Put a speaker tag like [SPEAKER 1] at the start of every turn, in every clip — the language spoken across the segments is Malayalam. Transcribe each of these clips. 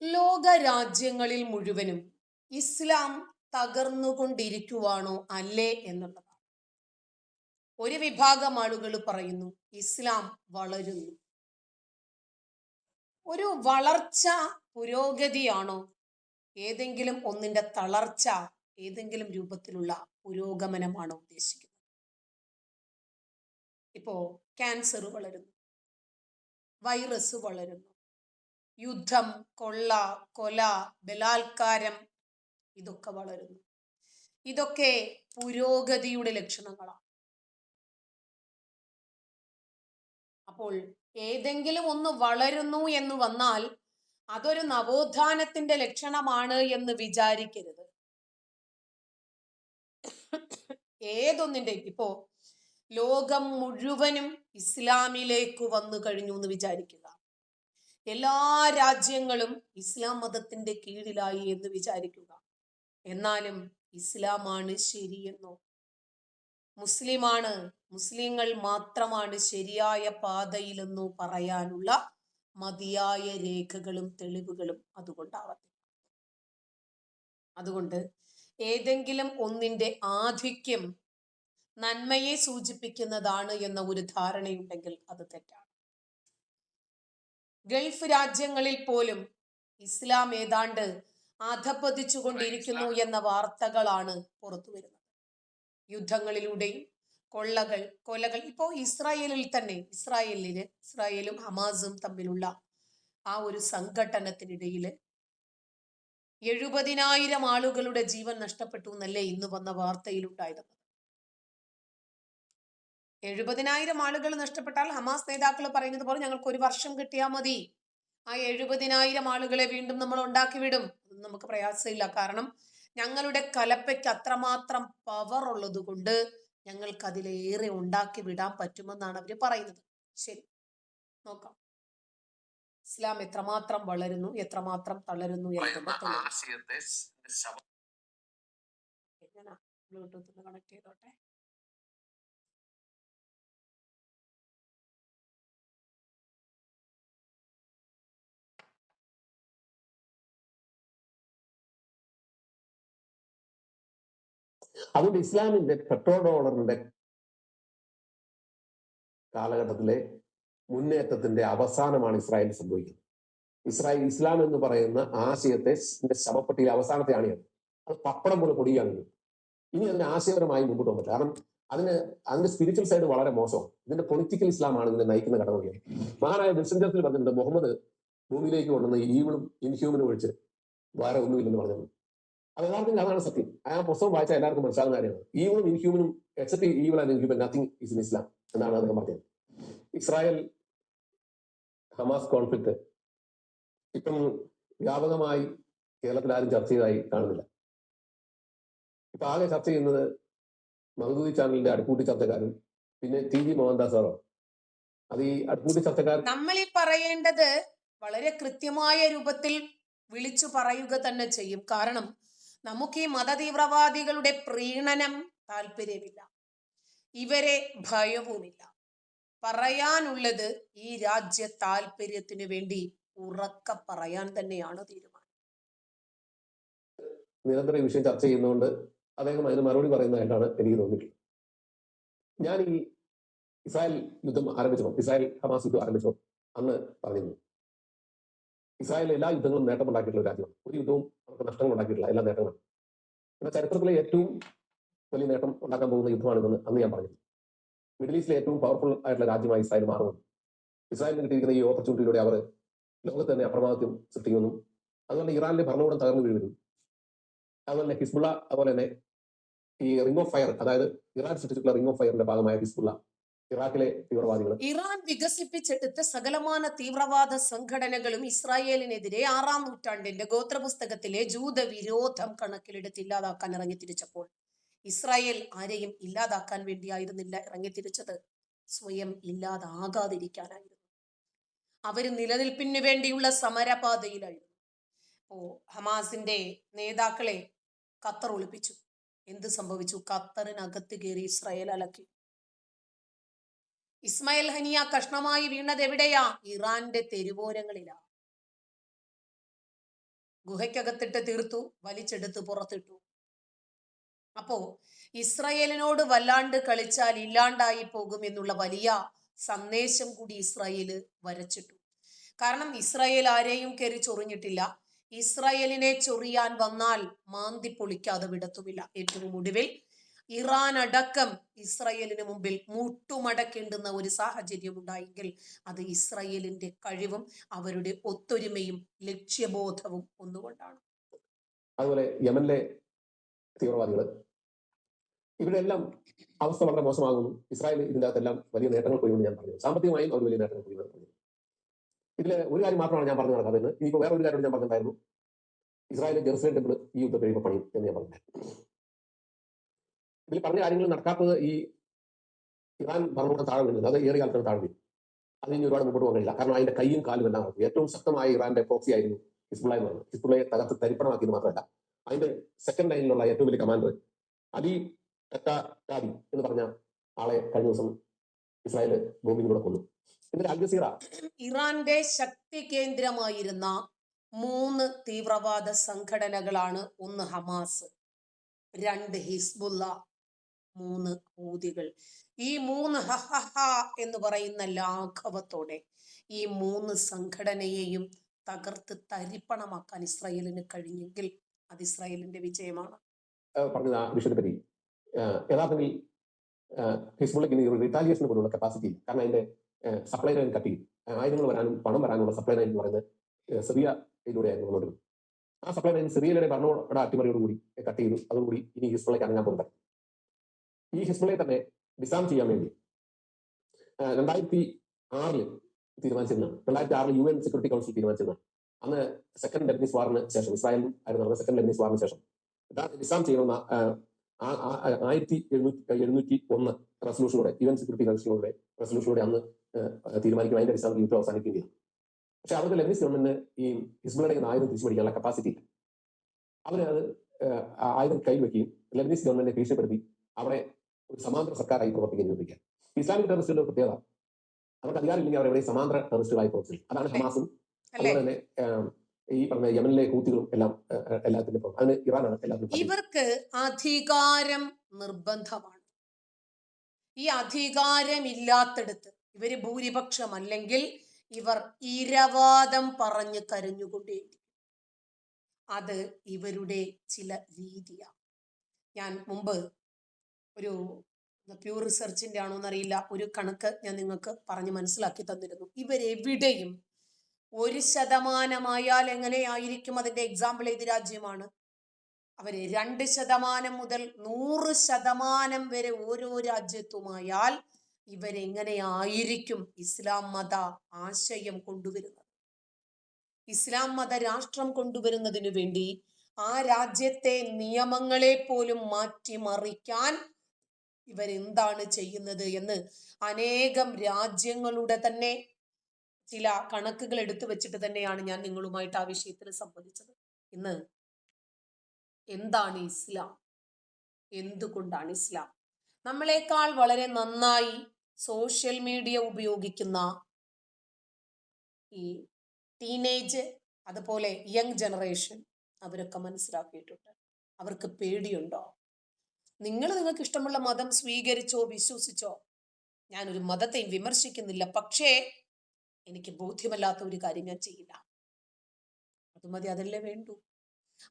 [SPEAKER 1] ലോക രാജ്യങ്ങളിൽ മുഴുവനും ഇസ്ലാം തകർന്നുകൊണ്ടിരിക്കുവാണോ അല്ലേ എന്നുള്ളതാണ്. ഒരു വിഭാഗം ആളുകൾ പറയുന്നു ഇസ്ലാം വളരുന്നു. ഒരു വളർച്ച പുരോഗതിയാണോ, ഏതെങ്കിലും ഒന്നിന്റെ തളർച്ച, ഏതെങ്കിലും രൂപത്തിലുള്ള പുരോഗമനമാണോ ഉദ്ദേശിക്കുന്നത്? ഇപ്പോ ക്യാൻസർ വളരുന്നു, വൈറസ് വളരുന്നു, യുദ്ധം, കൊള്ള, കൊല, ബലാത്കാരം, ഇതൊക്കെ വളരുന്നു. ഇതൊക്കെ പുരോഗതിയുടെ ലക്ഷണങ്ങളാണ്. അപ്പോൾ ഏതെങ്കിലും ഒന്ന് വളരുന്നു എന്ന് വന്നാൽ അതൊരു നവോത്ഥാനത്തിന്റെ ലക്ഷണമാണ് എന്ന് വിചാരിക്കരുത്. ഏതൊന്നിന്റെ ഇപ്പോ ലോകം മുഴുവനും ഇസ്ലാമിലേക്ക് വന്നു കഴിഞ്ഞു എന്ന് വിചാരിക്കുക. എല്ലാ രാജ്യങ്ങളും ഇസ്ലാം മതത്തിന്റെ കീഴിലായി എന്ന് വിചാരിക്കുക. എന്നാലും ഇസ്ലാമാണ് ശരിയെന്നോ, മുസ്ലിങ്ങൾ മാത്രമാണ് ശരിയായ പാതയിലെന്നോ പറയാനുള്ള മതിയായ രേഖകളും തെളിവുകളും അതുകൊണ്ടാവട്ടെ. അതുകൊണ്ട് ഏതെങ്കിലും ഒന്നിന്റെ ആധിക്യം നന്മയെ സൂചിപ്പിക്കുന്നതാണ് എന്ന ഒരു ധാരണയുണ്ടെങ്കിൽ അത് തെറ്റാണ്. ഗൾഫ് രാജ്യങ്ങളിൽ പോലും ഇസ്ലാം ഏതാണ്ട് അധപ്പതിച്ചുകൊണ്ടിരിക്കുന്നു എന്ന വാർത്തകളാണ് പുറത്തു വരുന്നത്. യുദ്ധങ്ങളിലൂടെയും കൊലകൾ ഇപ്പോ ഇസ്രായേലിൽ തന്നെ ഇസ്രായേലും ഹമാസും തമ്മിലുള്ള ആ ഒരു സംഘട്ടനത്തിനിടയില് 70,000 ആളുകളുടെ ജീവൻ നഷ്ടപ്പെട്ടു എന്നല്ലേ ഇന്ന് വന്ന വാർത്തയിലുണ്ടായിരുന്നത്. 70,000 ആളുകൾ നഷ്ടപ്പെട്ടാൽ ഹമാസ് നേതാക്കൾ പറയുന്നത് പോലെ ഞങ്ങൾക്ക് 1 വർഷം കിട്ടിയാൽ മതി, ആ 70,000 ആളുകളെ വീണ്ടും നമ്മൾ ഉണ്ടാക്കി വിടും. അതൊന്നും നമുക്ക് പ്രയാസമില്ല. കാരണം ഞങ്ങളുടെ കലപ്പയ്ക്ക് അത്രമാത്രം പവർ ഉള്ളത് കൊണ്ട് ഞങ്ങൾക്ക് അതിലേറെ ഉണ്ടാക്കി വിടാൻ പറ്റുമെന്നാണ് അവർ പറയുന്നത്. ശരി, നോക്കാം ഇസ്ലാം എത്രമാത്രം വളരുന്നു, എത്രമാത്രം തളരുന്നു എന്നതിന്റെ തെളിവ്. ഞാൻ ബ്ലൂടൂത്ത് കണക്ട് ചെയ്തോട്ടെ.
[SPEAKER 2] അതുകൊണ്ട് ഇസ്ലാമിന്റെ പെട്രോൾ ഡോളറിന്റെ കാലഘട്ടത്തിലെ മുന്നേറ്റത്തിന്റെ അവസാനമാണ് ഇസ്രായേലിൽ സംഭവിക്കുന്നത്. ഇസ്ലാം എന്ന് പറയുന്ന ആശയത്തെ ശവപ്പെട്ടിയിലെ അവസാനത്തെയാണ് അത് പപ്പടം പോലെ പൊടിയാണ്. ഇനി അതിന് ആശയപരമായി മുമ്പോട്ട് പോകാൻ പറ്റില്ല. കാരണം അതിന്റെ സ്പിരിച്വൽ സൈഡ് വളരെ മോശമാണ്. ഇതിന്റെ പൊളിറ്റിക്കൽ ഇസ്ലാമാണ് ഇതിനെ നയിക്കുന്ന ഘടകങ്ങൾ. മഹാനായ വിൽസഞ്ചത്തിൽ പറഞ്ഞിട്ടുണ്ട്, മുഹമ്മദ് ഭൂമിയിലേക്ക് കൊണ്ടുവന്ന ഈവിളും ഇൻഹ്യൂമനും ഒഴിച്ച് വേറെ ഒന്നുമില്ലെന്ന് പറഞ്ഞത്. അത് യഥാർത്ഥത്തിൽ അതാണ് സത്യം. ആ പുസ്തകം വായിച്ചാൽ എല്ലാവർക്കും മനസ്സിലാകുന്ന കാര്യമാണ്. ഈവിളും ഇൻഹ്യൂമനും except evil and inhuman nothing is in Islam എന്നാണ് അദ്ദേഹം പറഞ്ഞത്. ഇസ്രായേൽ ഹമാസ് കോൺഫ്ലിക്ട് ഇപ്പം വ്യാപകമായി കേരളത്തിൽ ആരും ചർച്ച ചെയ്തതായി കാണുന്നില്ല. ഇപ്പൊ ആകെ ചർച്ച ചെയ്യുന്നത് മഹദൂദി ചാനലിന്റെ അടുക്കൂട്ടി ചർച്ചക്കാരും പിന്നെ ടി വി മോഹൻദാസ് സാറോ. അത് ഈ അടുക്കൂട്ടി ചർച്ചക്കാർ
[SPEAKER 1] നമ്മൾ ഈ പറയേണ്ടത് വളരെ കൃത്യമായ രൂപത്തിൽ വിളിച്ചു പറയുക തന്നെ ചെയ്യും. കാരണം നമുക്ക് ഈ മതതീവ്രവാദികളുടെ പ്രീണനം താല്പര്യമില്ല, ഇവരെ ഭയവുമില്ല. പറയാനുള്ളത് ഈ രാജ്യ താല്പര്യത്തിന് വേണ്ടി ഉറക്ക പറയാൻ തന്നെയാണ് തീരുമാനം.
[SPEAKER 2] നിരന്തരം ഈ വിഷയം ചർച്ച ചെയ്യുന്നതുകൊണ്ട് അദ്ദേഹം അതിന് മറുപടി പറയുന്നതായിട്ടാണ് എനിക്ക് തോന്നിയിട്ടുള്ളത്. ഞാൻ ഈ ഇസ്രായേൽ യുദ്ധം ആരംഭിച്ചപ്പോൾ, ഇസ്രായേൽ ഹമാസ് യുദ്ധം ആരംഭിച്ചപ്പോൾ അന്ന് പറഞ്ഞിരുന്നു, ഇസ്രായേൽ എല്ലാ യുദ്ധങ്ങളും നേട്ടമുണ്ടാക്കിയിട്ടുള്ള രാജ്യമാണ്. ഒരു യുദ്ധവും അവർക്ക് നഷ്ടങ്ങൾ ഉണ്ടാക്കിയിട്ടില്ല, എല്ലാ നേട്ടങ്ങളും. എന്നാൽ ചരിത്രത്തിലെ ഏറ്റവും വലിയ നേട്ടം ഉണ്ടാക്കാൻ പോകുന്ന യുദ്ധമാണിതെന്ന് അന്ന് ഞാൻ പറഞ്ഞു. മിഡിൽ ഈസ്റ്റിലെ ഏറ്റവും പവർഫുൾ ആയിട്ടുള്ള രാജ്യമായി ഇസ്രായേൽ മാറുന്നു. ഇസ്രായേലിന് കിട്ടിയിരിക്കുന്ന ഈ ഓപ്പർച്യൂണിറ്റിയിലൂടെ അവർ ലോകത്ത് തന്നെ അപ്രമാദിത്യം സൃഷ്ടിക്കുന്നു. അതുപോലെ ഇറാനിലെ ഭരണകൂടം തകർന്നു വീഴുന്നു. അതുപോലെ ഹിസ്ബുള്ള, അതുപോലെ തന്നെ ഈ റിംഗ് ഓഫ് ഫയർ, അതായത് ഇറാൻ സൃഷ്ടിച്ചിട്ടുള്ള റിംഗ് ഓഫ് ഫയറിന്റെ ഭാഗമായ ഹിസ്ബുള്ള, ഇറാഖിലെ തീവ്രവാദികൾ,
[SPEAKER 1] ഇറാൻ വികസിപ്പിച്ചെടുത്ത സകലമാന തീവ്രവാദ സംഘടനകളും ഇസ്രായേലിനെതിരെ 6-ാം നൂറ്റാണ്ടിന്റെ ഗോത്രപുസ്തകത്തിലെ ജൂതവിരോധം കണക്കിലെടുത്ത് ഇല്ലാതാക്കാൻ ഇറങ്ങിത്തിരിച്ചപ്പോൾ ഇസ്രായേൽ ആരെയും ഇല്ലാതാക്കാൻ വേണ്ടിയായിരുന്നില്ല ഇറങ്ങിത്തിരിച്ചത്, സ്വയം ഇല്ലാതാകാതിരിക്കാനായിരുന്നു. അവര് നിലനിൽപ്പിന് വേണ്ടിയുള്ള സമരപാതയിലായിരുന്നു. ഹമാസിന്റെ നേതാക്കളെ ഖത്തർ ഒളിപ്പിച്ചു. എന്ത് സംഭവിച്ചു? ഖത്തറിനകത്ത് കയറി ഇസ്രായേൽ അലക്കി. ഇസ്മായിൽ ഹനിയ കഷ്ണമായി വീണത് എവിടെയാ? ഇറാന്റെ തെരുവോരങ്ങളിലാ. ഗുഹയ്ക്കകത്തിട്ട് തീർത്തു, വലിച്ചെടുത്ത് പുറത്തിട്ടു. അപ്പോ ഇസ്രായേലിനോട് വല്ലാണ്ട് കളിച്ചാൽ ഇല്ലാണ്ടായി പോകും എന്നുള്ള വലിയ സന്ദേശം കൂടി ഇസ്രായേല് വരച്ചിട്ടു. കാരണം ഇസ്രായേൽ ആരെയും കയറി ചൊറിഞ്ഞിട്ടില്ല. ഇസ്രായേലിനെ ചൊറിയാൻ വന്നാൽ മാന്തി പൊളിക്കാതെ വിടത്തുമില്ല. ഏറ്റവും ഒടുവിൽ ഇറാൻ അടക്കം ഇസ്രായേലിന് മുമ്പിൽ മുട്ടുമടക്കേണ്ടുന്ന ഒരു സാഹചര്യം ഉണ്ടായെങ്കിൽ അത് ഇസ്രായേലിന്റെ കഴിവും അവരുടെ ഒത്തൊരുമയും ലക്ഷ്യബോധവും ഒന്നുകൊണ്ടാണ്.
[SPEAKER 2] അതുപോലെ യമനിലെ തീവ്രവാദികൾ, ഇവരെല്ലാം അവസ്ഥ വളരെ മോശമാകുന്നു. ഇസ്രായേൽ ഇതിൻ്റെ അകത്തെല്ലാം വലിയ നേട്ടങ്ങൾ കൊയ്യുമെന്ന് ഞാൻ പറഞ്ഞു. സാമ്പത്തികമായും അവർ വലിയ നേട്ടങ്ങൾ കൊയ്യുമെന്ന് പറഞ്ഞു. ഇതിൽ ഒരു കാര്യം മാത്രമാണ് ഞാൻ പറഞ്ഞു നടക്കുന്നത്. ഇനിയിപ്പോൾ വേറൊരു കാര്യം ഞാൻ പറഞ്ഞിട്ടുണ്ടായിരുന്നു. ഇസ്രായേലിലെ ജെറുസലേം ടെമ്പിൾ ഈ യുദ്ധം കഴിയുമ്പോൾ പണിയും എന്ന് ഞാൻ പറഞ്ഞിട്ടുണ്ടായിരുന്നു. ഇതിൽ പറഞ്ഞ കാര്യങ്ങൾ നടക്കാത്തത് ഈ ഇറാൻ ഭരണകൂടം താഴെ വീഴുന്നത്, അത് ഏറിയ ആൾക്കാർ താഴെ വീഴും. അത് ഇനി ഒരുപാട് മുമ്പോട്ട് പോകാൻ കഴിയില്ല. കാരണം അതിന്റെ കൈയും കാലും എല്ലാം നടക്കും. ഏറ്റവും ശക്തമായ ഇറാന്റെ പ്രോക്സി ആയിരുന്നു ഹിസ്ബുള്ള എന്ന് പറഞ്ഞത്. ഹിസ്ബുള്ളയെ തകർത്ത് തരിപ്പണമാക്കിയത് മാത്രമല്ല, അതിന്റെ സെക്കൻഡ് ലൈനിലുള്ള ഏറ്റവും വലിയ കമാൻഡർ അലി ടാബി എന്ന് പറഞ്ഞ ആളെ കഴിഞ്ഞ ദിവസം ഇസ്രായേൽ ബോംബിങ്ങിലൂടെ കൊന്നു. എന്നിട്ട് അൽ ജസീറ,
[SPEAKER 1] ഇറാന്റെ ശക്തി കേന്ദ്രമായിരുന്ന 3 തീവ്രവാദ സംഘടനകളാണ്. 1 ഹമാസ്, 2 ഹിസ്ബുള്ള, 3 ഹൂതികൾ. ഈ 3 ഹഹഹ എന്ന് പറയുന്ന ലാഘവത്തോടെ ഈ 3 സംഘടനയെയും തകർത്ത് തരിപ്പണമാക്കാൻ ഇസ്രായേലിന് കഴിഞ്ഞെങ്കിൽ അത് ഇസ്രായേലിന്റെ വിജയമാണ്.
[SPEAKER 2] പറഞ്ഞത് ആ വിഷയത്തെ പറ്റി യഥാർത്ഥത്തിൽ ഹിസ്ബുള്ളയ്ക്ക് ഇനി റിട്ടാലിയേഷന് പോലുള്ള കപ്പാസിറ്റി ഇല്ല. കാരണം അതിന്റെ സപ്ലൈ ലൈൻ കട്ട് ചെയ്യും. ആയുധങ്ങൾ വരാനും പണം വരാനുള്ള സപ്ലൈ ലൈൻ എന്ന് പറയുന്നത് സിറിയയിലൂടെയായിരുന്നു വന്നുകൊണ്ടിരുന്നത്. ആ സപ്ലൈ ലൈൻ സിറിയയിലെ ഭരണകൂട അട്ടിമറിയോടുകൂടി കട്ട് ചെയ്തു. അതോടുകൂടി ഇനി ഹിസ്ബുള്ളയ്ക്ക് അനങ്ങാൻ പോകുന്നത്. ഈ ഹിസ്ബുള്ളയെ തന്നെ ഡിസാം ചെയ്യാൻ വേണ്ടി 2006 തീരുമാനിച്ചിരുന്നതാണ്. 2006 UN സെക്യൂരിറ്റി കൗൺസിൽ തീരുമാനിച്ചിരുന്നതാണ്. അന്ന് സെക്കൻഡ് ലെബനീസ് വാറിന് ശേഷം, ഇസ്രായേലും ആയിരുന്നു നടന്ന സെക്കൻഡ് ലെബനീസ് വാറിന് ശേഷം ഡിസാം ചെയ്യണമെന്ന 1701 റെസൊല്യൂഷനോടെ, UN സെക്യൂരിറ്റി കൗൺസിലൂടെ റെസൊല്യൂഷനോടെ അന്ന് തീരുമാനിക്കും. അതിന്റെ അടിസ്ഥാനത്തിൽ യുദ്ധം അവസാനിക്കുകയും ചെയ്തു. പക്ഷെ അവർക്ക് ലെബനീസ് ഗവൺമെന്റിന് ഈ ഹിസ്ബുള്ളയുടെ ആയുധം തിരിച്ചു പിടിക്കാനുള്ള കപ്പാസിറ്റി ഇല്ല. അവർ അത് ആയുധം കൈവയ്ക്കുകയും ലെബനീസ് ഗവൺമെന്റിനെ ഭീഷണിപ്പെടുത്തി അവിടെ ഒരു സമാന്തര സർക്കാരായി പ്രവർത്തിക്കുകയും ചെയ്തിരിക്കുക. ഇസ്ലാമിക് ടെററിസ്റ്റുകളുടെ പ്രത്യേകത, അവർക്ക് അധികാരമില്ലെങ്കിൽ അവർ എവിടെ സമാന്തര ടെററിസ്റ്റുകളായി പ്രവർത്തിക്കും. അതാണ് ഹമാസും അതുപോലെ തന്നെ ഈ പറഞ്ഞ യമനിലെ ഹൂത്തികളും എല്ലാം എല്ലാത്തിന്റെ അതിന് ഇറാനാണ് എല്ലാത്തിനും.
[SPEAKER 1] ഇവർക്ക് അധികാരം നിർബന്ധമാണ്. ഈ അധികാരമില്ലാത്തടത്ത് ഇവര് ഭൂരിപക്ഷമല്ലെങ്കിൽ ഇവർ ഇരവാദം പറഞ്ഞ് കരഞ്ഞുകൊണ്ടേയിരിക്കും. അത് ഇവരുടെ ചില രീതിയാണ്. ഞാൻ മുമ്പ് ഒരു പ്യൂർ റിസർച്ചിന്റെ ആണോ എന്നറിയില്ല, ഒരു കണക്ക് ഞാൻ നിങ്ങൾക്ക് പറഞ്ഞ് മനസ്സിലാക്കി തന്നിരുന്നു. ഇവരെവിടെയും 1% എങ്ങനെയായിരിക്കും അതിന്റെ എക്സാമ്പിൾ ഏത് രാജ്യമാണ്? അവര് 2% മുതൽ 100% വരെ ഓരോ രാജ്യത്തുമായാൽ ഇവരെങ്ങനെയായിരിക്കും ഇസ്ലാം മത ആശയം കൊണ്ടുവരുന്നത്? ഇസ്ലാം മത രാഷ്ട്രം കൊണ്ടുവരുന്നതിന് വേണ്ടി ആ രാജ്യത്തെ നിയമങ്ങളെ പോലും മാറ്റിമറിക്കാൻ ഇവരെന്താണ് ചെയ്യുന്നത് എന്ന് അനേകം രാജ്യങ്ങളുടെ തന്നെ ചില കണക്കുകൾ എടുത്തു വെച്ചിട്ട് തന്നെയാണ് ഞാൻ നിങ്ങളുമായിട്ട് ആ വിഷയത്തിൽ സംവദിച്ചത്. ഇന്ന് എന്താണ് ഇസ്ലാം, എന്തുകൊണ്ടാണ് ഇസ്ലാം? നമ്മളെക്കാൾ വളരെ നന്നായി സോഷ്യൽ മീഡിയ ഉപയോഗിക്കുന്ന ഈ ടീനേജ്, അതുപോലെ യങ് ജനറേഷൻ, അവരൊക്കെ മനസ്സിലാക്കിയിട്ടുണ്ട്. അവർക്ക് പേടിയുണ്ടോ? നിങ്ങൾക്ക് ഇഷ്ടമുള്ള മതം സ്വീകരിച്ചോ, വിശ്വസിച്ചോ. ഞാനൊരു മതത്തെയും വിമർശിക്കുന്നില്ല. പക്ഷേ എനിക്ക് ബോധ്യമല്ലാത്ത ഒരു കാര്യം ഞാൻ ചെയ്യില്ല. അത് മതി, അതല്ലേ വേണ്ടൂ.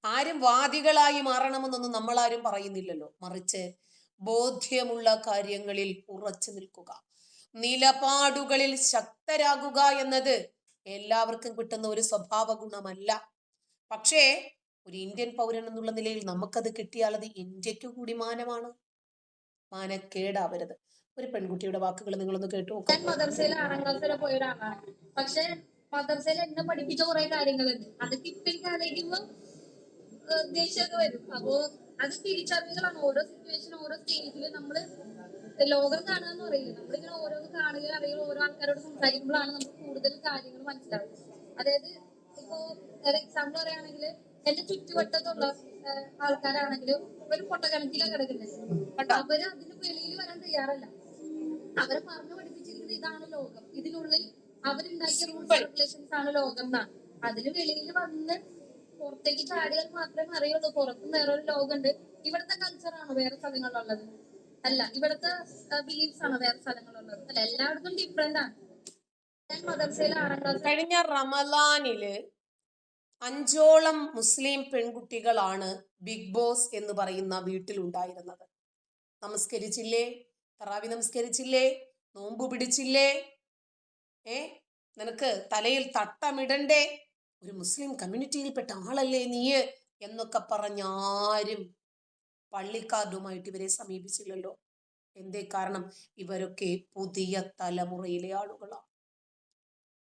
[SPEAKER 1] ആരും വാദികളായി മാറണമെന്നൊന്നും നമ്മളാരും പറയുന്നില്ലല്ലോ. മറിച്ച് ബോധ്യമുള്ള കാര്യങ്ങളിൽ ഉറച്ചു നിൽക്കുക, നിലപാടുകളിൽ ശക്തരാകുക എന്നത് എല്ലാവർക്കും കിട്ടുന്ന ഒരു സ്വഭാവ ഗുണമല്ല. പക്ഷേ ഒരു ഇന്ത്യൻ പൗരൻ എന്നുള്ള നിലയിൽ നമുക്കത് കിട്ടിയാൽ അത് ഇന്ത്യക്ക് കൂടി മാനമാണ്. മാനക്കേടാവരുത്. ഒരു പെൺകുട്ടിയുടെ വാക്കുകൾ നിങ്ങളൊന്ന് കേട്ടു.
[SPEAKER 3] ഞാൻ മദർസയിൽ 6ാം ക്ലാസ് വരെ പോയ ഒരാളാണ്. പക്ഷെ മദർസയിൽ എന്നെ പഠിപ്പിച്ച കുറെ കാര്യങ്ങളുണ്ട്. അതൊക്കെ ഇപ്പൊ എനിക്ക് ആലോചിക്കുമ്പോ ദേഷ്യമൊക്കെ വരും. അപ്പോ അത് തിരിച്ചറിവുകളാണ്. ഓരോ സിറ്റുവേഷൻ, ഓരോ സ്റ്റേജില് നമ്മള് ലോകം കാണുക എന്ന് പറയില്ല. നമ്മളിങ്ങനെ ഓരോന്ന് കാണുകയും അറിയുക, ഓരോ ആൾക്കാരോട് സംസാരിക്കുമ്പോഴാണ് നമുക്ക് കൂടുതൽ കാര്യങ്ങൾ മനസ്സിലാവുന്നത്. അതായത് ഇപ്പോ ഒരു എക്സാമ്പിൾ പറയുകയാണെങ്കിൽ, എന്റെ ചുറ്റുവട്ടത്തുള്ള ആൾക്കാരാണെങ്കിലും ഒരു പൊട്ടക്കിണറ്റിലാണ് കിടക്കുന്നത്. അവര് അതിന് വെളിയിൽ വരാൻ തയ്യാറല്ല. അവരെ പറഞ്ഞു പഠിപ്പിച്ചിരിക്കുന്നത് ഇതാണ് ലോകം, ഇതിനുള്ളിൽ അവരുണ്ടാക്കിയ റൂൾസ് റെഗുലേഷൻസ് ആണ് ലോകം എന്നാണ്. അതിന് വെളിയിൽ വന്ന് പുറത്തേക്ക് ചാടിയാൽ മാത്രമേ അറിയുള്ളൂ പുറത്ത് വേറൊരു ലോകമുണ്ട്. ഇവിടുത്തെ കൾച്ചറാണ് വേറെ സ്ഥലങ്ങളിലുള്ളത് അല്ല, ഇവിടുത്തെ ബിലീഫ്സ് ആണ് വേറെ സ്ഥലങ്ങളിലുള്ളത് അല്ല, എല്ലായിടത്തും ഡിഫറെന്റ് ആണ്. ഞാൻ മദർസയിൽ 6ാം ക്ലാസ്
[SPEAKER 1] കഴിഞ്ഞ റമലാനില് 5ഓളം മുസ്ലിം പെൺകുട്ടികളാണ് ബിഗ് ബോസ് എന്ന് പറയുന്ന വീട്ടിലുണ്ടായിരുന്നത്. നമസ്കരിച്ചില്ലേ, തറാവി നമസ്കരിച്ചില്ലേ, നോമ്പ് പിടിച്ചില്ലേ, നിനക്ക് തലയിൽ തട്ടമിടണ്ടേ, ഒരു മുസ്ലിം കമ്മ്യൂണിറ്റിയിൽപ്പെട്ട ആളല്ലേ നീ എന്നൊക്കെ പറഞ്ഞാരും പള്ളിക്കാർഡുമായിട്ട് ഇവരെ സമീപിച്ചില്ലല്ലോ. എന്തേ കാരണം? ഇവരൊക്കെ പുതിയ തലമുറയിലെ ആളുകളാണ്.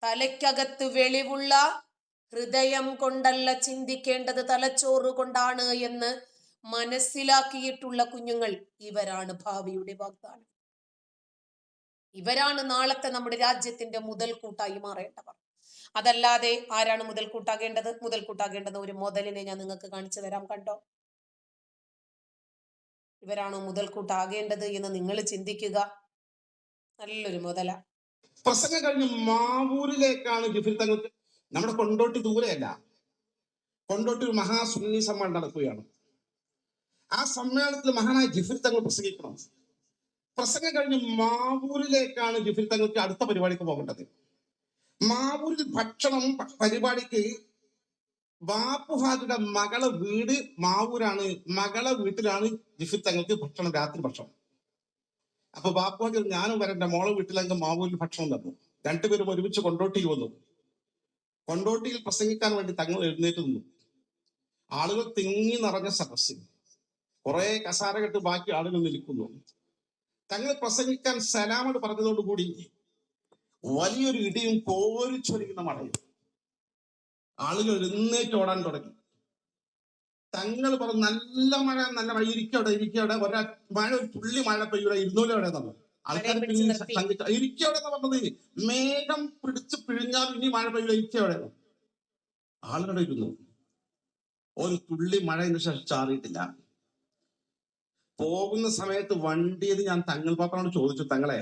[SPEAKER 1] തലയ്ക്കകത്ത് വെളിവുള്ള ഹൃദയം കൊണ്ടല്ല ചിന്തിക്കേണ്ടത്, തലച്ചോറ് കൊണ്ടാണ് എന്ന് മനസ്സിലാക്കിയിട്ടുള്ള കുഞ്ഞുങ്ങൾ. ഇവരാണ് ഭാവിയുടെ വാഗ്ദാനം. ഇവരാണ് നാളത്തെ നമ്മുടെ രാജ്യത്തിന്റെ മുതൽക്കൂട്ടായി മാറേണ്ടവർ. അതല്ലാതെ ആരാണ് മുതൽക്കൂട്ടാകേണ്ടത്? മുതൽക്കൂട്ടാകേണ്ടത് ഒരു മുതലിനെ ഞാൻ നിങ്ങൾക്ക് കാണിച്ചു തരാം, കണ്ടോ? ഇവരാണോ മുതൽക്കൂട്ടാകേണ്ടത് എന്ന് നിങ്ങൾ ചിന്തിക്കുക. നല്ലൊരു മുതല.
[SPEAKER 4] പ്രസംഗം കഴിഞ്ഞ് മാവൂരിലേക്കാണ് ജിഫിൽ തങ്ങൾക്ക്. നമ്മുടെ കൊണ്ടോട്ടി ദൂരെയല്ല, കൊണ്ടോട്ടി ഒരു മഹാസുന്നി സമ്മേളനം നടക്കുകയാണ്. ആ സമ്മേളനത്തിൽ മഹാനായ ജിഫിൽ തങ്ങൾ പ്രസംഗിക്കണം. പ്രസംഗം കഴിഞ്ഞ് മാവൂരിലേക്കാണ് ജിഫിൽ തങ്ങൾക്ക് അടുത്ത പരിപാടിക്ക് പോകേണ്ടത്. മാവൂരിൽ ഭക്ഷണം പരിപാടിക്ക് ബാപ്പുഹാജിയുടെ മകളെ വീട് മാവൂരാണ്. മകളെ വീട്ടിലാണ് ജിഫിൽ തങ്ങൾക്ക് ഭക്ഷണം, രാത്രി ഭക്ഷണം. അപ്പൊ ബാപ്പുഹാജി ഞാനും വരണ്ട, മോളെ വീട്ടിലേക്ക് മാവൂരിൽ ഭക്ഷണം തന്നു. രണ്ടുപേരും ഒരുമിച്ച് കൊണ്ടോട്ടിയിൽ വന്നു. കൊണ്ടോട്ടിയിൽ പ്രസംഗിക്കാൻ വേണ്ടി തങ്ങൾ എഴുന്നേറ്റ് നിന്നു. ആളുകൾ തിങ്ങി നിറഞ്ഞ സദസ്, കുറെ കസാര കെട്ട് ബാക്കി ആളുകൾ നിൽക്കുന്നു. തങ്ങൾ പ്രസംഗിക്കാൻ സലാമോട് പറഞ്ഞതോടുകൂടി വലിയൊരു ഇടിയും കോരിച്ചൊരിക്കുന്ന മഴയും. ആളുകൾ എഴുന്നേറ്റ് ഓടാൻ തുടങ്ങി. തങ്ങൾ പറഞ്ഞു നല്ല മഴ, നല്ല മഴ, ഇരിക്കവിടെ ഇരിക്കവിടെ. മഴ ഒരു തുള്ളി മഴ പെയ്യൂല, ഇരുന്നൂല എവിടെ നമ്മൾ ആൾക്കാർ ഇരിക്കവിടെ എന്ന് പറഞ്ഞത്. മേഘം പിടിച്ച് പിഴിഞ്ഞാൽ ഇനി മഴ പെയ്യൂല, ഇരിക്കവിടെ. ആളുകളുടെ ഇരുന്നു. ഒരു തുള്ളി മഴ ഇതിന് ശേഷം ചാറിയിട്ടില്ല. പോകുന്ന സമയത്ത് വണ്ടിയിൽ ഞാൻ തങ്ങൾ പാപ്പനോട് ചോദിച്ചു, തങ്ങളെ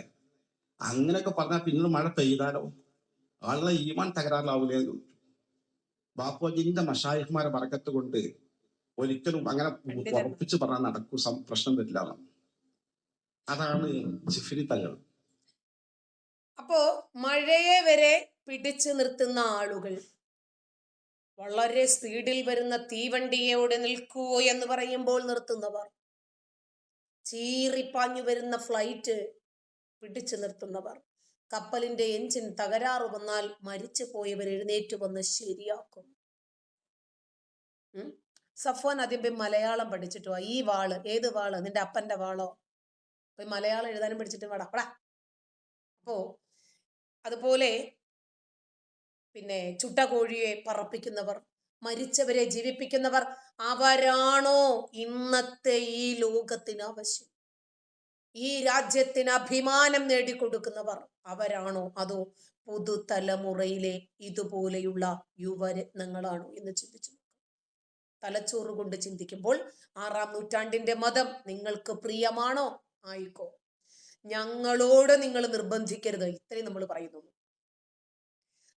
[SPEAKER 4] അങ്ങനെയൊക്കെ പറഞ്ഞാൽ പിന്നീട് മഴ പെയ്താലോ, ആളുകളെ ഈമാൻ തകരാറിലാവൂലേ എന്ന് ചോദിച്ചു. ബാപ്പുജിന്റെ മഷായിഹ്മാരെ ബറക്കത്ത് കൊണ്ട് ഒരിക്കലും അങ്ങനെ ഉറപ്പിച്ച് പറഞ്ഞാൽ നടക്കൂ, പ്രശ്നം വരില്ല. അതാണ് ജിഫ്രി തങ്ങൾ.
[SPEAKER 1] അപ്പോ മഴയെ വരെ പിടിച്ചു നിർത്തുന്ന ആളുകൾ, വളരെ സ്പീഡിൽ വരുന്ന തീവണ്ടിയോട് നിൽക്കൂ എന്ന് പറയുമ്പോൾ നിർത്തുന്നവർ, ചീറിപ്പാഞ്ഞു വരുന്ന ഫ്ലൈറ്റ് പിടിച്ചു നിർത്തുന്നവർ, കപ്പലിന്റെ എഞ്ചിൻ തകരാറ് വന്നാൽ മരിച്ചു പോയവർ എഴുന്നേറ്റ് വന്ന് ശരിയാക്കും. സഫ്വാൻ ആദ്യം പോയി മലയാളം പഠിച്ചിട്ടോ. ഈ വാള് ഏത് വാള്? നിന്റെ അപ്പന്റെ വാളോ? പോയി മലയാളം എഴുതാനും പഠിച്ചിട്ട് വേടാ. അപ്പോ അതുപോലെ പിന്നെ ചുട്ട കോഴിയെ പറപ്പിക്കുന്നവർ, മരിച്ചവരെ ജീവിപ്പിക്കുന്നവർ, അവരാണോ ഇന്നത്തെ ഈ ലോകത്തിന് ആവശ്യം? ഈ രാജ്യത്തിന് അഭിമാനം നേടിക്കൊടുക്കുന്നവർ അവരാണോ? അതോ പുതുതലമുറയിലെ ഇതുപോലെയുള്ള യുവരത്നങ്ങളാണോ എന്ന് ചിന്തിച്ചു. തലച്ചോറ് കൊണ്ട് ചിന്തിക്കുമ്പോൾ 6ാം നൂറ്റാണ്ടിന്റെ മതം നിങ്ങൾക്ക് പ്രിയമാണോ? ആയിക്കോ. ഞങ്ങളോട് നിങ്ങൾ നിർബന്ധിക്കരുത്, ഇത്രയും നമ്മൾ പറയുന്നു.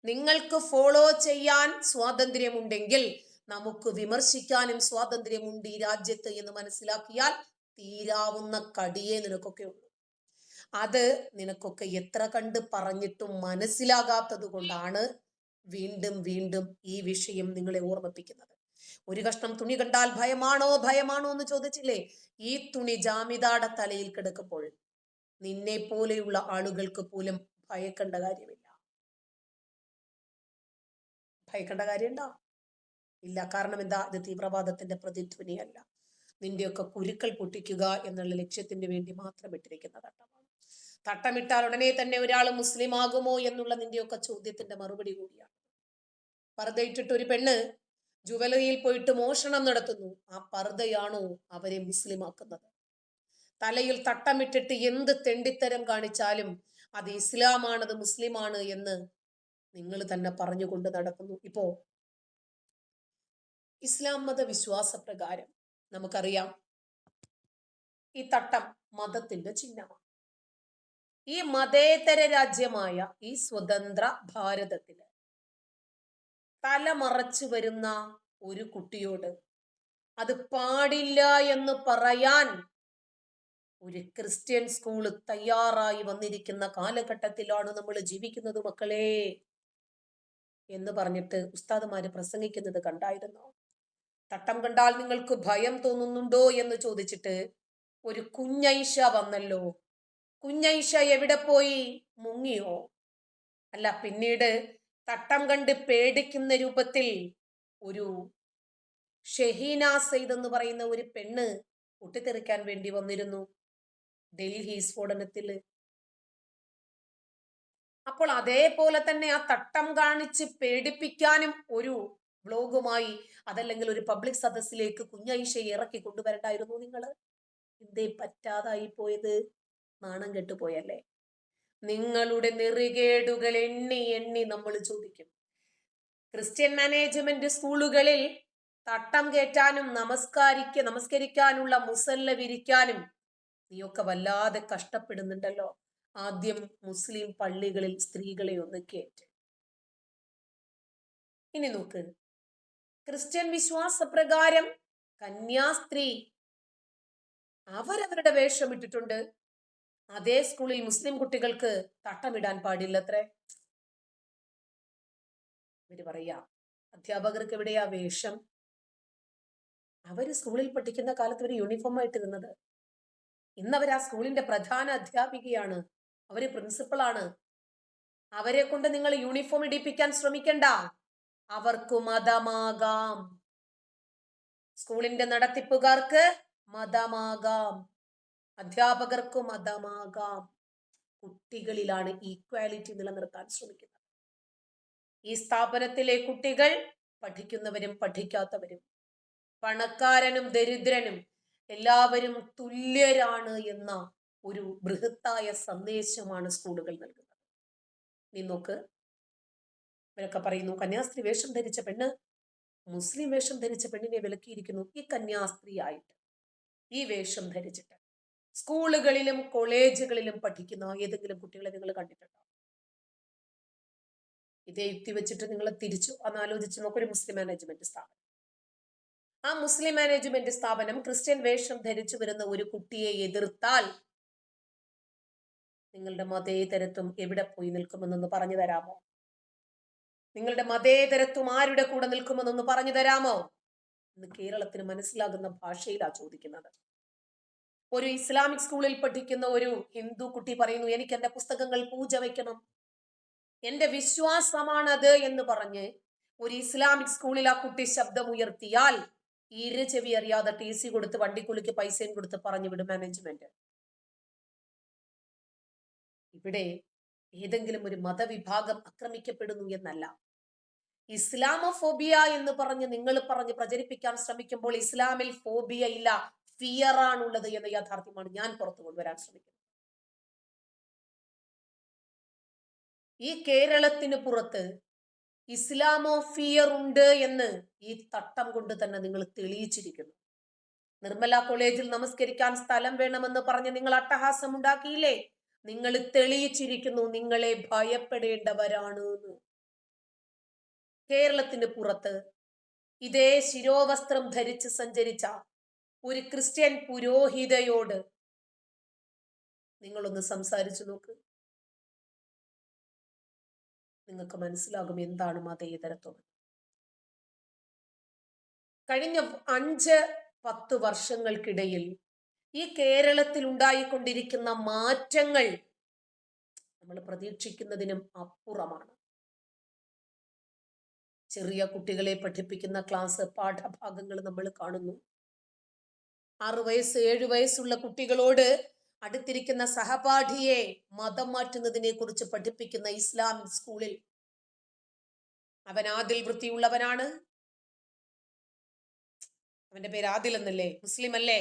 [SPEAKER 1] നിങ്ങൾക്ക് ഫോളോ ചെയ്യാൻ സ്വാതന്ത്ര്യമുണ്ടെങ്കിൽ നമുക്ക് വിമർശിക്കാനും സ്വാതന്ത്ര്യമുണ്ട് ഈ രാജ്യത്ത് എന്ന് മനസ്സിലാക്കിയാൽ തീരാവുന്ന കടിയേ നിനക്കൊക്കെ ഉള്ളൂ. അത് നിനക്കൊക്കെ എത്ര കണ്ട് പറഞ്ഞിട്ടും മനസ്സിലാകാത്തത് കൊണ്ടാണ് വീണ്ടും വീണ്ടും ഈ വിഷയം നിങ്ങളെ ഓർമ്മിപ്പിക്കുന്നത്. ഒരു കഷ്ണം തുണി കണ്ടാൽ ഭയമാണോ ഭയമാണോ എന്ന് ചോദിച്ചില്ലേ? ഈ തുണി ജാമിദാടെ തലയിൽ കിടക്കുമ്പോൾ നിന്നെ പോലെയുള്ള ആളുകൾക്ക് പോലും ഭയക്കേണ്ട കാര്യമില്ല. ഭയക്കേണ്ട കാര്യമുണ്ടോ? ഇല്ല. കാരണം എന്താ? ഇത് തീവ്രവാദത്തിന്റെ പ്രതിധ്വനിയല്ല. നിന്റെയൊക്കെ കുരുക്കൾ പൊട്ടിക്കുക എന്നുള്ള ലക്ഷ്യത്തിന് വേണ്ടി മാത്രം ഇട്ടിരിക്കുന്ന തട്ടമാണ്. തട്ടമിട്ടാൽ ഉടനെ തന്നെ ഒരാൾ മുസ്ലിം ആകുമോ എന്നുള്ള നിന്റെയൊക്കെ ചോദ്യത്തിന്റെ മറുപടി കൂടിയാണ്. പർദ്ദയിട്ടിട്ട് ഒരു പെണ്ണ് ജുവലറിയിൽ പോയിട്ട് മോഷണം നടത്തുന്നു. ആ പർദ്ദയാണോ അവരെ മുസ്ലിം ആക്കുന്നത്? തലയിൽ തട്ടമിട്ടിട്ട് എന്ത് തെണ്ടിത്തരം കാണിച്ചാലും അത് ഇസ്ലാമാണ്, അത് മുസ്ലിമാണ് എന്ന് നിങ്ങൾ തന്നെ പറഞ്ഞുകൊണ്ട് നടക്കുന്നു. ഇപ്പോ ഇസ്ലാം മത വിശ്വാസ പ്രകാരം നമുക്കറിയാം ഈ തട്ടം മതത്തിന്റെ ചിഹ്നമാണ്. ഈ മതേതര രാജ്യമായ ഈ സ്വതന്ത്ര ഭാരതത്തില് തലമറച്ചു വരുന്ന ഒരു കുട്ടിയോട് അത് പാടില്ല എന്ന് പറയാൻ ഒരു ക്രിസ്ത്യൻ സ്കൂള് തയ്യാറായി വന്നിരിക്കുന്ന കാലഘട്ടത്തിലാണ് നമ്മൾ ജീവിക്കുന്നത് മക്കളെ എന്ന് പറഞ്ഞിട്ട് ഉസ്താദുമാര് പ്രസംഗിക്കുന്നത് കണ്ടായിരുന്നോ? തട്ടം കണ്ടാൽ നിങ്ങൾക്ക് ഭയം തോന്നുന്നുണ്ടോ എന്ന് ചോദിച്ചിട്ട് ഒരു കുഞ്ഞൈഷ വന്നല്ലോ. കുഞ്ഞൈഷ എവിടെ പോയി? മുങ്ങിയോ? അല്ല, പിന്നീട് തട്ടം കണ്ട് പേടിക്കുന്ന രൂപത്തിൽ ഒരു ഷെഹീന സെയ്ദ് എന്ന് പറയുന്ന ഒരു പെണ്ണ് പൊട്ടിത്തെറിക്കാൻ വേണ്ടി വന്നിരുന്നു ഡൽഹി സ്ഫോടനത്തില്. അപ്പോൾ അതേപോലെ തന്നെ ആ തട്ടം കാണിച്ച് പേടിപ്പിക്കാനും ഒരു വ്ലോഗുമായി അതല്ലെങ്കിൽ ഒരു പബ്ലിക് സദസ്സിലേക്ക് കുഞ്ഞൈഷയെ ഇറക്കി കൊണ്ടുവരണ്ടായിരുന്നു നിങ്ങൾ? എന്തേ പറ്റാതായി പോയത്? നാണം കെട്ടുപോയല്ലേ? നിങ്ങളുടെ നെറികേടുകൾ എണ്ണി എണ്ണി നമ്മൾ ചോദിക്കും. ക്രിസ്ത്യൻ മാനേജ്മെന്റ് സ്കൂളുകളിൽ തട്ടം കയറ്റാനും നമസ്കരിക്കാനുള്ള മുസല്ല വിരിക്കാനും നീയൊക്കെ വല്ലാതെ കഷ്ടപ്പെടുന്നുണ്ടല്ലോ. ആദ്യം മുസ്ലിം പള്ളികളിൽ സ്ത്രീകളെ ഒന്ന് കയറ്റ്. ഇനി നോക്ക്, ക്രിസ്ത്യൻ വിശ്വാസപ്രകാരം കന്യാസ്ത്രീ അവരവരുടെ വേഷം ഇട്ടിട്ടുണ്ട്. അതേ സ്കൂളിൽ മുസ്ലിം കുട്ടികൾക്ക് തട്ടമിടാൻ പാടില്ലത്രേ. ഇവര് പറയാ അധ്യാപകർക്ക് എവിടെയാ വേഷം? അവര് സ്കൂളിൽ പഠിക്കുന്ന കാലത്ത് ഒരു യൂണിഫോം ആയിട്ട് ഇരുന്നത്. ഇന്നവർ ആ സ്കൂളിന്റെ പ്രധാന അധ്യാപികയാണ്, അവര് പ്രിൻസിപ്പളാണ്. അവരെ കൊണ്ട് നിങ്ങൾ യൂണിഫോം ഇടിപ്പിക്കാൻ ശ്രമിക്കണ്ട. അവർക്ക് മതമാകാം, സ്കൂളിന്റെ നടത്തിപ്പുകാർക്ക് മതമാകാം, അധ്യാപകർക്ക് മതമാകാം. കുട്ടികളിലാണ് ഈക്വാലിറ്റി നിലനിർത്താൻ ശ്രമിക്കുന്നത്. ഈ സ്ഥാപനത്തിലെ കുട്ടികൾ പഠിക്കുന്നവരും പഠിക്കാത്തവരും, പണക്കാരനും ദരിദ്രനും എല്ലാവരും തുല്യരാണ് എന്ന ഒരു ബൃഹത്തായ സന്ദേശമാണ് സ്കൂളുകൾ നൽകുന്നത്. നീ നോക്ക്, ഇവരൊക്കെ പറയുന്നു കന്യാസ്ത്രീ വേഷം ധരിച്ച പെണ്ണ് മുസ്ലിം വേഷം ധരിച്ച പെണ്ണിനെ വിലക്കിയിരിക്കുന്നു. ഈ കന്യാസ്ത്രീ ആയിട്ട് ഈ വേഷം ധരിച്ചിട്ട് സ്കൂളുകളിലും കോളേജുകളിലും പഠിക്കുന്ന ഏതെങ്കിലും കുട്ടികളെ നിങ്ങൾ കണ്ടിട്ടുണ്ടോ? ഇതേ യുക്തി വെച്ചിട്ട് നിങ്ങൾ തിരിച്ചു അന്നാലോചിച്ച് നോക്കൊരു മുസ്ലിം മാനേജ്മെന്റ് സ്ഥാപനം. ആ മുസ്ലിം മാനേജ്മെന്റ് സ്ഥാപനം ക്രിസ്ത്യൻ വേഷം ധരിച്ചു വരുന്ന ഒരു കുട്ടിയെ എതിർത്താൽ നിങ്ങളുടെ മതേതരത്വം എവിടെ പോയി നിൽക്കുമെന്നൊന്ന് പറഞ്ഞു തരാമോ? നിങ്ങളുടെ മതേതരത്വം ആരുടെ കൂടെ നിൽക്കുമെന്നൊന്ന് പറഞ്ഞു തരാമോ? ഇന്ന് കേരളത്തിന് മനസ്സിലാകുന്ന ഭാഷയിലാണ് ചോദിക്കുന്നത്. ഒരു ഇസ്ലാമിക് സ്കൂളിൽ പഠിക്കുന്ന ഒരു ഹിന്ദു കുട്ടി പറയുന്നു, എനിക്ക് എന്റെ പുസ്തകങ്ങൾ പൂജ വയ്ക്കണം, എന്റെ വിശ്വാസമാണത് എന്ന് പറഞ്ഞ് ഒരു ഇസ്ലാമിക് സ്കൂളിൽ ആ കുട്ടി ശബ്ദമുയർത്തിയാൽ ഇരു ചെവി അറിയാതെ TC കൊടുത്ത് വണ്ടിക്കൂലിക്ക് പൈസയും കൊടുത്ത് പറഞ്ഞു വിടും മാനേജ്മെന്റ്. ഇവിടെ ഏതെങ്കിലും ഒരു മതവിഭാഗം ആക്രമിക്കപ്പെടുന്നു എന്നല്ല. ഇസ്ലാമോഫോബിയ എന്ന് പറഞ്ഞ് നിങ്ങൾ പറഞ്ഞ് പ്രചരിപ്പിക്കാൻ ശ്രമിക്കുമ്പോൾ ഇസ്ലാമിൽ ഫോബിയ ഇല്ല, ഫിയർ ആണുള്ളത് എന്ന യാഥാർത്ഥ്യമാണ് ഞാൻ പുറത്തു കൊണ്ടുവരാൻ ശ്രമിക്കുന്നത്. ഈ കേരളത്തിന് പുറത്ത് ഇസ്ലാമോ ഫിയർ ഉണ്ട് എന്ന് ഈ തട്ടം കൊണ്ട് തന്നെ നിങ്ങൾ തെളിയിച്ചിരിക്കുന്നു. നിർമ്മല കോളേജിൽ നമസ്കരിക്കാൻ സ്ഥലം വേണമെന്ന് പറഞ്ഞ് നിങ്ങൾ അട്ടഹാസം ഉണ്ടാക്കിയില്ലേ? നിങ്ങൾ തെളിയിച്ചിരിക്കുന്നു നിങ്ങളെ ഭയപ്പെടേണ്ടവരാണ്. കേരളത്തിന് പുറത്ത് ഇതേ ശിരോവസ്ത്രം ധരിച്ച് സഞ്ചരിച്ച ഒരു ക്രിസ്ത്യൻ പുരോഹിതയോട് നിങ്ങളൊന്ന് സംസാരിച്ചു നോക്ക്, നിങ്ങൾക്ക് മനസ്സിലാകും എന്താണ് മതേതരത്വം. കഴിഞ്ഞ 5-10 വർഷങ്ങൾക്കിടയിൽ ഈ കേരളത്തിൽ ഉണ്ടായിക്കൊണ്ടിരിക്കുന്ന മാറ്റങ്ങൾ നമ്മൾ പ്രതീക്ഷിക്കുന്നതിനും അപ്പുറമാണ്. ചെറിയ കുട്ടികളെ പഠിപ്പിക്കുന്ന ക്ലാസ് പാഠഭാഗങ്ങൾ നമ്മൾ കാണുന്നു. 6 വയസ്സ് 7 വയസ്സുള്ള കുട്ടികളോട് അടുത്തിരിക്കുന്ന സഹപാഠിയെ മതം മാറ്റുന്നതിനെ കുറിച്ച് പഠിപ്പിക്കുന്ന ഇസ്ലാമിക് സ്കൂളിൽ അവൻ ആദിൽ വൃത്തിയുള്ളവനാണ്, അവന്റെ പേര് ആദിൽ എന്നല്ലേ, മുസ്ലിം അല്ലേ.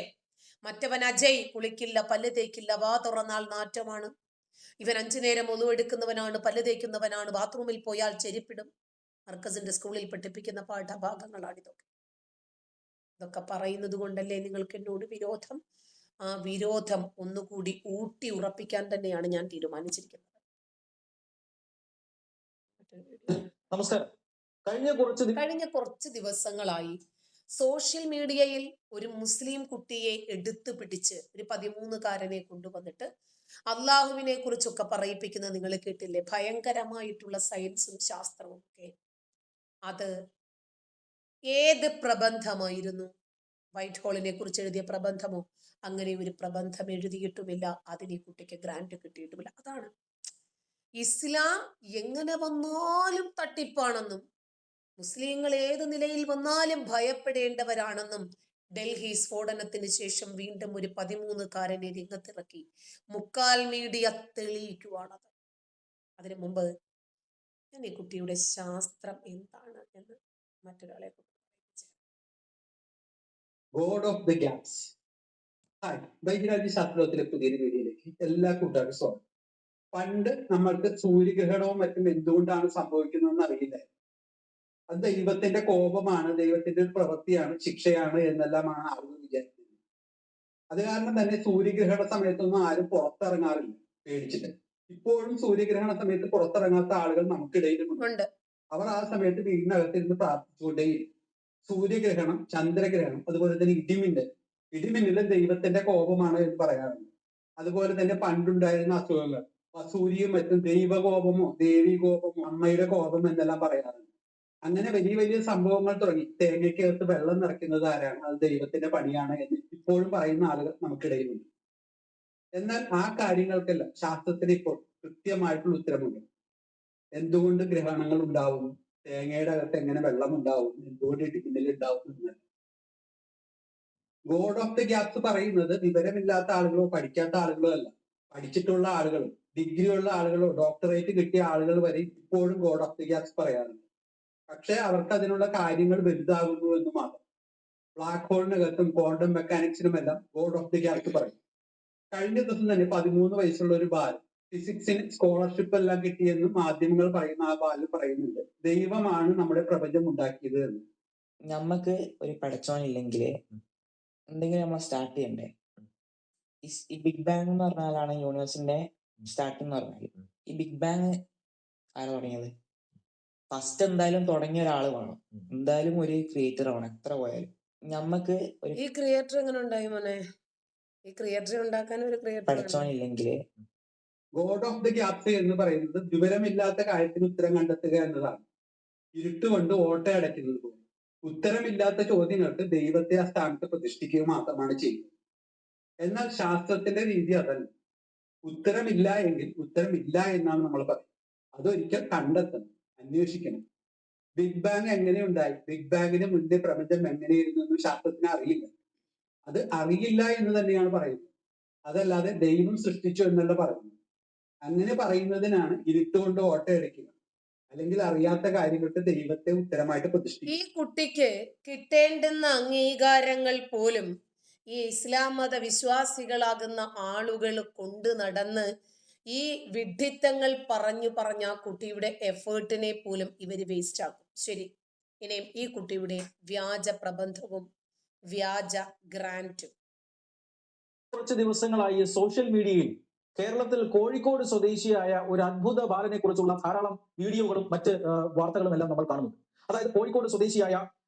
[SPEAKER 1] മറ്റവൻ അജയ്, കുളിക്കില്ല, പല്ല് തേക്കില്ല, വാ തുറന്നാൽ നാറ്റമാണ്. ഇവൻ 5 നേരം ഒലുവെടുക്കുന്നവനാണ്, പല്ല് തേക്കുന്നവനാണ്, ബാത്റൂമിൽ പോയാൽ ചെരിപ്പിടും. മർക്കസിന്റെ സ്കൂളിൽ പഠിപ്പിക്കുന്ന പാഠഭാഗങ്ങളാണിതൊക്കെ. ഇതൊക്കെ പറയുന്നത് കൊണ്ടല്ലേ നിങ്ങൾക്ക് എന്നോട് വിരോധം? ആ വിരോധം ഒന്നുകൂടി ഊട്ടി ഉറപ്പിക്കാൻ തന്നെയാണ് ഞാൻ തീരുമാനിച്ചിരിക്കുന്നത്.
[SPEAKER 5] നമസ്കാരം.
[SPEAKER 1] കഴിഞ്ഞ കുറച്ച് ദിവസങ്ങളായി സോഷ്യൽ മീഡിയയിൽ ഒരു മുസ്ലിം കുട്ടിയെ എടുത്തു പിടിച്ച് ഒരു 13-കാരനെ കൊണ്ടുവന്നിട്ട് അള്ളാഹുവിനെ കുറിച്ചൊക്കെ പറയിപ്പിക്കുന്നത് നിങ്ങൾ കേട്ടില്ലേ? ഭയങ്കരമായിട്ടുള്ള സയൻസും ശാസ്ത്രവും ഒക്കെ. അത് ഏത് പ്രബന്ധമായിരുന്നു? വൈറ്റ് ഹോളിനെ കുറിച്ച് എഴുതിയ പ്രബന്ധമോ? അങ്ങനെ ഒരു പ്രബന്ധം എഴുതിയിട്ടുമില്ല. അതിന് ഈ കുട്ടിക്ക് ഗ്രാന്റ് കിട്ടിയിട്ടുമില്ല. അതാണ് ഇസ്ലാം എങ്ങനെ വന്നാലും തട്ടിപ്പാണെന്നും മുസ്ലിങ്ങൾ ഏത് നിലയിൽ വന്നാലും ഭയപ്പെടേണ്ടവരാണെന്നും ഡൽഹി സ്ഫോടനത്തിന് ശേഷം വീണ്ടും ഒരു 13-കാരനെ രംഗത്തിറക്കി മുക്കാൽ മീഡിയ തെളിയിക്കുവാണത്. അതിനു മുമ്പ് ഞാൻ ഈ കുട്ടിയുടെ ശാസ്ത്രം എന്താണ് എന്ന് മറ്റൊരാളെ
[SPEAKER 5] god of the gaps. Hi, ബൈരാജി ശാസ്ത്രത്തിലെ പുതിയൊരു വീഡിയോയിലേക്ക് എല്ലാ കൂട്ടുകാർക്കും സ്വാഗതം. പണ്ട് നമ്മൾക്ക് സൂര്യഗ്രഹണവും മറ്റും എന്തുകൊണ്ടാണ് സംഭവിക്കുന്നതെന്ന് അറിയില്ല. അത് ദൈവത്തിന്റെ കോപമാണ്, ദൈവത്തിന്റെ ഒരു പ്രവൃത്തിയാണ്, ശിക്ഷയാണ് എന്നെല്ലാമാണ് ആളുകൾ വിചാരിക്കുന്നത്. അത് കാരണം തന്നെ സൂര്യഗ്രഹണ സമയത്തൊന്നും ആരും പുറത്തിറങ്ങാറില്ല, പേടിച്ചിട്ട്. ഇപ്പോഴും സൂര്യഗ്രഹണ സമയത്ത് പുറത്തിറങ്ങാത്ത ആളുകൾ നമുക്കിടയിലുമുണ്ട്. അവർ ആ സമയത്ത് വീടിനകത്തിരുന്ന് പ്രാർത്ഥിച്ചുകൊണ്ടേയിരിക്കും. സൂര്യഗ്രഹണം, ചന്ദ്രഗ്രഹണം, അതുപോലെ തന്നെ ഇടിമിന്നലും ദൈവത്തിന്റെ കോപമാണ് എന്ന് പറയാറുണ്ട്. അതുപോലെ തന്നെ പണ്ടുണ്ടായിരുന്ന അസുഖങ്ങൾ, വസൂരിയും മറ്റും ദൈവകോപമോ ദേവീ കോപമോ അമ്മയുടെ കോപം എന്നെല്ലാം പറയാറുണ്ട്. അങ്ങനെ വലിയ വലിയ സംഭവങ്ങൾ തുടങ്ങി. തേങ്ങയ്ക്കകത്ത് വെള്ളം നിറയ്ക്കുന്നത് ആരാണ്? അത് ദൈവത്തിന്റെ പണിയാണ് എന്ന് ഇപ്പോഴും പറയുന്ന ആളുകൾ നമുക്കിടയിലുണ്ട്. എന്നാൽ ആ കാര്യങ്ങൾക്കെല്ലാം ശാസ്ത്രത്തിന് ഇപ്പോൾ കൃത്യമായിട്ടുള്ള ഉത്തരമുണ്ട്. എന്തുകൊണ്ട് ഗ്രഹണങ്ങൾ ഉണ്ടാവും, തേങ്ങയുടെ അകത്ത് എങ്ങനെ വെള്ളം ഉണ്ടാവും, എന്തുകൊണ്ട് ഇടിമിന്നൽ ഉണ്ടാവും എന്ന്. ഗോഡ് ഓഫ് ദി ഗ്യാപ്സ് പറയുന്നത് വിവരമില്ലാത്ത ആളുകളോ പഠിക്കാത്ത ആളുകളോ അല്ല. പഠിച്ചിട്ടുള്ള ആളുകളും ഡിഗ്രി ഉള്ള ആളുകളോ ഡോക്ടറേറ്റ് കിട്ടിയ ആളുകൾ വരെ ഇപ്പോഴും ഗോഡ് ഓഫ് ദി ഗ്യാപ്സ് പറയാറുണ്ട്. പക്ഷെ അവർക്ക് അതിനുള്ള കാര്യങ്ങൾ വലുതാകുന്നു എന്ന് മാത്രം. ബ്ലാക്ക് ഹോളിനകത്തും ക്വാണ്ടം മെക്കാനിക്സിനുമെല്ലാം ഗോഡ് ഓഫ് ദി ഗ്യാപ്സ് പറയും. കഴിഞ്ഞ ദിവസം തന്നെ 13 വയസ്സുള്ള ഒരു ബാലൻ ഫിസിക്സിന് സ്കോളർഷിപ്പ് എല്ലാം കിട്ടിയെന്ന് മാധ്യമങ്ങൾ പറയുന്ന ആ ബാലൻ പറയുന്നുണ്ട്, ദൈവമാണ് നമ്മുടെ പ്രപഞ്ചം ഉണ്ടാക്കിയത് എന്ന്.
[SPEAKER 6] നമ്മക്ക് ഒരു പടച്ചോനില്ലെങ്കിൽ എന്തെങ്കിലും നമ്മൾ സ്റ്റാർട്ട് ചെയ്യണ്ടേ? ഈ ബിഗ് ബാങ് എന്ന് പറഞ്ഞാലാണ് യൂണിവേഴ്സിന്റെ സ്റ്റാർട്ടിംഗ് എന്ന് പറഞ്ഞാൽ. ഈ ബിഗ് ബാങ് ആരാ തുടങ്ങിയത്? ഫസ്റ്റ് എന്തായാലും തുടങ്ങിയ ഒരാൾ വേണം, എന്തായാലും ഒരു ക്രിയേറ്റർ വേണം, എത്ര പോയാലും. നമ്മക്ക് ഒരു
[SPEAKER 1] ഈ ക്രിയേറ്റർ എങ്ങനെ ഉണ്ടായി മോനെ? ഈ ക്രിയേറ്റർ ഉണ്ടാക്കാൻ ഒരു ക്രിയേറ്റർ
[SPEAKER 6] പടച്ചോനില്ലെങ്കിൽ
[SPEAKER 5] ഗോഡ് ഓഫ് ദി ഗ്യാപ്സ് എന്ന് പറയുന്നത് വിവരമില്ലാത്ത കാര്യത്തിന് ഉത്തരം കണ്ടെത്തുക എന്നതാണ്. ഇരുട്ടുകൊണ്ട് ഓട്ട അടയ്ക്കുന്നത് പോലെ ഉത്തരമില്ലാത്ത ചോദ്യങ്ങൾക്ക് ദൈവത്തെ ആ സ്ഥാനത്ത് പ്രതിഷ്ഠിക്കുക മാത്രമാണ് ചെയ്യുന്നത്. എന്നാൽ ശാസ്ത്രത്തിന്റെ രീതി അതല്ല. ഉത്തരമില്ല എങ്കിൽ ഉത്തരമില്ല എന്നാണ് നമ്മൾ പറയുന്നത്. അതൊരിക്കൽ കണ്ടെത്തണം, അന്വേഷിക്കണം. ബിഗ് ബാങ് എങ്ങനെ ഉണ്ടായി, ബിഗ് ബാങ്ങിന് മുന്നേ പ്രപഞ്ചം എങ്ങനെയായിരുന്നു എന്ന് ശാസ്ത്രത്തിന് അറിയില്ല. അത് അറിയില്ല എന്ന് തന്നെയാണ് പറയുന്നത്. അതല്ലാതെ ദൈവം സൃഷ്ടിച്ചു എന്നല്ല പറയുന്നത്. അങ്ങനെ പറയുന്നതിനാണ് ഇരുട്ടുകൊണ്ട് ഓട്ടയടിക്കുക. അല്ലെങ്കിൽ അറിയാത്ത കാര്യങ്ങൾക്ക് ദൈവത്തെ ഉത്തരമായിട്ട് പ്രതിഷ്ഠിക്കും.
[SPEAKER 1] ഈ കുട്ടിക്ക് കിട്ടേണ്ടുന്ന അംഗീകാരങ്ങൾ പോലും ഈ ഇസ്ലാം മത വിശ്വാസികളാകുന്ന ആളുകൾ കൊണ്ടു നടന്ന് ഈ വിഡ്ഢിത്തങ്ങൾ പറഞ്ഞ് ആ കുട്ടിയുടെ എഫേർട്ടിനെ പോലും ഇവര് വേസ്റ്റ് ആക്കും. ശരി, ഇനിയും ഈ കുട്ടിയുടെ വ്യാജ പ്രബന്ധവും വ്യാജ ഗ്രാന്റും.
[SPEAKER 7] കുറച്ച് ദിവസങ്ങളായി സോഷ്യൽ മീഡിയയിൽ കേരളത്തിൽ കോഴിക്കോട് സ്വദേശിയായ ഒരു അത്ഭുത ബാലനെ കുറിച്ചുള്ള ധാരാളം വീഡിയോകളും മറ്റ് വാർത്തകളും എല്ലാം നമ്മൾ കാണുന്നു. അതായത് കോഴിക്കോട് സ്വദേശിയായ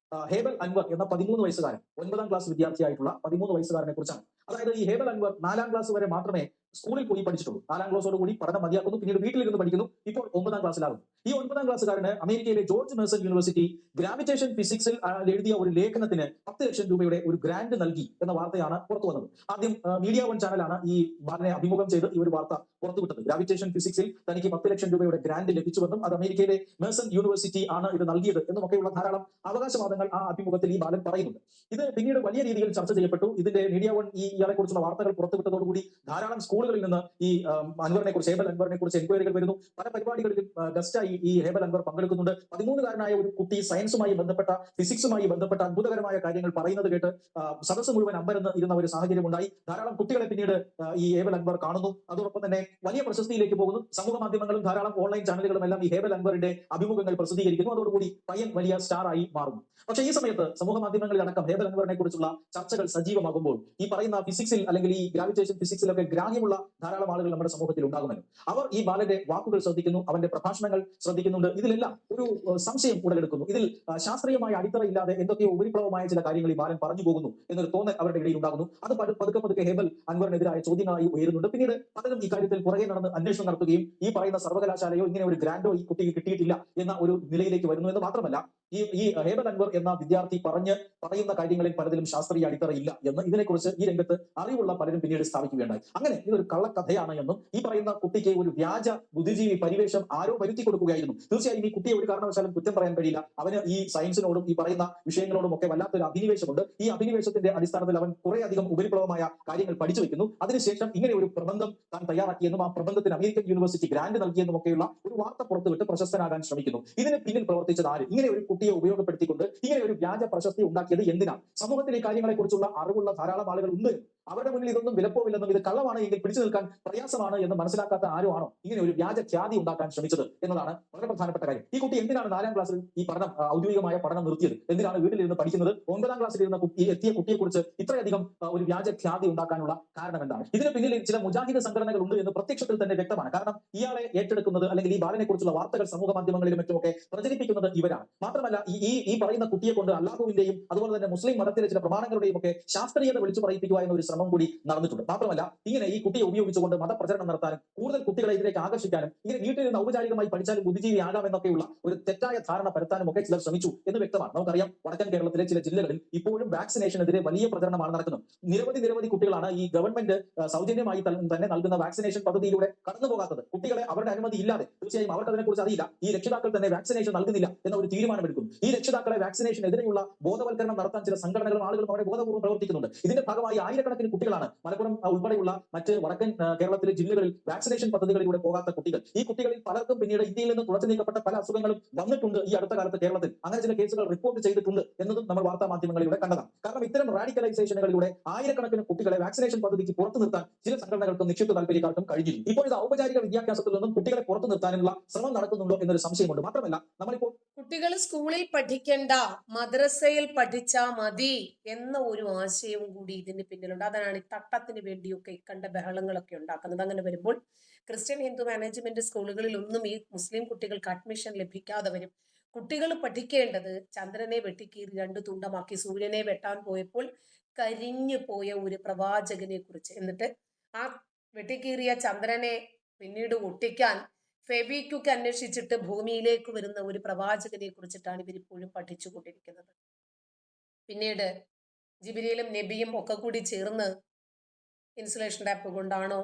[SPEAKER 7] ഹേബൽ അൻവർ എന്ന 13 വയസ്സുകാരൻ, 9ാം ക്ലാസ് വിദ്യാർത്ഥിയായിട്ടുള്ള 13 വയസ്സുകാരനെ കുറിച്ചാണ്. അതായത് ഈ ഹേബൽ അൻവർ 4ാം ക്ലാസ് വരെ മാത്രമേ സ്കൂളിൽ പോയി പഠിച്ചിട്ടുള്ളൂ. 4ാം ക്ലാസ്സോടുകൂടി പഠനം മതിയാക്കുന്നു. പിന്നീട് വീട്ടിലിരുന്ന് പഠിക്കുന്നു. ഇപ്പോൾ 9ാം ക്ലാസ്സിലാകും. ഈ 9ാം ക്ലാസ്സുകാരന് അമേരിക്കയിലെ ജോർജ് മേഴ്സൺ യൂണിവേഴ്സിറ്റി ഗ്രാവിറ്റേഷൻ ഫിസിക്സിൽ എഴുതിയ ഒരു ലേഖനത്തിന് 10 ലക്ഷം രൂപയുടെ ഒരു ഗ്രാന്റ് നൽകി എന്ന വാർത്തയാണ് പുറത്തു വന്നത്. ആദ്യം മീഡിയ വൺ ചാനലാണ് ഈ ബാലനെ അഭിമുഖം ചെയ്ത് ഈ ഒരു വാർത്ത പുറത്തുവിട്ടത്. ഗ്രാവിറ്റേഷൻ ഫിസിക്സിൽ തനിക്ക് 10 ലക്ഷം രൂപയുടെ ഗ്രാന്റ് ലഭിച്ചുവെന്നും അത് അമേരിക്കയിലെ മേഴ്സൺ യൂണിവേഴ്സിറ്റി ആണ് ഇത് നൽകിയത് എന്നുമൊക്കെയുള്ള ധാരാളം അവകാശവാദങ്ങൾ ആ അഭിമുഖത്തിൽ ഈ ബാലൻ പറയുന്നുണ്ട്. ഇത് പിന്നീട് വലിയ രീതിയിൽ ചർച്ച ചെയ്യപ്പെട്ടു. ഇതിന്റെ മീഡിയ വൺ ഇയാളെ കുറിച്ചുള്ള വാർത്തകൾ പുറത്തുവിട്ടതോടുകൂടി ധാരാളം സ്കൂളുകളിൽ നിന്ന് ഈ അൻവറിനെ കുറിച്ച്, ഹേബൽ അൻവറിനെ കുറിച്ച് എൻക്വയറികൾ വരുന്നു. പല പരിപാടികളിലും ഗസ്റ്റായി ഈ ഹേബൽ അൻവർ പങ്കെടുക്കുന്നുണ്ട്. 13-കാരനായ ഒരു കുട്ടി സയൻസുമായി ബന്ധപ്പെട്ട, ഫിസിക്സുമായി ബന്ധപ്പെട്ട അത്ഭുതകരമായ കാര്യങ്ങൾ പറയുന്നത് കേട്ട് സദസ്സ് മുഴുവൻ അമ്പരന്ന് ഇരുന്ന ഒരു സാഹചര്യം ഉണ്ടായി. ധാരാളം കുട്ടികളെ പിന്നീട് ഈ ഹേബൽ അൻവർ കാണുന്നു. അതോടൊപ്പം തന്നെ വലിയ പ്രശസ്തിയിലേക്ക് പോകുന്നു. സമൂഹ മാധ്യമങ്ങളും ധാരാളം ഓൺലൈൻ ചാനലുകളും എല്ലാം ഈ ഹേബൽ അൻവറിന്റെ അഭിമുഖങ്ങൾ പ്രസിദ്ധീകരിക്കുന്നു. അതോടുകൂടി പയ്യൻ വലിയ സ്റ്റാർ ആയി മാറുന്നു. പക്ഷേ ഈ സമയത്ത് സമൂഹ മാധ്യമങ്ങളിൽ അടക്കം ഹേബൽ അൻവറിനെ കുറിച്ചുള്ള ചർച്ചകൾ സജീവമാകുമ്പോൾ ഈ പറയുന്ന ഫിസിക്സിൽ അല്ലെങ്കിൽ ഈ ഗ്രാവിറ്റേഷൻ ഫിസിക്സിലൊക്കെ ഗ്രാഹ്യമുള്ള ധാരാളം ആളുകൾ നമ്മുടെ സമൂഹത്തിൽ ഉണ്ടാകുമല്ലോ. അവർ ഈ ബാലന്റെ വാക്കുകൾ ശ്രദ്ധിക്കുന്നു, അവന്റെ പ്രഭാഷണങ്ങൾ ശ്രദ്ധിക്കുന്നുണ്ട്. ഇതിലെല്ലാം ഒരു സംശയം ഉടലെടുക്കുന്നു. ഇതിൽ ശാസ്ത്രീയമായ അടിത്തറയില്ലാതെ എന്തൊക്കെയോ ഉപരിപ്ലവമായ ചില കാര്യങ്ങൾ ഈ ബാലൻ പറഞ്ഞു പോകുന്നു എന്നൊരു തോന്നൽ അവരുടെ ഇടയിൽ ഉണ്ടാകുന്നു. അത് പതുക്കെ പതുക്കെ ഹേബൽ അൻവറിനെതിരായ ചോദ്യങ്ങളായി ഉയരുന്നുണ്ട്. പിന്നീട് പലരും ഇക്കാര്യത്തിൽ പുറകെ നടന്ന് അന്വേഷണം നടത്തുകയും ഈ പറയുന്ന സർവകലാശാലയോ ഇങ്ങനെ ഒരു ഗ്രാൻഡോ ഈ കുട്ടിക്ക് കിട്ടിയിട്ടില്ല എന്ന ഒരു നിലയിലേക്ക് വരുന്നു എന്ന് മാത്രമല്ല, ഈ ഹേബൽ അൻവർ എന്ന വിദ്യാർത്ഥി പറയുന്ന കാര്യങ്ങളിൽ പലതിലും ശാസ്ത്രീയ അടിത്തറ ഇല്ല എന്ന് ഇതിനെക്കുറിച്ച് ഈ രംഗത്ത് അറിവുള്ള പലരും പിന്നീട് സ്ഥാപിക്കുകയുണ്ടായി. അങ്ങനെ ഇതൊരു കള്ളക്കഥയാണ് എന്നും ഈ പറയുന്ന കുട്ടിക്ക് ഒരു വ്യാജ ബുദ്ധിജീവി പരിവേഷം ആരോ വരുത്തി കൊടുക്കുകയായിരുന്നു. തീർച്ചയായും ഈ കുട്ടിയെ ഒരു കാരണവശാലും കുറ്റം പറയാൻ കഴിയില്ല. അവന് ഈ സയൻസിനോടും ഈ പറയുന്ന വിഷയങ്ങളോടും ഒക്കെ വല്ലാത്തൊരു അഭിനിവേശമുണ്ട്. ഈ അഭിനിവേശത്തിന്റെ അടിസ്ഥാനത്തിൽ അവൻ കുറെ അധികം ഉപരിപ്ലവമായ കാര്യങ്ങൾ പഠിച്ചു വെക്കുന്നു. അതിനുശേഷം ഇങ്ങനെ ഒരു പ്രബന്ധം താൻ തയ്യാറാക്കിയെന്നും ആ പ്രബന്ധത്തിന് അമേരിക്കൻ യൂണിവേഴ്സിറ്റി ഗ്രാന്റ് നൽകിയെന്നും ഒക്കെയുള്ള ഒരു വാർത്ത പുറത്തുവിട്ട് പ്രശസ്തനാകാൻ ശ്രമിക്കുന്നു. ഇതിന് പിന്നിൽ പ്രവർത്തിച്ചത് ആര്? ഇങ്ങനെ ഒരു കുട്ടിയെ ഉപയോഗപ്പെടുത്തിക്കൊണ്ട് ഇങ്ങനെ ഒരു വ്യാജ പ്രശസ്തി ഉണ്ടാക്കിയത് എന്തിനാണ്? സമൂഹത്തിൽ ഈ കാര്യങ്ങളെ കുറിച്ചുള്ള അറിവുള്ള ധാരാളം ആളുകൾ ഉണ്ട്. അവരുടെ മുന്നിൽ ഇതൊന്നും വിലപ്പോവില്ലെന്നും ഇത് കള്ളമാണ് എങ്കിൽ പിടിച്ചു നിൽക്കാൻ പ്രയാസമാണ് എന്ന് മനസ്സിലാക്കാത്ത ആരോ ആണോ ഇങ്ങനെ ഒരു വ്യാജ ഖ്യാതി ഉണ്ടാക്കാൻ ശ്രമിച്ചത് എന്നതാണ് വളരെ പ്രധാനപ്പെട്ട കാര്യം. ഈ കുട്ടി എന്തിനാണ് 4ാം ക്ലാസ്സിൽ ഈ പഠനം ഔദ്യോഗികമായ പഠനം നിർത്തിയത്? എന്തിനാണ് വീട്ടിലിരുന്ന് പഠിക്കുന്നത്? 9ാം ക്ലാസ്സിൽ ഇരുന്ന എത്തിയ കുട്ടിയെ കുറിച്ച് ഇത്രയധികം ഒരു വ്യാജ ഖ്യാതി ഉണ്ടാക്കാനുള്ള കാരണം എന്താണ്? ഇതിന് പിന്നിൽ ചില മുജാഹിദ് സംഘടനകൾ ഉണ്ട് എന്ന് പ്രത്യക്ഷത്തിൽ തന്നെ വ്യക്തമാണ്. കാരണം ഇയാളെ ഏറ്റെടുക്കുന്നത് അല്ലെങ്കിൽ ഈ ബാലനെ കുറിച്ചുള്ള വാർത്തകൾ സമൂഹ മാധ്യമങ്ങളിലും മറ്റുമൊക്കെ പ്രചരിപ്പിക്കുന്നത് ഇവരാണ്. മാത്രമല്ല ഈ പറയുന്ന കുട്ടിയെ കൊണ്ട് അല്ലാഹുവിന്റെയും അതുപോലെ തന്നെ മുസ്ലിം മതത്തിലെ ചില പ്രമാണങ്ങളുടെയും ഒക്കെ ശാസ്ത്രീയത വിളിച്ചു പറയിപ്പിക്കുക എന്ന ഒരു ശ്രമം കൂടി നടന്നിട്ടുണ്ട്. മാത്രമല്ല ഇങ്ങനെ ഈ കുട്ടിയെ ഉപയോഗിച്ചുകൊണ്ട് മതപ്രചരണം നടത്താനും കൂടുതൽ കുട്ടികളെ ഇതിലേക്ക് ആകർഷിക്കാനും ഇങ്ങനെ വീട്ടിൽ നിന്ന് ഔപചാരികമായി പഠിച്ചാലും ബുദ്ധിജീവി ആകാമെന്നൊക്കെയുള്ള ഒരു തെറ്റായ ധാരണ പരത്താനും ഒക്കെ ചിലർ ശ്രമിച്ചു എന്ന് വ്യക്തമാണ്. നമുക്കറിയാം വടക്കൻ കേരളത്തിലെ ചില ജില്ലകളിൽ ഇപ്പോഴും വാക്സിനേഷനെതിരെ വലിയ പ്രചരണമാണ് നടക്കുന്നത്. നിരവധി കുട്ടികളാണ് ഈ ഗവൺമെന്റ് സൗജന്യമായി തന്നെ നൽകുന്ന വാക്സിനേഷൻ പദ്ധതിയിലൂടെ കടന്നു പോകാത്തത്. കുട്ടികളെ അവരുടെ അനുമതി ഇല്ലാതെ, തീർച്ചയായും അവർക്ക് അതിനെക്കുറിച്ച് അറിയില്ല, ഈ രക്ഷിതാക്കൾ തന്നെ വാക്സിനേഷൻ നൽകുന്നില്ല എന്ന ഒരു തീരുമാനമെടുക്കും. ഈ രക്ഷിതാക്കളെ വാക്സിനേഷനെതിരെയുള്ള ബോധവൽക്കരണം നടത്താൻ ചില സംഘടനകളും ആളുകളും അവിടെ ബോധപൂർവ്വം പ്രവർത്തിക്കുന്നുണ്ട്. ഇതിന്റെ ഭാഗമായി ആയിരക്കണക്കിന് കുട്ടികളാണ് മലപ്പുറം ഉൾപ്പെടെയുള്ള മറ്റ് വടക്കൻ കേരളത്തിലെ ജില്ലകളിൽ വാക്സിനേഷൻ പദ്ധതികളിലൂടെ പോകാത്ത കുട്ടികൾ. ഈ കുട്ടികളിൽ പലർക്കും പിന്നീട് ഇന്ത്യയിൽ നിന്ന് തുടച്ചു നീക്കപ്പെട്ട പല അസുഖങ്ങളും വന്നിട്ടുണ്ട്. ഈ അടുത്ത കാലത്ത് കേരളത്തിൽ അങ്ങനെ ചില കേസുകൾ റിപ്പോർട്ട് ചെയ്തിട്ടുണ്ട് എന്നതും നമ്മൾ വാർത്താ മാധ്യമങ്ങളിലൂടെ കണ്ടതാണ്. കാരണം ഇത്തരം റാഡിക്കലൈസേഷനുകളിലൂടെ ആയിരക്കണക്കിന് കുട്ടികളെ വാക്സിനേഷൻ പദ്ധതിക്ക് പുറത്തു നിർത്താൻ ചില സംഘടനകൾക്കും നിക്ഷിപ്ത താല്പര്യക്കാർക്കും കഴിഞ്ഞിരുന്നു. ഇപ്പോൾ ഇത് ഔപചാരിക വിദ്യാഭ്യാസത്തിൽ നിന്നും കുട്ടികളെ പുറത്തു നിർത്താനുള്ള ശ്രമം നടക്കുന്നുണ്ടോ എന്നൊരു സംശയമുണ്ട്. മാത്രമല്ല നമ്മളിപ്പോൾ
[SPEAKER 1] കുട്ടികൾ സ്കൂളിൽ പഠിക്കേണ്ട, മദ്രസയിൽ പഠിച്ചാ മതി എന്ന ഒരു ആശയവും കൂടി ഇതിന് പിന്നിലുണ്ട്. അതാണ് ഈ തട്ടത്തിന് വേണ്ടിയൊക്കെ ഇക്കണ്ട ബഹളങ്ങളൊക്കെ ഉണ്ടാക്കുന്നത്. അങ്ങനെ വരുമ്പോൾ ക്രിസ്ത്യൻ ഹിന്ദു മാനേജ്മെന്റ് സ്കൂളുകളിൽ ഒന്നും ഈ മുസ്ലിം കുട്ടികൾക്ക് അഡ്മിഷൻ ലഭിക്കാതെ വരും. കുട്ടികൾ പഠിക്കേണ്ടത് ചന്ദ്രനെ വെട്ടിക്കീറി 2 തുണ്ടമാക്കി സൂര്യനെ വെട്ടാൻ പോയപ്പോൾ കരിഞ്ഞു പോയ ഒരു പ്രവാചകനെ കുറിച്ച്, എന്നിട്ട് ആ വെട്ടിക്കീറിയ ചന്ദ്രനെ പിന്നീട് ഒട്ടിക്കാൻ ഫെവിക്വിക്ക് അന്വേഷിച്ചിട്ട് ഭൂമിയിലേക്ക് വരുന്ന ഒരു പ്രവാചകനെ കുറിച്ചിട്ടാണ് ഇവരിപ്പോഴും പഠിച്ചുകൊണ്ടിരിക്കുന്നത്. പിന്നീട് ജിബ്രീലും നബിയും ഒക്കെ കൂടി ചേർന്ന് ഇൻസുലേഷൻ ടാപ്പ് കൊണ്ടാണോ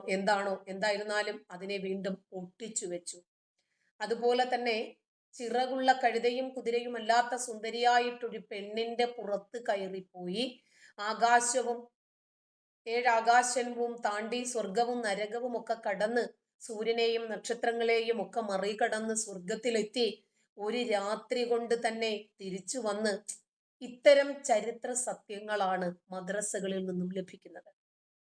[SPEAKER 1] എന്തായിരുന്നാലും അതിനെ വീണ്ടും ഒട്ടിച്ചു വെച്ചു. അതുപോലെ തന്നെ ചിറകുള്ള കഴുതയും കുതിരയും അല്ലാത്ത സുന്ദരിയായിട്ടൊരു പെണ്ണിന്റെ പുറത്ത് കയറിപ്പോയി ആകാശവും 7 ആകാശവും താണ്ടി സ്വർഗവും നരകവും ഒക്കെ കടന്ന് സൂര്യനെയും നക്ഷത്രങ്ങളെയും ഒക്കെ മറികടന്ന് സ്വർഗത്തിലെത്തി ഒരു രാത്രി കൊണ്ട് തന്നെ തിരിച്ചു വന്ന്, ഇത്തരം ചരിത്ര സത്യങ്ങളാണ് മദ്രസകളിൽ നിന്നും ലഭിക്കുന്നത്.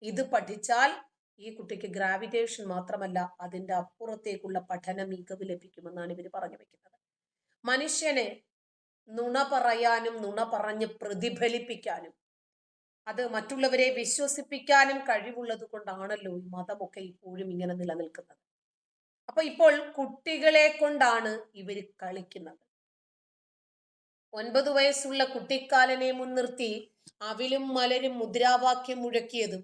[SPEAKER 1] ഇത് പഠിച്ചാൽ ഈ കുട്ടിക്ക് ഗ്രാവിറ്റേഷൻ മാത്രമല്ല അതിന്റെ അപ്പുറത്തേക്കുള്ള പഠന മികവ് ലഭിക്കുമെന്നാണ് ഇവർ പറഞ്ഞു വെക്കുന്നത്. മനുഷ്യനെ നുണ പറയാനും നുണ പറഞ്ഞ് പ്രതിഫലിപ്പിക്കാനും അത് മറ്റുള്ളവരെ വിശ്വസിപ്പിക്കാനും കഴിവുള്ളത് കൊണ്ടാണല്ലോ ഈ മതമൊക്കെ ഇപ്പോഴും ഇങ്ങനെ നിലനിൽക്കുന്നത്. അപ്പൊ ഇപ്പോൾ കുട്ടികളെ കൊണ്ടാണ് ഇവര് കളിക്കുന്നത്. 9 വയസ്സുള്ള കുട്ടിക്കാലനെ മുൻനിർത്തി അവിലും മലരും മുദ്രാവാക്യം മുഴക്കിയതും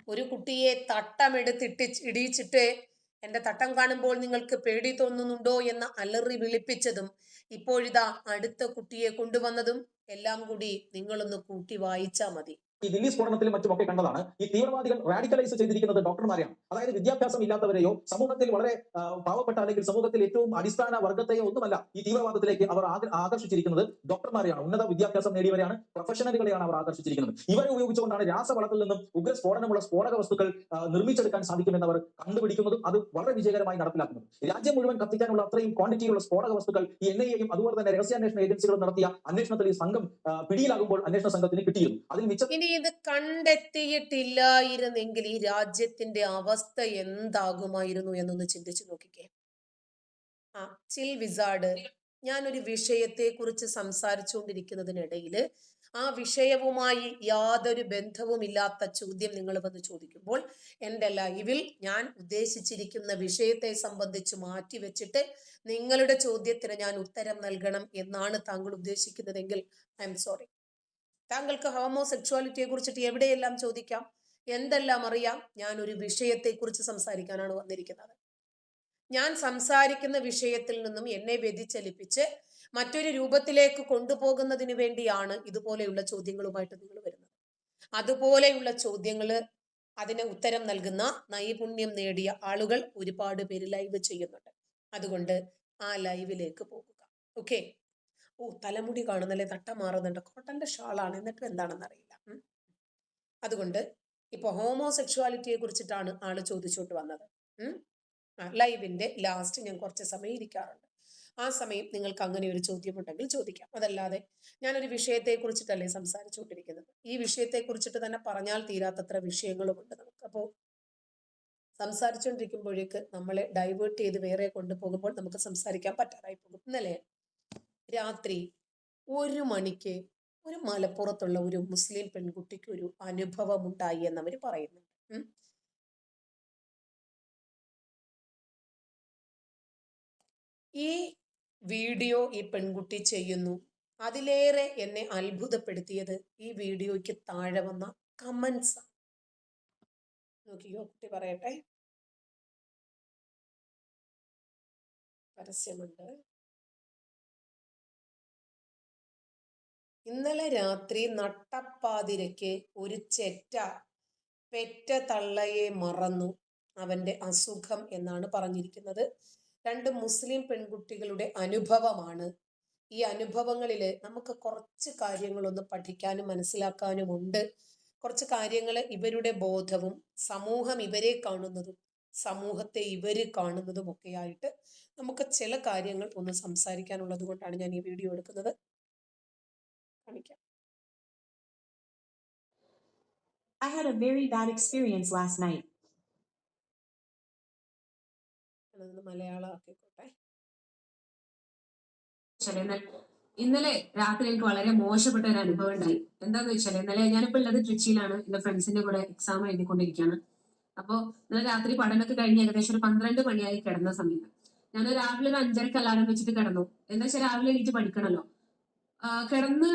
[SPEAKER 1] ഒരു കുട്ടിയെ തട്ടമെടുത്തിട്ട് ഇടിയിച്ചിട്ട് എന്റെ തട്ടം കാണുമ്പോൾ നിങ്ങൾക്ക് പേടി തോന്നുന്നുണ്ടോ എന്ന് അലറി വിളിപ്പിച്ചതും ഇപ്പോഴിതാ അടുത്ത കുട്ടിയെ കൊണ്ടുവന്നതും എല്ലാം കൂടി നിങ്ങളൊന്ന് കൂട്ടി വായിച്ചാ മതി.
[SPEAKER 7] ഈ ദില്ലി സ്ഫോടനത്തിലും മറ്റുമൊക്കെ കണ്ടതാണ് ഈ തീവ്രവാദികൾ റാഡിക്കലൈസ് ചെയ്തിരിക്കുന്നത് ഡോക്ടർമാരെയാണ്. അതായത് വിദ്യാഭ്യാസം ഇല്ലാത്തവരെയോ സമൂഹത്തിൽ വളരെ പാവപ്പെട്ട അല്ലെങ്കിൽ സമൂഹത്തിൽ ഏറ്റവും അടിസ്ഥാന വർഗത്തെയോ ഒന്നുമല്ല ഈ തീവ്രവാദത്തിലേക്ക് അവർ ആകർഷിച്ചിരിക്കുന്നത് ഡോക്ടർമാരെയാണ്. ഉന്നത വിദ്യാഭ്യാസം നേടിയവരെയാണ്, പ്രൊഫഷണലുകളെയാണ് അവർ ആകർഷിച്ചിരിക്കുന്നത്. ഇവരെ ഉപയോഗിച്ചുകൊണ്ടാണ് രാസവളത്തിൽ നിന്നും ഉഗ്ര സ്ഫോടനമുള്ള സ്ഫോടക വസ്തുക്കൾ നിർമ്മിച്ചെടുക്കാൻ സാധിക്കുമെന്ന് അവർ കണ്ടുപിടിക്കുന്നതും അത് വളരെ വിജയകരമായി നടപ്പിലാക്കുന്നത്. രാജ്യം മുഴുവൻ കത്തിക്കാനുള്ള അത്രയും ക്വാണ്ടിറ്റിയുള്ള സ്ഫോടക വസ്തുക്കൾ ഈ NIA യും അതുപോലെ തന്നെ രഹസ്യാന്വേഷണ ഏജൻസികളും നടത്തിയ അന്വേഷണത്തിൽ ഈ സംഘം പിടിയിലാകുമ്പോൾ അന്വേഷണ സംഘത്തിന് കിട്ടിയിരുന്നു. അതിൽ മിച്ച
[SPEAKER 1] ഇത് കണ്ടെത്തിയിട്ടില്ലായിരുന്നെങ്കിൽ ഈ രാജ്യത്തിന്റെ അവസ്ഥ എന്താകുമായിരുന്നു എന്നൊന്ന് ചിന്തിച്ചു നോക്കിക്കേ. ചിൽ വിസാർഡ്, ഞാനൊരു വിഷയത്തെ കുറിച്ച് സംസാരിച്ചുകൊണ്ടിരിക്കുന്നതിനിടയിൽ ആ വിഷയവുമായി യാതൊരു ബന്ധവുമില്ലാത്ത ചോദ്യം നിങ്ങൾ വന്ന് ചോദിക്കുമ്പോൾ എൻ്റെ ലൈവിൽ ഞാൻ ഉദ്ദേശിച്ചിരിക്കുന്ന വിഷയത്തെ സംബന്ധിച്ച് മാറ്റിവെച്ചിട്ട് നിങ്ങളുടെ ചോദ്യത്തിന് ഞാൻ ഉത്തരം നൽകണം എന്നാണ് താങ്കൾ ഉദ്ദേശിക്കുന്നതെങ്കിൽ ഐ എം സോറി. താങ്കൾക്ക് ഹോമോസെക്ഷുവാലിറ്റിയെ കുറിച്ചിട്ട് എവിടെയെല്ലാം ചോദിക്കാം, എന്തെല്ലാം അറിയാം. ഞാൻ ഒരു വിഷയത്തെക്കുറിച്ച് സംസാരിക്കാനാണ് വന്നിരിക്കുന്നത്. ഞാൻ സംസാരിക്കുന്ന വിഷയത്തിൽ നിന്നും എന്നെ വ്യതിചലിപ്പിച്ച് മറ്റൊരു രൂപത്തിലേക്ക് കൊണ്ടുപോകുന്നതിന് വേണ്ടിയാണ് ഇതുപോലെയുള്ള ചോദ്യങ്ങളുമായിട്ട് നിങ്ങൾ വരുന്നത്. അതുപോലെയുള്ള ചോദ്യങ്ങൾ, അതിന് ഉത്തരം നൽകുന്ന നൈപുണ്യം നേടിയ ആളുകൾ ഒരുപാട് പേര് ലൈവ് ചെയ്യുന്നുണ്ട്. അതുകൊണ്ട് ആ ലൈവിലേക്ക് പോകുക. ഓക്കെ. ഓ, തലമുടി കാണുന്നല്ലേ, തട്ട മാറുന്നുണ്ട്. കോട്ടന്റെ ഷാളാണ്, എന്നിട്ടും എന്താണെന്ന് അറിയില്ല. അതുകൊണ്ട് ഇപ്പൊ ഹോമോസെക്ഷുവാലിറ്റിയെ കുറിച്ചിട്ടാണ് ആള് ചോദിച്ചോട്ട് വന്നത്. ലൈവിന്റെ ലാസ്റ്റ് ഞാൻ കുറച്ച് സമയം ഇരിക്കാറുണ്ട്. ആ സമയം നിങ്ങൾക്ക് അങ്ങനെ ഒരു ചോദ്യം ഉണ്ടെങ്കിൽ ചോദിക്കാം. അതല്ലാതെ ഞാനൊരു വിഷയത്തെ കുറിച്ചിട്ടല്ലേ സംസാരിച്ചുകൊണ്ടിരിക്കുന്നത്. ഈ വിഷയത്തെ കുറിച്ചിട്ട് തന്നെ പറഞ്ഞാൽ തീരാത്തത്ര വിഷയങ്ങളുമുണ്ട് നമുക്ക്. അപ്പോൾ സംസാരിച്ചുകൊണ്ടിരിക്കുമ്പോഴേക്ക് നമ്മളെ ഡൈവേർട്ട് ചെയ്ത് വേറെ കൊണ്ടുപോകുമ്പോൾ നമുക്ക് സംസാരിക്കാൻ പറ്റാതായി പോകും. ഇന്നലെ രാത്രി 1 മണിക്ക് ഒരു മലപ്പുറത്തുള്ള ഒരു മുസ്ലിം പെൺകുട്ടിക്ക് ഒരു അനുഭവം ഉണ്ടായി എന്നവർ പറയുന്നുണ്ട്. ഈ വീഡിയോ ഈ പെൺകുട്ടി ചെയ്യുന്നു. അതിലേറെ എന്നെ അത്ഭുതപ്പെടുത്തിയത് ഈ വീഡിയോയ്ക്ക് താഴെ വന്ന കമന്റ്സ്. നോക്കിയോ, കുട്ടി പറയട്ടെ. പരസ്യമുണ്ട്. ഇന്നലെ രാത്രി നട്ടപ്പാതിരയ്ക്ക് ഒരു ചെറ്റ പെറ്റ തള്ളയെ മറന്നു, അവന്റെ അസുഖം എന്നാണ് പറഞ്ഞിരിക്കുന്നത്. 2 മുസ്ലിം പെൺകുട്ടികളുടെ അനുഭവമാണ്. ഈ അനുഭവങ്ങളിൽ നമുക്ക് കുറച്ച് കാര്യങ്ങളൊന്ന് പഠിക്കാനും മനസ്സിലാക്കാനും ഉണ്ട്. കുറച്ച് കാര്യങ്ങൾ ഇവരുടെ ബോധവും സമൂഹം ഇവരെ കാണുന്നതും സമൂഹത്തെ ഇവര് കാണുന്നതും ഒക്കെ ആയിട്ട് നമുക്ക് ചില കാര്യങ്ങൾ ഒന്ന് സംസാരിക്കാനുള്ളത് കൊണ്ടാണ് ഞാൻ ഈ വീഡിയോ എടുക്കുന്നത്. കാണിക്കാം.
[SPEAKER 8] I had a very bad experience last night.
[SPEAKER 1] Malayalam ആക്കിക്കോട്ടെ.
[SPEAKER 9] ഇന്നലെ രാത്രി എനിക്ക് വളരെ മോശപ്പെട്ട ഒരു അനുഭവം ഉണ്ടായി. എന്താന്ന് വെച്ചാൽ, ഇന്നലെ ഞാനിപ്പോ ഉള്ളത് ട്രിച്ചിയിലാണ്. എന്റെ ഫ്രണ്ട്സിന്റെ കൂടെ എക്സാം എഴുതിക്കൊണ്ടിരിക്കുകയാണ്. അപ്പോൾ ഇന്നലെ രാത്രി പഠനമൊക്കെ കഴിഞ്ഞ് ഏകദേശം ഒരു 12 മണിയായി കിടന്ന സമയത്ത് ഞാൻ രാവിലെ ഒരു 5:30 അലാറം വെച്ചിട്ട് കിടന്നു. എന്താ വെച്ചാൽ രാവിലെ എണീറ്റ് പഠിക്കണല്ലോ. കിടന്ന്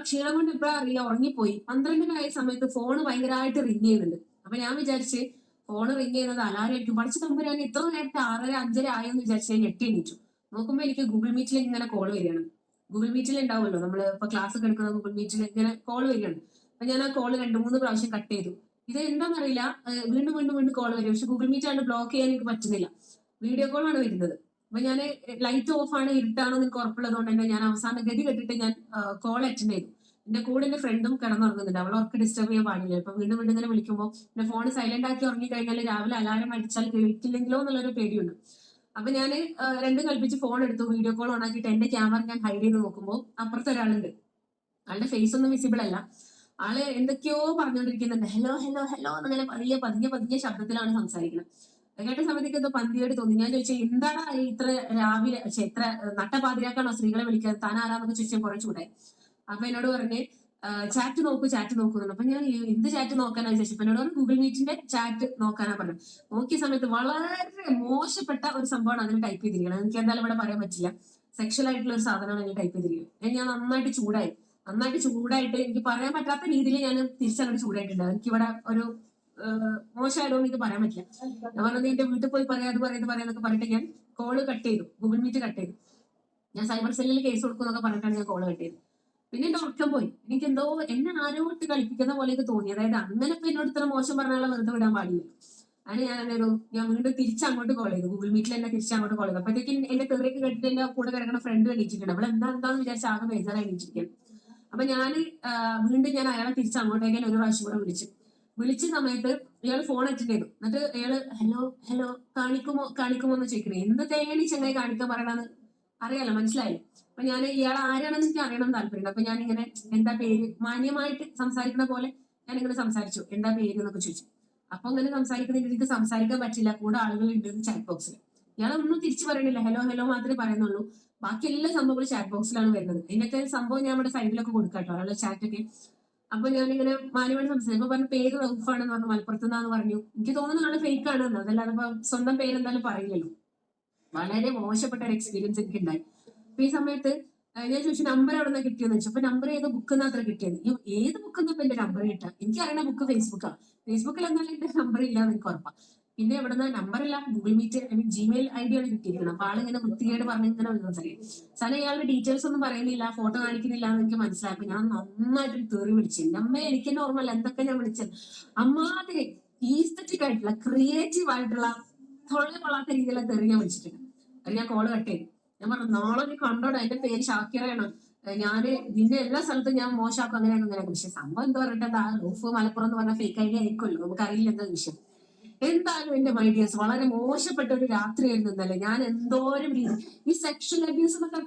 [SPEAKER 9] ക്ഷീണം കൊണ്ട് എപ്പോഴാ അറിയില്ല ഉറങ്ങിപ്പോയി. 12 സമയത്ത് ഫോണ് ഭയങ്കരമായിട്ട് റിങ് ചെയ്യുന്നുണ്ട്. അപ്പൊ ഞാൻ വിചാരിച്ച് ഫോണ് റിങ് ചെയ്യുന്നത് അലാറം ആയിരിക്കും. പഠിച്ച തമ്പുരാൻ ഇത്ര നേരത്തെ 6:30 5:30 ആയോന്ന് വിചാരിച്ച് ഞാൻ ഞെട്ടി എണീച്ചു. നോക്കുമ്പോ എനിക്ക് ഗൂഗിൾ മീറ്റിൽ ഇങ്ങനെ കോൾ വരികയാണ്. ഗൂഗിൾ മീറ്റിൽ ഉണ്ടാവുമല്ലോ, നമ്മൾ ഇപ്പൊ ക്ലാസ് ഒക്കെ എടുക്കുന്ന ഗൂഗിൾ മീറ്റിൽ ഇങ്ങനെ കോൾ വരികയാണ്. അപ്പൊ ഞാൻ ആ കോള് 2-3 പ്രാവശ്യം കട്ട് ചെയ്തു. ഇത് എന്താണെന്നറിയില്ല, വീണ്ടും വീണ്ടും വീണ്ടും കോൾ വരും. പക്ഷെ ഗൂഗിൾ മീറ്റ് ആണ് ബ്ലോക്ക് ചെയ്യാൻ എനിക്ക് പറ്റുന്നില്ല. വീഡിയോ കോൾ ആണ് വരുന്നത്. അപ്പൊ ഞാൻ ലൈറ്റ് ഓഫ് ആണ്, ഇരുട്ടാണോ എന്ന് എനിക്ക് ഉറപ്പുള്ളത് കൊണ്ട് തന്നെ ഞാൻ അവസാനം ഗതി കെട്ടിട്ട് ഞാൻ കോൾ അറ്റൻഡ് ചെയ്തു. എന്റെ കൂടെ എന്റെ ഫ്രണ്ടും കിടന്നുറങ്ങുന്നുണ്ട്. അവൾ ഉറക്കെ ഡിസ്റ്റർബ് ചെയ്യാൻ പാടില്ല. ഇപ്പൊ വീണ്ടും വീണ്ടും ഇങ്ങനെ വിളിക്കുമ്പോൾ എന്റെ ഫോൺ സൈലന്റ് ആക്കി ഉറങ്ങി കഴിഞ്ഞാൽ രാവിലെ അലാരം അടിച്ചാൽ കേൾക്കില്ലെങ്കിലോ എന്നുള്ളൊരു പേടിയുണ്ട്. അപ്പൊ ഞാൻ രണ്ടും കൽപ്പിച്ച് ഫോൺ എടുത്തു, വീഡിയോ കോൾ ഓൺ ആക്കിയിട്ട് എന്റെ ക്യാമറ ഞാൻ ഹൈഡ് ചെയ്ത് നോക്കുമ്പോൾ അപ്പുറത്ത് ഒരാളുണ്ട്. ആളുടെ ഫേസ് ഒന്നും വിസിബിൾ അല്ല. ആള് എന്തൊക്കെയോ പറഞ്ഞുകൊണ്ടിരിക്കുന്നുണ്ട്. ഹലോ ഹലോ ഹലോ എന്നിങ്ങനെ പതിയെ പതിയെ പതിയെ ശബ്ദത്തിലാണ് സംസാരിക്കുന്നത്. കേട്ട സമയത്തേക്ക് എന്തോ പന്തിയോട് തോന്നി. ഞാൻ ചോദിച്ചു, എന്താണ് ഇത്ര രാവിലെ ഇത്ര നട്ടപാതിരാക്കാണോ സ്ത്രീകളെ വിളിക്കുന്നത്, താൻ ആരാന്നൊക്കെ ചോദിച്ചാൽ കുറെ ചൂടായി. അപ്പൊ എന്നോട് പറഞ്ഞ് ചാറ്റ് നോക്കുന്നുണ്ട്. അപ്പൊ ഞാൻ എന്ത് ചാറ്റ് നോക്കാനാ ചോദിച്ചു. എന്നോട് പറഞ്ഞു ഗൂഗിൾ മീറ്റിന്റെ ചാറ്റ് നോക്കാനാ പറഞ്ഞു. നോക്കിയ സമയത്ത് വളരെ മോശപ്പെട്ട ഒരു സംഭവമാണ് അതിന് ടൈപ്പ് ചെയ്തിരിക്കുന്നത്. എനിക്ക് എന്തായാലും ഇവിടെ പറയാൻ പറ്റില്ല. സെക്ഷൽ ആയിട്ടുള്ള ഒരു സാധനമാണ് അതിന് ടൈപ്പ് ചെയ്തിരിക്കുന്നത്. ഞാൻ നന്നായിട്ട് ചൂടായിട്ട് എനിക്ക് പറയാൻ പറ്റാത്ത രീതിയിൽ ഞാൻ തിരിച്ചങ്ങോട്ട് ചൂടായിട്ടുണ്ട്. എനിക്കിവിടെ ഒരു മോശമായതുകൊണ്ട് എനിക്ക് പറയാൻ പറ്റില്ല. ഞാൻ പറഞ്ഞത് എന്റെ വീട്ടിൽ പോയി പറയാം, അത് പറയാന്നൊക്കെ പറഞ്ഞിട്ട് ഞാൻ കോള് കട്ട് ചെയ്തു, ഗൂഗിൾ മീറ്റ് കട്ട് ചെയ്തു. ഞാൻ സൈബർ സെല്ലിൽ കേസ് കൊടുക്കും എന്നൊക്കെ പറഞ്ഞിട്ടാണ് ഞാൻ കോള് കട്ട് ചെയ്തത്. പിന്നെ എന്റെ ഉറക്കം പോയി. എനിക്ക് എന്തോ എന്നെ ആരോ ഇട്ട് കളിപ്പിക്കുന്ന പോലെയൊക്കെ തോന്നി. അതായത് അങ്ങനെ ഇപ്പൊ എന്നോട് ഇത്ര മോശം പറഞ്ഞാൽ വെറുതെ വിടാൻ പാടില്ല. അങ്ങനെ ഞാൻ വീണ്ടും തിരിച്ചങ്ങോട്ട് കോൾ ചെയ്തു, ഗൂഗിൾ മീറ്റിൽ തന്നെ തിരിച്ചങ്ങോട്ട് കോൾ ചെയ്തു. അപ്പോഴത്തേക്കും എന്റെ തെറിയൊക്കെ കേട്ടിട്ട് എന്റെ കൂടെ കിടക്കുന്ന ഫ്രണ്ട് എണീച്ചിട്ടുണ്ട്. അവൾ എന്താന്ന് വിചാരിച്ച ആകെ ബേജാറായി എണീച്ചിരിക്കുകയാണ്. അപ്പൊ വീണ്ടും ഞാൻ അയാളെ തിരിച്ച് അങ്ങോട്ടേക്ക് ഒരു പ്രാവശ്യം കൂടെ വിളിച്ച സമയത്ത് ഇയാൾ ഫോൺ അറ്റൻഡ് ചെയ്തു. എന്നിട്ട് അയാള് ഹലോ ഹലോ കാണിക്കുമോ എന്ന് ചോദിക്കണേ. എന്ത് തേങ്ങയാണ് ഈ ചങ്ങായി കാണിക്കാൻ പറയണെന്ന് അറിയാലോ, മനസ്സിലായില്ലേ. അപ്പൊ ഞാൻ ഇയാൾ ആരാണെന്ന് എനിക്ക് അറിയണം താല്പര്യമുണ്ട്. അപ്പൊ ഞാൻ ഇങ്ങനെ എന്താ പേര്, മാന്യമായിട്ട് സംസാരിക്കുന്ന പോലെ ഞാൻ ഇങ്ങനെ സംസാരിച്ചു, എന്താ പേര് എന്നൊക്കെ ചോദിച്ചു. അപ്പൊ അങ്ങനെ സംസാരിക്കുന്നതിന് എനിക്ക് സംസാരിക്കാൻ പറ്റില്ല, കൂടെ ആളുകൾ ഉണ്ട് ചാറ്റ് ബോക്സിൽ. ഇയാളൊന്നും തിരിച്ചു പറയണില്ല, ഹലോ ഹലോ മാത്രമേ പറയുന്നുള്ളൂ. ബാക്കി എല്ലാ സംഭവങ്ങളും ചാറ്റ് ബോക്സിലാണ് വരുന്നത്. ഇതിനൊക്കെ സംഭവം ഞാൻ ഇവിടെ സൈഡിലൊക്കെ കൊടുക്കാട്ടോ, അവരുടെ ചാറ്റൊക്കെ. അപ്പൊ ഞാനിങ്ങനെ മാനുവായിട്ട് സംസാരിക്കും. പറഞ്ഞു പേര് റൌഫാണെന്ന് പറഞ്ഞു, മലപ്പുറത്തുനിന്നാന്ന് പറഞ്ഞു. എനിക്ക് തോന്നുന്നു ആള് ഫേക്ക് ആണെന്ന്. അതല്ലാതെ ഇപ്പൊ സ്വന്തം പേരെന്തായാലും പറയില്ലല്ലോ. വളരെ മോശപ്പെട്ട ഒരു എക്സ്പീരിയൻസ് എനിക്ക് ഉണ്ടായി. അപ്പൊ ഈ സമയത്ത് ഞാൻ ചോദിച്ചു നമ്പർ എവിടെ നിന്ന് കിട്ടിയെന്ന് വെച്ചു. അപ്പൊ നമ്പർ ഏത് ബുക്കിൽ നിന്ന് അത്ര കിട്ടിയത്? ഏത് ബുക്കിൽ നിന്ന് എന്റെ നമ്പർ കിട്ടാം? എനിക്ക് അറിയണ ബുക്ക് ഫേസ്ബുക്കാണ്. ഫേസ്ബുക്കിൽ എന്നാലും എന്റെ നമ്പർ ഇല്ലാന്ന് എനിക്ക് ഉറപ്പാണ്. പിന്നെ എവിടുന്ന നമ്പറില്ല, Google meet Gmail I D ആണ് കിട്ടിയിരിക്കുന്നത്. അപ്പൊ ആളിങ്ങനെ വൃത്തികേട് പറഞ്ഞ് ഇങ്ങനെ വന്നതറിയാം. സാധനം ഇയാളുടെ ഡീറ്റെയിൽസ് ഒന്നും പറയുന്നില്ല, ഫോട്ടോ കാണിക്കുന്നില്ല എന്ന് എനിക്ക് മനസ്സിലായപ്പോ ഞാൻ നന്നായിട്ട് തെറി വിളിച്ചു. എന്റെ അമ്മ എനിക്ക് നോർമൽ എന്തൊക്കെ ഞാൻ വിളിച്ചത്. അമ്മാതിരി ഈസ്തറ്റിക് ആയിട്ടുള്ള ക്രിയേറ്റീവ് ആയിട്ടുള്ള തൊഴിൽ കൊള്ളാത്ത രീതിയിലുള്ള തെറി ഞാൻ വിളിച്ചിട്ടുണ്ട്. അത് ഞാൻ കോള് കട്ട് ചെയ്തു. ഞാൻ പറഞ്ഞു നാളെ നീ കണ്ടോടാ, എന്റെ പേര് ഷാക്കിറയാണ്, ഞാന് നിന്റെ എല്ലാ സ്ഥലത്തും ഞാൻ മോശമാക്കും അങ്ങനെ. പക്ഷെ സംഭവം എന്താ പറഞ്ഞിട്ട് എന്താ റൂഫ് മലപ്പുറം എന്ന് പറഞ്ഞ ഫേക്ക് ഐഡിയ ആയിരിക്കുമല്ലോ, നമുക്കറിയില്ല എന്താ വിഷയം. എന്തായാലും എന്റെ മൈഡിയേഴ്സ് വളരെ മോശപ്പെട്ട ഒരു രാത്രിയായിരുന്നു ഇന്നലെ. ഞാൻ എന്തോരം ഈ സെക്ഷൽ അബ്യൂസ് എന്നൊക്കെ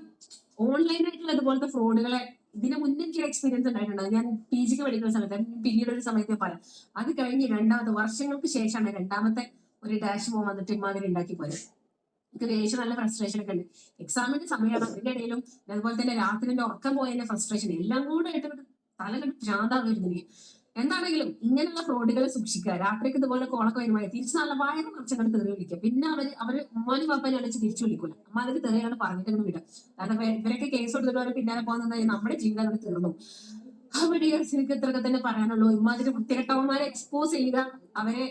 [SPEAKER 9] ഓൺലൈനായിട്ടുള്ള ഇതുപോലത്തെ ഫ്രോഡുകളെ ഇതിന് മുന്നേ എനിക്ക് എക്സ്പീരിയൻസ് ഉണ്ടായിട്ടുണ്ട്. ഞാൻ PG പഠിക്കുന്ന സമയത്ത്, പിന്നീട് ഒരു സമയത്ത് ഞാൻ പറയാം. അത് കഴിഞ്ഞ് രണ്ടാമത്തെ വർഷങ്ങൾക്ക് ശേഷമാണ് രണ്ടാമത്തെ ഒരു ഡാഷ് ഫോം വന്നിട്ട് ഇമാതിരി ഉണ്ടാക്കി പോയത്. എനിക്ക് ദേഷ്യം, നല്ല ഫ്രസ്ട്രേഷൻ ഒക്കെ ഉണ്ട്. എക്സാമിന്റെ സമയമാണ്, അതിന്റെ ഇടയിലും അതുപോലെ തന്നെ രാത്രിന്റെ ഉറക്കം പോയതിന്റെ ഫ്രസ്ട്രേഷൻ എല്ലാം കൂടെ ആയിട്ട് തല കണ്ട് ഭ്രാന്താവുന്നു എനിക്ക്. എന്താണെങ്കിലും ഇങ്ങനെയുള്ള ഫ്രോഡുകളെ സൂക്ഷിക്കുക. രാത്രിക്ക് ഇതുപോലെ കോളൊക്കെ വരുമ്പോൾ തിരിച്ച് നല്ല വയറ് കുറച്ചങ്ങോട്ട് തെറി വിളിക്കുക. പിന്നെ അവര് ഉമ്മാനും പാപ്പാനും വിളിച്ച് തിരിച്ചു വിളിക്കൂല. അമ്മ അതിന് തെറിയാണ് പറഞ്ഞിട്ട് അങ്ങനെ വിടും. കാരണം ഇവരൊക്കെ കേസ് കൊടുത്തിട്ട് പിന്നാലെ പോകുന്നത് നമ്മുടെ ജീവിതം അവിടെ തീർന്നു. അവിടെ എനിക്ക് ഇത്രയൊക്കെ തന്നെ പറയാനുള്ളൂ. ഇമാതിരി വൃത്തികെട്ടവന്മാരെ എക്സ്പോസ് ചെയ്യുക, അവരെ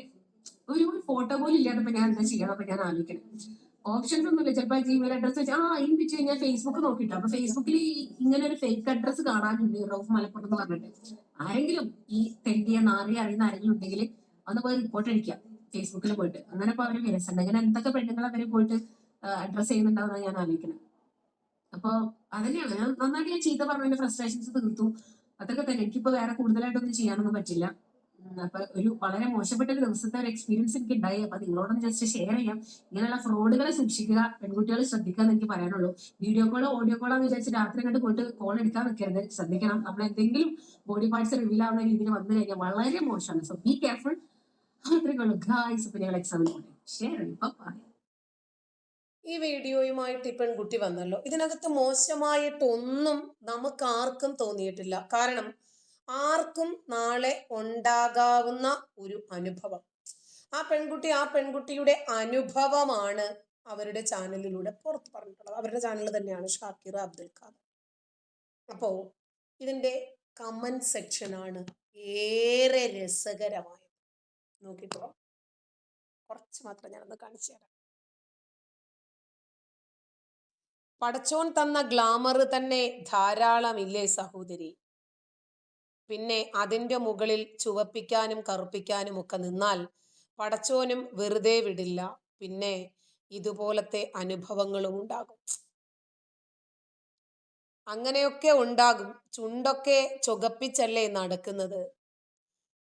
[SPEAKER 9] ഒരു ഫോട്ടോ പോലും ഇല്ലാതെ ഞാൻ എന്താ ചെയ്യണം? അപ്പൊ ഞാൻ ആലോചിക്കണം. ഓപ്ഷൻസ് ഒന്നുമില്ല. ചിലപ്പോൾ ജിമെയിൽ അഡ്രസ് വെച്ച് ഇൻ വെച്ച് ഞാൻ ഫേസ്ബുക്ക് നോക്കിട്ടോ. അപ്പൊ ഫേസ്ബുക്കിൽ ഇങ്ങനെ ഒരു ഫേക്ക് അഡ്രസ് കാണാനുണ്ട്, റൌഫ് മലപ്പുറം എന്ന് പറഞ്ഞിട്ട്. ആരെങ്കിലും ഈ തെണ്ടിയ നാറിയ അറിയുന്ന ആരെങ്കിലും ഉണ്ടെങ്കിൽ ഒന്ന് പോയി റിപ്പോർട്ട് അടിക്കാം ഫേസ്ബുക്കിൽ പോയിട്ട്. അങ്ങനെ ഇപ്പൊ അവര് വിരസുണ്ട്. അങ്ങനെ എന്തൊക്കെ പെണ്ണുങ്ങൾ അവര് പോയിട്ട് അഡ്രസ് ചെയ്യുന്നുണ്ടാവുന്ന ഞാൻ ആലോചിക്കണം. അപ്പൊ അതന്നെയാണ് ഞാൻ നന്നായിട്ട് ഞാൻ ചീത്ത പറഞ്ഞതിന്റെ ഫ്രസ്ട്രേഷൻസ് തീർത്തു. അതൊക്കെ തന്നെ. എനിക്കിപ്പോ വേറെ കൂടുതലായിട്ടൊന്നും ചെയ്യാനൊന്നും പറ്റില്ല. അപ്പൊ ഒരു വളരെ മോശപ്പെട്ട ഒരു ദിവസത്തെ ഒരു എക്സ്പീരിയൻസ് എനിക്ക് ഉണ്ടായി. അപ്പൊ നിങ്ങളോടൊന്ന് ജസ്റ്റ് ഷെയർ ചെയ്യാം. ഇങ്ങനെയുള്ള ഫ്രോഡുകളെ സൂക്ഷിക്കുക, പെൺകുട്ടികൾ ശ്രദ്ധിക്കാന്ന് എനിക്ക് പറയാനുള്ളൂ. വീഡിയോ കോളോ ഓഡിയോ കോളാന്ന് വിചാരിച്ച് രാത്രി കണ്ട് പോയിട്ട് കോൾ എടുക്കാൻ നിൽക്കരുത്. ശ്രദ്ധിക്കണം. നമ്മൾ എന്തെങ്കിലും ബോഡി പാർട്സ് റിവീൽ ആവുന്ന രീതിയിൽ വന്നു കഴിഞ്ഞാൽ വളരെ മോശമാണ്. So be careful. അത്രയ്ക്ക് ഉള്ളൂ ഗായ്സ്. ഇപ്പൊ ഞങ്ങൾ എക്സാമിന് പോട്ടെ. ഷെയർ ഇപ്പൊ പറയാം.
[SPEAKER 1] ഈ വീഡിയോയുമായിട്ട് ഈ പെൺകുട്ടി വന്നല്ലോ, ഇതിനകത്ത് മോശമായിട്ടൊന്നും നമുക്ക് ആർക്കും തോന്നിയിട്ടില്ല. കാരണം ആർക്കും നാളെ ഉണ്ടാകാവുന്ന ഒരു അനുഭവം, ആ പെൺകുട്ടിയുടെ അനുഭവമാണ് അവരുടെ ചാനലിലൂടെ പുറത്ത് പറഞ്ഞിട്ടുള്ളത്. അവരുടെ ചാനൽ തന്നെയാണ് ഷാക്കിറ അബ്ദുൽ ഖാദർ. അപ്പോ ഇതിന്റെ കമന്റ് സെക്ഷനാണ് ഏറെ രസകരമായത്. നോക്കിക്കോ, കുറച്ച് മാത്രം ഞാനൊന്ന് കാണിച്ചു തരാം. പടച്ചോൻ തന്ന ഗ്ലാമർ തന്നെ ധാരാളമില്ലേ സഹോദരി? പിന്നെ അതിൻ്റെ മുകളിൽ ചുവപ്പിക്കാനും കറുപ്പിക്കാനും ഒക്കെ നിന്നാൽ പടച്ചോനും വെറുതെ വിടില്ല. പിന്നെ ഇതുപോലത്തെ അനുഭവങ്ങളും ഉണ്ടാകും. അങ്ങനെയൊക്കെ ഉണ്ടാകും. ചുണ്ടൊക്കെ ചുവപ്പിച്ചല്ലേ നടക്കുന്നത്.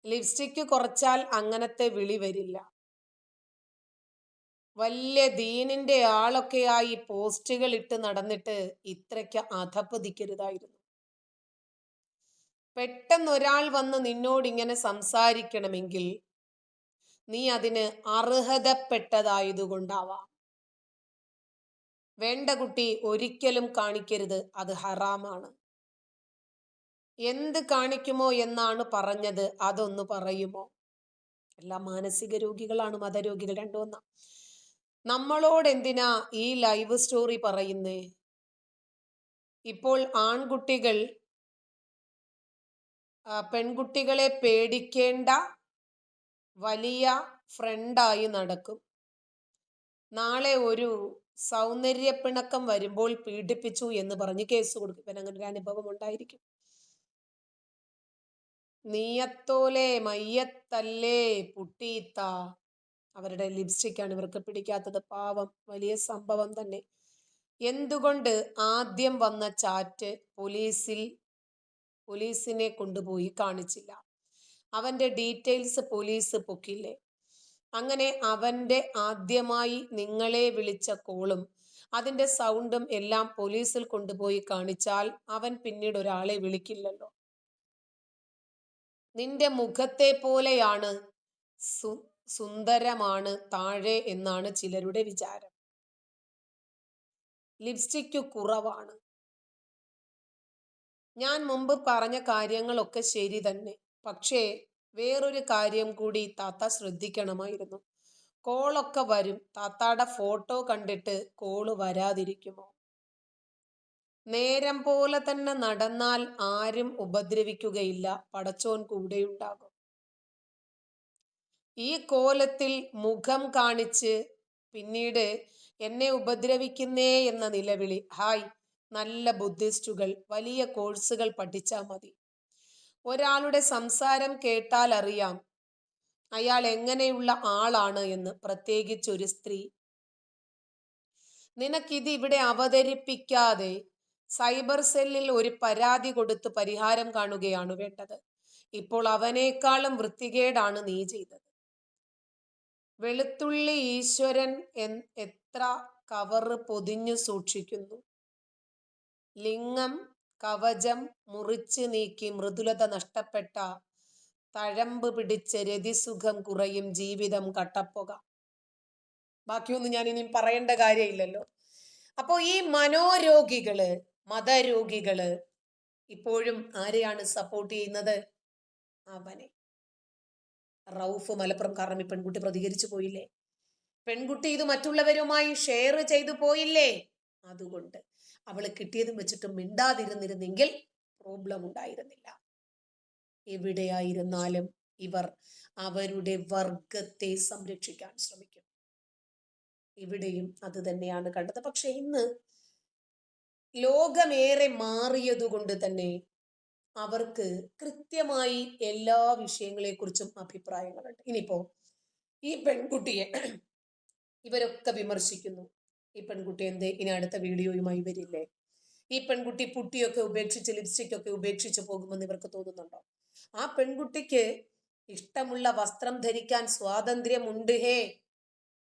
[SPEAKER 1] ലിപ്സ്റ്റിക്ക് കുറച്ചാൽ അങ്ങനത്തെ വിളി വരില്ല. വലിയ ദീനിന്റെ ആളൊക്കെയായി പോസ്റ്റുകൾ ഇട്ട് നടന്നിട്ട് ഇത്രയ്ക്ക് അധപ്പതിക്കരുതായിരുന്നു. പെട്ടെന്നൊരാൾ വന്ന് നിന്നോട് ഇങ്ങനെ സംസാരിക്കണമെങ്കിൽ നീ അതിന് അർഹതപ്പെട്ടതായതുകൊണ്ടാവാം. വേണ്ട കുട്ടി, ഒരിക്കലും കാണിക്കരുത്, അത് ഹറാമാണ്. എന്ത് കാണിക്കുമോ എന്നാണ് പറഞ്ഞത്, അതൊന്ന് പറയുമോ? എല്ലാം മാനസിക രോഗികളാണ്, മതരോഗികൾ രണ്ടും ഒന്നാ. നമ്മളോട് എന്തിനാ ഈ ലൈവ് സ്റ്റോറി പറയുന്നേ? ഇപ്പോൾ ആൺകുട്ടികൾ പെൺകുട്ടികളെ പേടിക്കേണ്ട വലിയ ഫ്രണ്ടായി നടക്കും. നാളെ ഒരു സൗന്ദര്യപ്പിണക്കം വരുമ്പോൾ പീഡിപ്പിച്ചു എന്ന് പറഞ്ഞ് കേസ് കൊടുക്കും. ഇവൻ അങ്ങനെ ഒരു അനുഭവം ഉണ്ടായിരിക്കും. നീയത്തോലെ മയ്യത്തല്ലേ പുട്ടീത്ത. അവരുടെ ലിപ്സ്റ്റിക്കാണ് ഇവർക്ക് പിടിക്കാത്തത്. പാവം, വലിയ സംഭവം തന്നെ. എന്തുകൊണ്ട് ആദ്യം വന്ന ചാറ്റ് പോലീസിനെ കൊണ്ടുപോയി കാണിച്ചില്ല? അവന്റെ ഡീറ്റെയിൽസ് പോലീസ് പൊക്കില്ലേ? അങ്ങനെ അവന്റെ ആദ്യമായി നിങ്ങളെ വിളിച്ച കോളും അതിന്റെ സൗണ്ടും എല്ലാം പോലീസിൽ കൊണ്ടുപോയി കാണിച്ചാൽ അവൻ പിന്നീട് ഒരാളെ വിളിക്കില്ലല്ലോ. നിന്റെ മുഖത്തെ പോലെയാണ്, സുന്ദരമാണ് താഴെ എന്നാണ് ചിലരുടെ വിചാരം. ലിപ്സ്റ്റിക്ക് കുറവാണ്. ഞാൻ മുമ്പ് പറഞ്ഞ കാര്യങ്ങളൊക്കെ ശരി തന്നെ. പക്ഷേ വേറൊരു കാര്യം കൂടി താത്ത ശ്രദ്ധിക്കണമായിരുന്നു. കോളൊക്കെ വരും. താത്താടെ ഫോട്ടോ കണ്ടിട്ട് കോള് വരാതിരിക്കുമോ? നേരം പോലെ തന്നെ നടന്നാൽ ആരും ഉപദ്രവിക്കുകയില്ല. പടച്ചോൻ കൂടെയുണ്ടാകും. ഈ കോലത്തിൽ മുഖം കാണിച്ച് പിന്നീട് എന്നെ ഉപദ്രവിക്കുന്നേ എന്ന നിലവിളി. ഹായ്, നല്ല ബുദ്ധിസ്റ്റുകൾ വലിയ കോഴ്സുകൾ പഠിച്ചാൽ മതി. ഒരാളുടെ സംസാരം കേട്ടാൽ അറിയാം അയാൾ എങ്ങനെയുള്ള ആളാണ് എന്ന്, പ്രത്യേകിച്ചൊരു സ്ത്രീ. നിനക്കിത് ഇവിടെ അവതരിപ്പിക്കാതെ സൈബർ സെല്ലിൽ ഒരു പരാതി കൊടുത്ത് പരിഹാരം കാണുകയാണ് വേണ്ടത്. ഇപ്പോൾ അവനേക്കാളും വൃത്തികേടാണ് നീ ചെയ്തത്. വെളുത്തുള്ളി ഈശ്വരൻ എത്ര കവറ് പൊതിഞ്ഞു സൂക്ഷിക്കുന്നു. ലിംഗം കവചം മുറിച്ച് നീക്കി മൃദുലത നഷ്ടപ്പെട്ട തഴമ്പ് പിടിച്ച രതിസുഖം കുറയും ജീവിതം കട്ടപ്പുക. ബാക്കിയൊന്നും ഞാൻ ഇനിയും പറയേണ്ട കാര്യമില്ലല്ലോ. അപ്പോൾ ഈ മനോരോഗികള്, മതരോഗികള് ഇപ്പോഴും ആരെയാണ് സപ്പോർട്ട് ചെയ്യുന്നത്? അവനെ. റൌഫ് മലപ്പുറം കാരണം ഈ പെൺകുട്ടി പ്രതികരിച്ചു പോയില്ലേ? പെൺകുട്ടി ഇത് മറ്റുള്ളവരുമായി ഷെയർ ചെയ്തു പോയില്ലേ? അതുകൊണ്ട് അവള് കിട്ടിയതും വെച്ചിട്ട് മിണ്ടാതിരുന്നിരുന്നെങ്കിൽ പ്രോബ്ലം ഉണ്ടായിരുന്നില്ല. എവിടെയായിരുന്നാലും ഇവർ അവരുടെ വർഗത്തെ സംരക്ഷിക്കാൻ ശ്രമിക്കും. ഇവിടെയും അത് തന്നെയാണ് കണ്ടത്. പക്ഷെ ഇന്ന് ലോകമേറെ മാറിയതുകൊണ്ട് തന്നെ അവർക്ക് കൃത്യമായി എല്ലാ വിഷയങ്ങളെക്കുറിച്ചും അഭിപ്രായങ്ങളുണ്ട്. ഇനിയിപ്പോ ഈ പെൺകുട്ടിയെ ഇവരൊക്കെ വിമർശിക്കുന്നു. ഈ പെൺകുട്ടി എന്തേ ഇനി അടുത്ത വീഡിയോയുമായി വരില്ലേ? ഈ പെൺകുട്ടി പുട്ടിയൊക്കെ ഉപേക്ഷിച്ച് ലിപ്സ്റ്റിക് ഒക്കെ ഉപേക്ഷിച്ച് പോകുമെന്ന് ഇവർക്ക് തോന്നുന്നുണ്ടോ? ആ പെൺകുട്ടിക്ക് ഇഷ്ടമുള്ള വസ്ത്രം ധരിക്കാൻ സ്വാതന്ത്ര്യമുണ്ട്. ഹേ,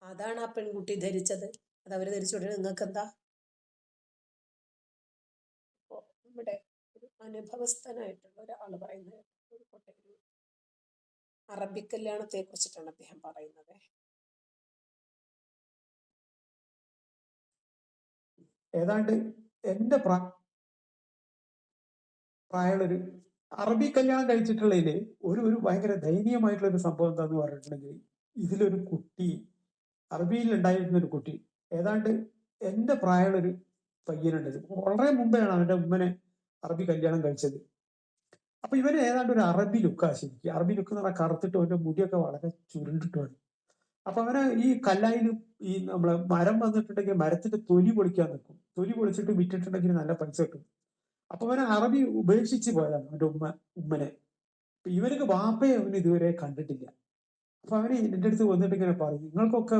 [SPEAKER 1] അതാണ് ആ പെൺകുട്ടി ധരിച്ചത്. അത് അവര് ധരിച്ചോട്ടെ, നിങ്ങൾക്ക് എന്താ? അപ്പോ നമ്മുടെ ഒരു അനുഭവസ്ഥനായിട്ടുള്ള ഒരാള് പറയുന്നത്, ഒരു അറബി കല്യാണത്തെ കുറിച്ചിട്ടാണ് അദ്ദേഹം പറയുന്നത്.
[SPEAKER 5] ഏതാണ്ട് എന്റെ പ്രായമുള്ളൊരു അറബി കല്യാണം കഴിച്ചിട്ടുള്ളതില് ഒരു ഭയങ്കര ദയനീയമായിട്ടുള്ള ഒരു സംഭവം എന്താന്ന് പറഞ്ഞിട്ടുണ്ടെങ്കിൽ, ഇതിലൊരു കുട്ടി, അറബിയിൽ ഉണ്ടായിരുന്ന ഒരു കുട്ടി, ഏതാണ്ട് എന്റെ പ്രായമുള്ളൊരു പയ്യനുണ്ട്. വളരെ മുമ്പെയാണ് അവന്റെ ഉമ്മനെ അറബി കല്യാണം കഴിച്ചത്. അപ്പൊ ഇവന് ഏതാണ്ട് ഒരു അറബി ലുക്കാ. ശരിക്കും അറബി ലുക്ക് എന്ന് പറഞ്ഞാൽ കറുത്തിട്ട് അവന്റെ മുടിയൊക്കെ വളരെ ചുരുണ്ടിട്ടുമാണ്. അപ്പൊ അവന് ഈ കല്ലായിൽ ഈ നമ്മളെ മരം വന്നിട്ടുണ്ടെങ്കിൽ മരത്തിന്റെ തൊലി പൊളിക്കാൻ നിൽക്കും. തൊലി പൊളിച്ചിട്ട് വിറ്റിട്ടുണ്ടെങ്കിൽ നല്ല പൈസ കിട്ടും. അപ്പൊ അവന് അറബി ഉപേക്ഷിച്ച് പോയതാണ് അവന്റെ ഉമ്മനെ. ഇവർക്ക് വാപ്പയെ അവന് ഇതുവരെ കണ്ടിട്ടില്ല. അപ്പൊ അവന് എന്റെ അടുത്ത് വന്നിട്ട് ഇങ്ങനെ പറയും, നിങ്ങൾക്കൊക്കെ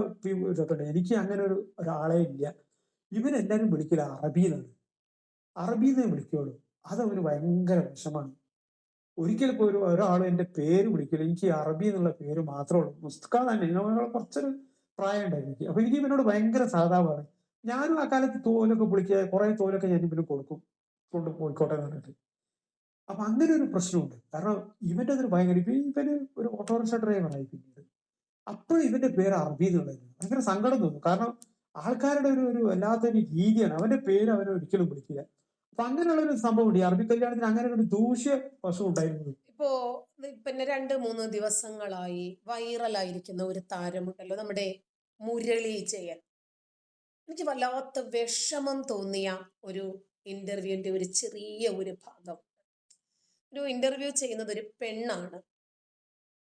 [SPEAKER 5] ഇതൊക്കെ, എനിക്ക് അങ്ങനെ ഒരാളെ ഇല്ല. ഇവനെല്ലാരും വിളിക്കില്ല അറബിന്നാണ്, അറബിന്നേ വിളിക്കുള്ളൂ. അതവന് ഭയങ്കര വിഷമാണ്. ഒരിക്കലും ഇപ്പോൾ ഒരാളും എന്റെ പേര് വിളിക്കില്ല, എനിക്ക് അറബി എന്നുള്ള പേര് മാത്രമേ ഉള്ളൂ. മുസ്കാൻ തന്നെ കുറച്ചൊരു പ്രായം ഉണ്ടായിരുന്നു എനിക്ക്. അപ്പൊ എനിക്ക് ഇവനോട് ഭയങ്കര സാധാവാണ്. ഞാനും ആ കാലത്ത് തോലൊക്കെ പൊളിക്കുക, കുറെ തോലൊക്കെ ഞാൻ ഇവന് കൊടുക്കും, കൊണ്ട് പോയിക്കോട്ടെ എന്ന് പറഞ്ഞിട്ട്. അപ്പൊ അങ്ങനെ ഒരു പ്രശ്നമുണ്ട്. കാരണം ഇവന്റെ അതൊരു ഭയങ്കര, ഇവന് ഒരു ഓട്ടോറിക്ഷ ഡ്രൈവറായി പിന്നീട്. അപ്പോഴും ഇവന്റെ പേര് അറബി എന്നുള്ളത് ഭയങ്കര സങ്കടം തോന്നും. കാരണം ആൾക്കാരുടെ ഒരു വല്ലാത്തൊരു രീതിയാണ്. അവന്റെ പേര് അവനെ ഒരിക്കലും വിളിക്കില്ല. അപ്പൊ അങ്ങനെയുള്ള ഒരു സംഭവം ഉണ്ട്. ഈ അറബി കല്യാണത്തിന് അങ്ങനെ ഒരു ദൂഷ്യ വശം ഉണ്ടായിരുന്നു.
[SPEAKER 1] ഇപ്പോ പിന്നെ 2-3 ദിവസങ്ങളായി വൈറലായിരിക്കുന്ന ഒരു താരമുണ്ടല്ലോ, നമ്മുടെ മുരളി ജയൻ. എനിക്ക് വല്ലാത്ത വിഷമം തോന്നിയ ഒരു ഇന്റർവ്യൂവിന്റെ ഒരു ചെറിയ ഒരു ഭാഗം. ഒരു ഇന്റർവ്യൂ ചെയ്യുന്നത് ഒരു പെണ്ണാണ്.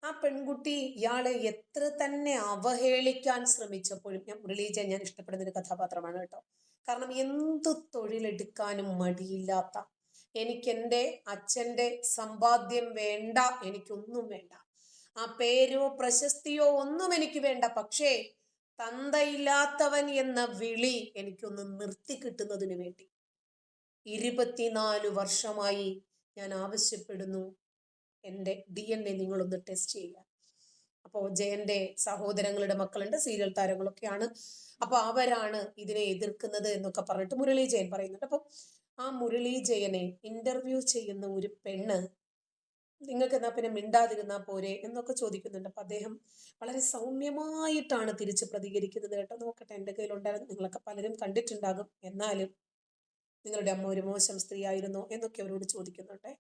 [SPEAKER 1] ആ പെൺകുട്ടി ഇയാളെ എത്ര തന്നെ അവഹേളിക്കാൻ ശ്രമിച്ചപ്പോഴും, മുരളി ജയൻ ഞാൻ ഇഷ്ടപ്പെടുന്ന ഒരു കഥാപാത്രമാണ് കേട്ടോ. കാരണം എന്തു തൊഴിലെടുക്കാനും മടിയില്ലാത്ത, എനിക്ക് എൻ്റെ അച്ഛൻ്റെ സമ്പാദ്യം വേണ്ട, എനിക്കൊന്നും വേണ്ട, ആ പേരോ പ്രശസ്തിയോ ഒന്നും എനിക്ക് വേണ്ട, പക്ഷേ തന്തയില്ലാത്തവൻ എന്ന വിളി എനിക്കൊന്ന് നിർത്തി കിട്ടുന്നതിന് വേണ്ടി 24 വർഷമായി ഞാൻ ആവശ്യപ്പെടുന്നു, എൻ്റെ DNA നിങ്ങളൊന്ന് ടെസ്റ്റ് ചെയ്യുക. അപ്പോൾ ജയന്റെ സഹോദരങ്ങളുടെ മക്കളുണ്ട്, സീരിയൽ താരങ്ങളൊക്കെയാണ്. അപ്പൊ അവരാണ് ഇതിനെ എതിർക്കുന്നത് എന്നൊക്കെ പറഞ്ഞിട്ട് മുരളി ജയൻ പറയുന്നുണ്ട്. അപ്പൊ ആ മുരളി ജയനെ ഇന്റർവ്യൂ ചെയ്യുന്ന ഒരു പെണ്ണ് നിങ്ങൾക്ക് എന്നാ പിന്നെ മിണ്ടാതിരുന്നാ പോരെ എന്നൊക്കെ ചോദിക്കുന്നുണ്ട്. അപ്പൊ അദ്ദേഹം വളരെ സൗമ്യമായിട്ടാണ് തിരിച്ച് പ്രതികരിക്കുന്നത് കേട്ടോ. നോക്കട്ടെ, എൻ്റെ കയ്യിലുണ്ടായിരുന്നു, നിങ്ങളൊക്കെ പലരും കണ്ടിട്ടുണ്ടാകും. എന്നാലും നിങ്ങളുടെ അമ്മ ഒരു മോശം സ്ത്രീ ആയിരുന്നോ എന്നൊക്കെ അവരോട് ചോദിക്കുന്നുണ്ടേ.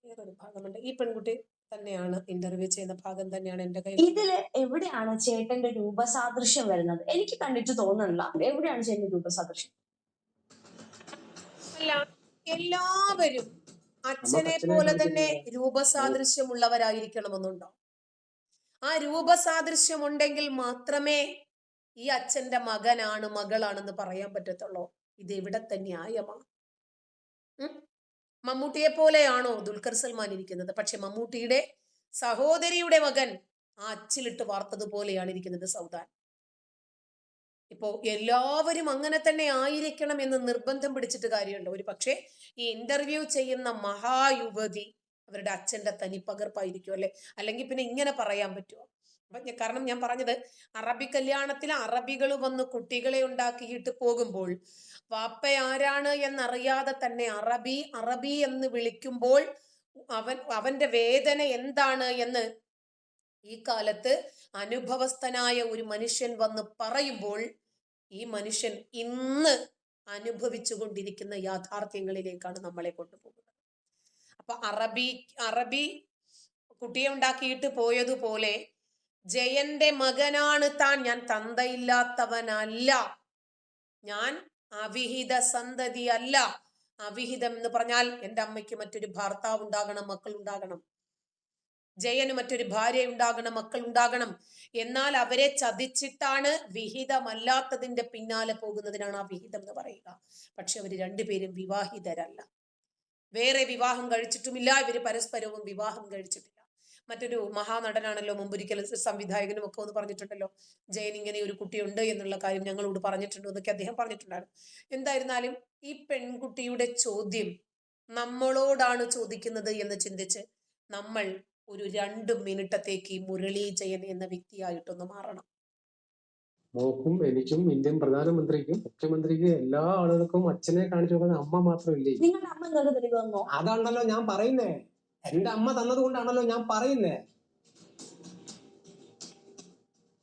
[SPEAKER 1] വേറൊരു ഭാഗമുണ്ട്. ഈ പെൺകുട്ടി തന്നെയാണ് ഇന്റർവ്യൂ ചെയ്യുന്ന ഭാഗം തന്നെയാണ് എൻ്റെ കയ്യിൽ.
[SPEAKER 8] ഇതില് എവിടെയാണ് ചേട്ടന്റെ രൂപസാദൃശ്യം വരുന്നത്? എനിക്ക് കണ്ടിട്ട് തോന്നുന്നില്ല. എവിടെയാണ് ചേട്ടന്റെ രൂപസാദൃശ്യം?
[SPEAKER 1] അല്ല, എല്ലാവരും അച്ഛനെ പോലെ തന്നെ രൂപസാദൃശ്യമുള്ളവരായിരിക്കണമെന്നുണ്ടോ? ആ രൂപസാദൃശ്യം ഉണ്ടെങ്കിൽ മാത്രമേ ഈ അച്ഛന്റെ മകനാണ് മകളാണെന്ന് പറയാൻ പറ്റത്തുള്ളൂ. ഇത് എവിടത്തെ ന്യായമാണ്? മമ്മൂട്ടിയെ പോലെയാണോ ദുൽഖർ സൽമാൻ ഇരിക്കുന്നത്? പക്ഷെ മമ്മൂട്ടിയുടെ സഹോദരിയുടെ മകൻ ആ അച്ചിലിട്ട് വാർത്തതുപോലെയാണ് ഇരിക്കുന്നത് സൗദാൻ. ഇപ്പോ എല്ലാവരും അങ്ങനെ തന്നെ ആയിരിക്കണം എന്ന് നിർബന്ധം പിടിച്ചിട്ട് കാര്യമുണ്ടോ? ഒരു പക്ഷേ ഈ ഇന്റർവ്യൂ ചെയ്യുന്ന മഹായുവതി അവരുടെ അച്ഛന്റെ തനിപ്പകർപ്പായിരിക്കും അല്ലെ? അല്ലെങ്കിൽ പിന്നെ ഇങ്ങനെ പറയാൻ പറ്റുമോ? കാരണം ഞാൻ പറഞ്ഞത്, അറബി കല്യാണത്തിൽ അറബികൾ വന്ന് കുട്ടികളെ ഉണ്ടാക്കിയിട്ട് പോകുമ്പോൾ വാപ്പ ആരാണ് എന്നറിയാതെ തന്നെ അറബി അറബി എന്ന് വിളിക്കുമ്പോൾ അവന്റെ വേദന എന്താണ് എന്ന് ഈ കാലത്ത് അനുഭവസ്ഥനായ ഒരു മനുഷ്യൻ വന്ന് പറയുമ്പോൾ ഈ മനുഷ്യൻ ഇന്ന് അനുഭവിച്ചു കൊണ്ടിരിക്കുന്ന യാഥാർത്ഥ്യങ്ങളിലേക്കാണ് നമ്മളെ കൊണ്ടുപോകുന്നത്. അപ്പൊ അറബി കുട്ടിയെ ഉണ്ടാക്കിയിട്ട് പോയതുപോലെ ജയന്റെ മകനാണ് താൻ, ഞാൻ തന്തയില്ലാത്തവനല്ല, ഞാൻ അവിഹിത സന്തതി അല്ല. അവിഹിതം എന്ന് പറഞ്ഞാൽ എൻ്റെ അമ്മയ്ക്ക് മറ്റൊരു ഭർത്താവ് ഉണ്ടാകണം, മക്കൾ ഉണ്ടാകണം. ജയന് മറ്റൊരു ഭാര്യ ഉണ്ടാകണം, മക്കൾ ഉണ്ടാകണം. എന്നാൽ അവരെ ചതിച്ചിട്ടാണ് വിഹിതമല്ലാത്തതിന്റെ പിന്നാലെ പോകുന്നതിനാണ് അവിഹിതം എന്ന് പറയുക. പക്ഷെ അവർ രണ്ടുപേരും വിവാഹിതരല്ല, വേറെ വിവാഹം കഴിച്ചിട്ടുമില്ല, ഇവര് പരസ്പരവും വിവാഹം കഴിച്ചിട്ടില്ല. മറ്റൊരു മഹാനടനാണല്ലോ മുമ്പൊരിക്കൽ സംവിധായകനും ഒക്കെ ഒന്ന് പറഞ്ഞിട്ടുണ്ടല്ലോ, ജയൻ ഇങ്ങനെ ഒരു കുട്ടിയുണ്ട് എന്നുള്ള കാര്യം ഞങ്ങളോട് പറഞ്ഞിട്ടുണ്ട് എന്നൊക്കെ അദ്ദേഹം പറഞ്ഞിട്ടുണ്ടായിരുന്നു. എന്തായിരുന്നാലും ഈ പെൺകുട്ടിയുടെ ചോദ്യം നമ്മളോടാണ് ചോദിക്കുന്നത് എന്ന് ചിന്തിച്ച് നമ്മൾ ഒരു 2 മിനിറ്റത്തേക്ക് മുരളി ജയൻ എന്ന വ്യക്തിയായിട്ടൊന്ന് മാറണം.
[SPEAKER 2] നോക്കും, എനിക്കും ഇന്ത്യൻ പ്രധാനമന്ത്രിക്കും മുഖ്യമന്ത്രിക്കും എല്ലാ ആളുകൾക്കും അച്ഛനെ കാണിച്ചു കൊടുക്കുന്ന അമ്മ മാത്രമില്ലേ?
[SPEAKER 8] നിങ്ങളുടെ അമ്മ നിങ്ങൾക്ക് തെളിവ് തന്നോ?
[SPEAKER 2] അതാണല്ലോ ഞാൻ പറയുന്നേ. എന്റെ അമ്മ തന്നത് കൊണ്ടാണല്ലോ ഞാൻ പറയുന്നേ.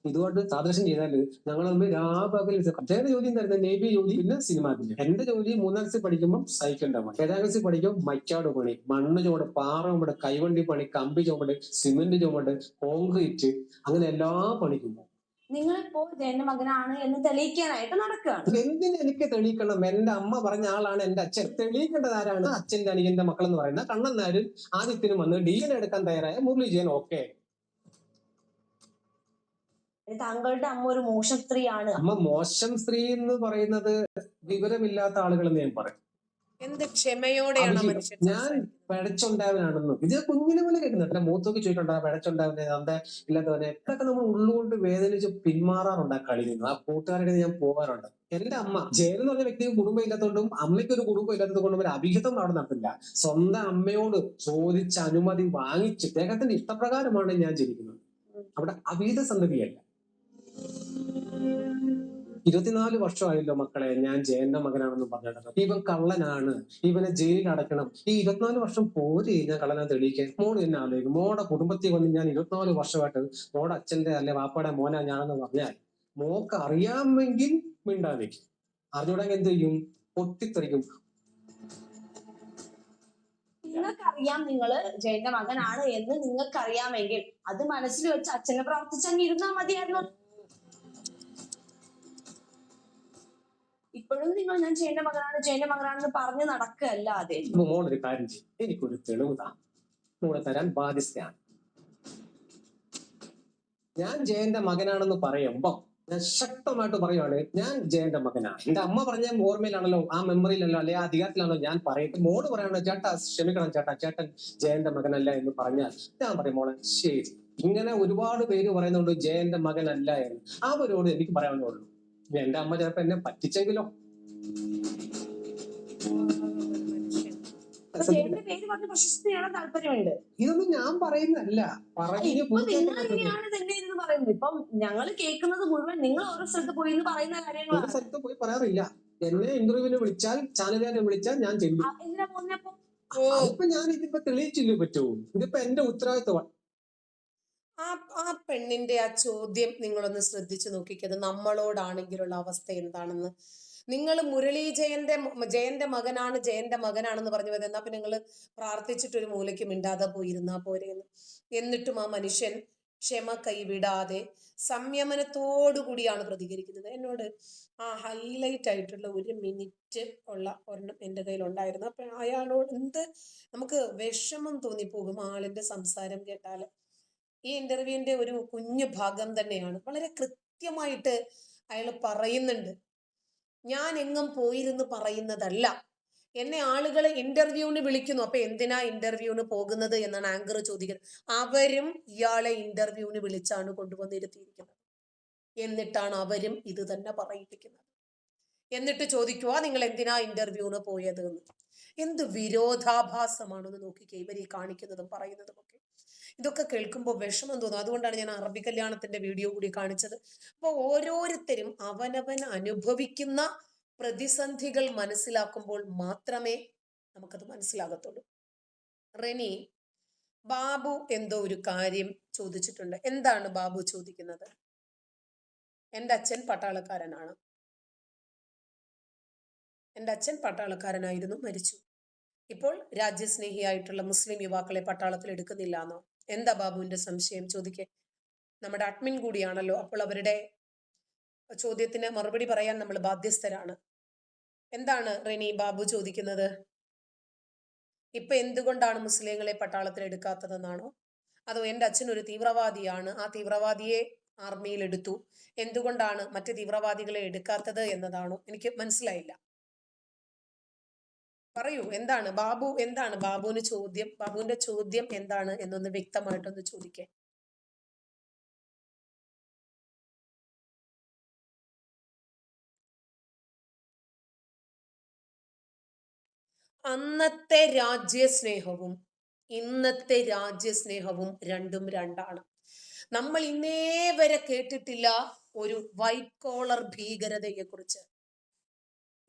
[SPEAKER 2] ഇതുകൊണ്ട് സാദൃശ്യം ചെയ്താല് ഞങ്ങൾ തമ്മിൽ രാപകൽ അദ്ദേഹത്തിന്റെ ജോലി എന്തായിരുന്നു? നേവി ജോലി, പിന്നെ സിനിമ. എന്റെ ജോലി 3ാം ക്ലാസ്സിൽ പഠിക്കുമ്പോൾ സൈക്കിളിന്റെ പണി, 7ാം ക്ലാസ്സിൽ പഠിക്കുമ്പോൾ മൈക്കാട് പണി, മണ്ണ് ചുമട്, പാറ ചുമട്, കൈവണ്ടി പണി, കമ്പി ചുമട്, സിമെന്റ് ചുമട്, കോൺക്രീറ്റ്, അങ്ങനെ എല്ലാ പണിക്കും പോകും.
[SPEAKER 8] നിങ്ങളിപ്പോ ജയന്റെ മകനാണ് എന്ന് തെളിയിക്കാനായിട്ട് നടക്കുകയാണ്.
[SPEAKER 2] എന്തിന് എനിക്ക് തെളിയിക്കണം? എന്റെ അമ്മ പറഞ്ഞ ആളാണ് എന്റെ അച്ഛൻ. തെളിയിക്കേണ്ടത് ആരാണ്? അച്ഛന്റെ അനിയന്റെ മക്കൾ എന്ന് പറയുന്ന കണ്ണൻ നായരും ആദിത്യനും വന്ന് ഡീൻ എടുക്കാൻ തയ്യാറായ മുരളി ജയൻ. ഓക്കെ,
[SPEAKER 8] താങ്കളുടെ അമ്മ ഒരു മോശം സ്ത്രീയാണ്.
[SPEAKER 2] അമ്മ മോശം സ്ത്രീ എന്ന് പറയുന്നത് വിവരമില്ലാത്ത ആളുകൾ എന്ന് ഞാൻ പറയും.
[SPEAKER 1] എന്ത് ക്ഷമയോടെയാണ് മനുഷ്യൻ
[SPEAKER 2] ഞാൻ പിഴച്ചുണ്ടാവനാണെന്നും ഇത് കുഞ്ഞിനെ പോലെ കേൾക്കുന്നത്. എന്റെ മൂത്തൊക്കെ ചോദിച്ചിട്ടുണ്ടാ പിഴച്ചുണ്ടാവനെ, അന്ത ഇല്ലാത്തവനെ, ഇതൊക്കെ നമ്മൾ ഉള്ളുകൊണ്ട് വേദനിച്ച് പിന്മാറാറുണ്ട്. ആ കളി നിന്ന് ആ കൂട്ടുകാരുടെ ഞാൻ പോകാറുണ്ട്. എന്റെ അമ്മ ജയൻ എന്ന് പറഞ്ഞ വ്യക്തിക്ക് കുടുംബം ഇല്ലാത്തതുകൊണ്ടും അമ്മയ്ക്ക് ഒരു കുടുംബം ഇല്ലാത്തത് കൊണ്ടും ഒരു അഭിഹിതം അവിടെ നടത്തില്ല. സ്വന്തം അമ്മയോട് ചോദിച്ച അനുമതി വാങ്ങിച്ച് അദ്ദേഹത്തിന്റെ ഇഷ്ടപ്രകാരമാണ് ഞാൻ ജനിക്കുന്നത്. അവിടെ അഭിഹിത സന്തതിയല്ല. 24 വർഷമായല്ലോ മക്കളെ ഞാൻ ജയന്റെ മകനാണെന്ന് പറഞ്ഞിട്ട്. ഇവൻ കള്ളനാണ്, ഇവനെ ജയിലിൽ അടയ്ക്കണം. ഈ 24 വർഷം പോരെ ഞാൻ കള്ളനെ തെളിയിക്കാൻ? മോള് തന്നെ ആലോചിക്കും. മോടെ കുടുംബത്തിൽ വന്ന് ഞാൻ 24 വർഷമായിട്ട് മോടെ അച്ഛന്റെ അല്ലെ വാപ്പയുടെ മോനാ ഞാനെന്ന് പറഞ്ഞാൽ മോക്ക് അറിയാമെങ്കിൽ മിണ്ടാതിരിക്കും, അറിഞ്ഞൂടെങ്കിൽ എന്ത് ചെയ്യും? പൊട്ടിത്തെറിക്കും.
[SPEAKER 8] നിങ്ങൾക്കറിയാം നിങ്ങള് ജയന്റെ മകനാണ് എന്ന് നിങ്ങൾക്കറിയാമെങ്കിൽ അത് മനസ്സിൽ വെച്ച് അച്ഛനെ പ്രവർത്തിച്ചങ്ങ് ഇരുന്നാൽ മതിയായിരുന്നു. ഇപ്പോഴും നിങ്ങൾ ഞാൻ ജയന്റെ മകനാണെന്ന് പറഞ്ഞ് നടക്കല്ലാതെ.
[SPEAKER 2] മോളൊരു കാര്യം ചെയ്യും, എനിക്കൊരു തെളിവ് താ, മോളെ തരാൻ ബാധ്യസ്ഥയാണ്. ഞാൻ ജയന്റെ മകനാണെന്ന് പറയുമ്പോ ഞാൻ ശക്തമായിട്ട് പറയുവാണ്, ഞാൻ ജയന്റെ മകനാണ്. എന്റെ അമ്മ പറഞ്ഞ ഓർമ്മയിലാണല്ലോ, ആ മെമ്മറിയിലല്ലോ, അല്ലെ ആ അധികാരത്തിലാണല്ലോ ഞാൻ പറയുന്നത്. മോള് പറയണോ ചേട്ടാ ക്ഷമിക്കണം ചേട്ടാ, ചേട്ടൻ ജയന്റെ മകനല്ല എന്ന് പറഞ്ഞാൽ ഞാൻ പറയും മോളെ ശരി. ഇങ്ങനെ ഒരുപാട് പേര് പറയുന്നുണ്ട് ജയന്റെ മകനല്ല എന്ന്. അവരോട് എനിക്ക് പറയാവുന്നുള്ളൂ, എന്റെ അമ്മ ചിലപ്പോ എന്നെ പറ്റിച്ചെങ്കിലോ.
[SPEAKER 8] താല്പര്യമുണ്ട്.
[SPEAKER 2] ഇതൊന്നും ഞാൻ പറയുന്നതല്ല,
[SPEAKER 8] പറയുന്നത്. ഇപ്പം ഞങ്ങൾ കേൾക്കുന്നത് മുഴുവൻ നിങ്ങൾ ഓരോ സ്ഥലത്ത് പോയി എന്ന് പറയുന്ന കാര്യങ്ങളാണ്.
[SPEAKER 2] സ്ഥലത്ത് പോയി പറയാറില്ല.
[SPEAKER 7] എന്നെ ഇന്റർവ്യൂവിന് വിളിച്ചാൽ, ചാനലുകാരെ വിളിച്ചാൽ ഞാൻ ചെല്ലും.
[SPEAKER 8] എന്തിനാ പോകുന്നപ്പോ?
[SPEAKER 1] ഓ
[SPEAKER 7] അതിപ്പോ ഞാൻ ഇതിപ്പോ തെളിയിച്ചില്ലേ പറ്റൂ. ഇതിപ്പോ എന്റെ ഉത്തരവാദിത്തമാണ്.
[SPEAKER 1] ആ ആ പെണ്ണിന്റെ ആ ചോദ്യം നിങ്ങളൊന്ന് ശ്രദ്ധിച്ചു നോക്കിക്കത് നമ്മളോടാണെങ്കിലുള്ള അവസ്ഥ എന്താണെന്ന്. നിങ്ങൾ മുരളി ജയന്റെ മകനാണെന്ന് പറഞ്ഞു പോയത്. എന്നാ പിന്നെ നിങ്ങൾ പ്രാർത്ഥിച്ചിട്ട് ഒരു മൂലയ്ക്ക് മിണ്ടാതെ പോയിരുന്നാ പോരെന്ന്. എന്നിട്ടും ആ മനുഷ്യൻ ക്ഷമ കൈവിടാതെ സംയമനത്തോടു കൂടിയാണ് പ്രതികരിക്കുന്നത്. എന്നോട് ആ ഹൈലൈറ്റ് ആയിട്ടുള്ള 1 മിനിറ്റ് ഉള്ള ഒരെണ്ണം എൻ്റെ കയ്യിലുണ്ടായിരുന്നു. അപ്പൊ അയാളോട് നമുക്ക് വിഷമം തോന്നിപ്പോകും ആളിന്റെ സംസാരം കേട്ടാൽ. ഈ ഇന്റർവ്യൂവിന്റെ ഒരു കുഞ്ഞു ഭാഗം തന്നെയാണ്. വളരെ കൃത്യമായിട്ട് അയാൾ പറയുന്നുണ്ട്. ഞാൻ എങ്ങും പോയിരുന്ന് പറയുന്നതല്ല. എന്നെ ആളുകൾ ഇന്റർവ്യൂവിന് വിളിക്കുന്നു. അപ്പൊ എന്തിനാ ഇന്റർവ്യൂവിന് പോകുന്നത് എന്നാണ് ആങ്കർ ചോദിക്കുന്നത്. അവരും ഇയാളെ ഇന്റർവ്യൂവിന് വിളിച്ചാണ് കൊണ്ടുവന്നിരുത്തിയിരിക്കുന്നത്. എന്നിട്ടാണ് അവരും ഇത് തന്നെ പറയിപ്പിക്കുന്നത്. എന്നിട്ട് ചോദിക്കുക നിങ്ങൾ എന്തിനാ ഇന്റർവ്യൂവിന് പോയത് എന്ന്. എന്ത് വിരോധാഭാസമാണെന്ന് നോക്കിക്കേ ഇവർ ഈ കാണിക്കുന്നതും പറയുന്നതും ഒക്കെ. ഇതൊക്കെ കേൾക്കുമ്പോൾ വിഷമം തോന്നും. അതുകൊണ്ടാണ് ഞാൻ അറബി കല്യാണത്തിന്റെ വീഡിയോ കൂടി കാണിച്ചത്. അപ്പോൾ ഓരോരുത്തരും അവനവൻ അനുഭവിക്കുന്ന പ്രതിസന്ധികൾ മനസ്സിലാക്കുമ്പോൾ മാത്രമേ നമുക്കത് മനസ്സിലാകത്തുള്ളൂ. റെനി, ബാബു എന്തോ ഒരു കാര്യം ചോദിച്ചിട്ടുണ്ട്. എന്താണ് ബാബു ചോദിക്കുന്നത്? എൻ്റെ അച്ഛൻ പട്ടാളക്കാരനാണ്. എൻ്റെ അച്ഛൻ പട്ടാളക്കാരനായിരുന്നു, മരിച്ചു. ഇപ്പോൾ രാജ്യസ്നേഹിയായിട്ടുള്ള മുസ്ലിം യുവാക്കളെ പട്ടാളത്തിൽ എടുക്കുന്നില്ല എന്നോ? എന്താ ബാബുവിന്റെ സംശയം? ചോദിക്കേ. നമ്മുടെ അഡ്മിൻ കൂടിയാണല്ലോ, അപ്പോൾ അവരുടെ ചോദ്യത്തിന് മറുപടി പറയാൻ നമ്മൾ ബാധ്യസ്ഥരാണ്. എന്താണ് റെനി ബാബു ചോദിക്കുന്നത്? ഇപ്പൊ എന്തുകൊണ്ടാണ് മുസ്ലിങ്ങളെ പട്ടാളത്തിൽ എടുക്കാത്തതെന്നാണോ? അതോ എൻ്റെ അച്ഛൻ ഒരു തീവ്രവാദിയാണ്, ആ തീവ്രവാദിയെ ആർമിയിൽ എടുത്തു, എന്തുകൊണ്ടാണ് മറ്റ് തീവ്രവാദികളെ എടുക്കാത്തത് എന്നതാണോ? എനിക്ക് മനസ്സിലായില്ല. പറയൂ, എന്താണ് ബാബുവിന്റെ ചോദ്യം എന്താണ് എന്നൊന്ന് വ്യക്തമായിട്ടൊന്ന് ചോദിക്കേ. അന്നത്തെ രാജ്യസ്നേഹവും ഇന്നത്തെ രാജ്യസ്നേഹവും രണ്ടും രണ്ടാണ്. നമ്മൾ ഇന്നേ വരെ കേട്ടിട്ടില്ല ഒരു വൈറ്റ് കോളർ ഭീകരതയെ കുറിച്ച്.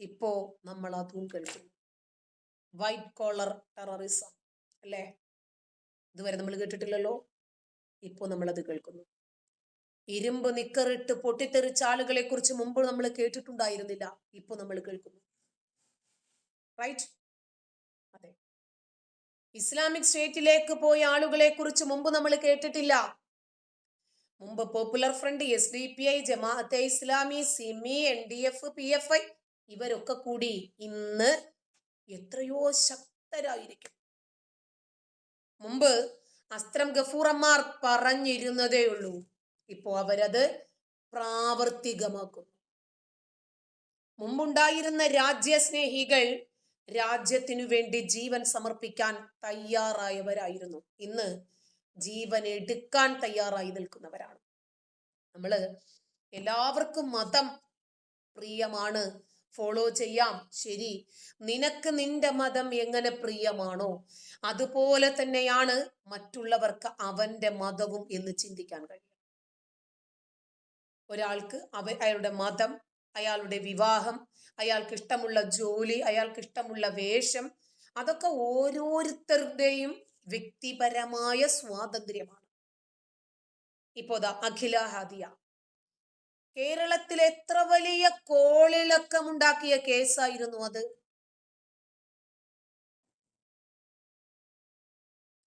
[SPEAKER 1] ഇപ്പോ നമ്മൾ അതും കേൾക്കുന്നു. വൈറ്റ് കോളർ ടെററിസം അല്ലേ? ഇതുവരെ നമ്മൾ കേട്ടിട്ടില്ലല്ലോ. ഇപ്പോ നമ്മളത് കേൾക്കുന്നു. ഇരുമ്പ് നിക്കറിട്ട് പൊട്ടിത്തെറിച്ച ആളുകളെ കുറിച്ച് മുമ്പ് നമ്മൾ കേട്ടിട്ടുണ്ടായിരുന്നില്ല. ഇപ്പൊ നമ്മൾ കേൾക്കുന്നു. റൈറ്റ്? അതെ. ഇസ്ലാമിക് സ്റ്റേറ്റിലേക്ക് പോയ ആളുകളെ കുറിച്ച് മുമ്പ് നമ്മൾ കേട്ടിട്ടില്ല. മുമ്പ് popular front, SDPI, Jamaat-e Islami, SIMI, NDF, PFI ഇവരൊക്കെ കൂടി ഇന്ന് എത്രയോ ശക്തരായിരിക്കും. മുമ്പ് അസ്ത്രം ഗഫൂറന്മാർ പറഞ്ഞിരുന്നതേ ഉള്ളൂ. ഇപ്പോ അവരത് പ്രാവർത്തികമാക്കുന്നു. മുമ്പുണ്ടായിരുന്ന രാജ്യസ്നേഹികൾ രാജ്യത്തിനു വേണ്ടി ജീവൻ സമർപ്പിക്കാൻ തയ്യാറായവരായിരുന്നു. ഇന്ന് ജീവൻ എടുക്കാൻ തയ്യാറായി നിൽക്കുന്നവരാണ്. നമ്മള് എല്ലാവർക്കും മതം പ്രിയമാണ്, ഫോളോ ചെയ്യാം. ശരി, നിനക്ക് നിന്റെ മതം എങ്ങനെ പ്രിയമാണോ അതുപോലെ തന്നെയാണ് മറ്റുള്ളവർക്ക് അവന്റെ മതവും എന്ന് ചിന്തിക്കാൻ കഴിയും. ഒരാൾക്ക് അയാളുടെ മതം, അയാളുടെ വിവാഹം, അയാൾക്ക് ഇഷ്ടമുള്ള ജോലി, അയാൾക്ക് ഇഷ്ടമുള്ള വേഷം, അതൊക്കെ ഓരോരുത്തരുടെയും വ്യക്തിപരമായ സ്വാതന്ത്ര്യമാണ്. ഇപ്പോതാ അഖില ഹാദിയ കേരളത്തിൽ എത്ര വലിയ കോളിളക്കമുണ്ടാക്കിയ കേസായിരുന്നു അത്,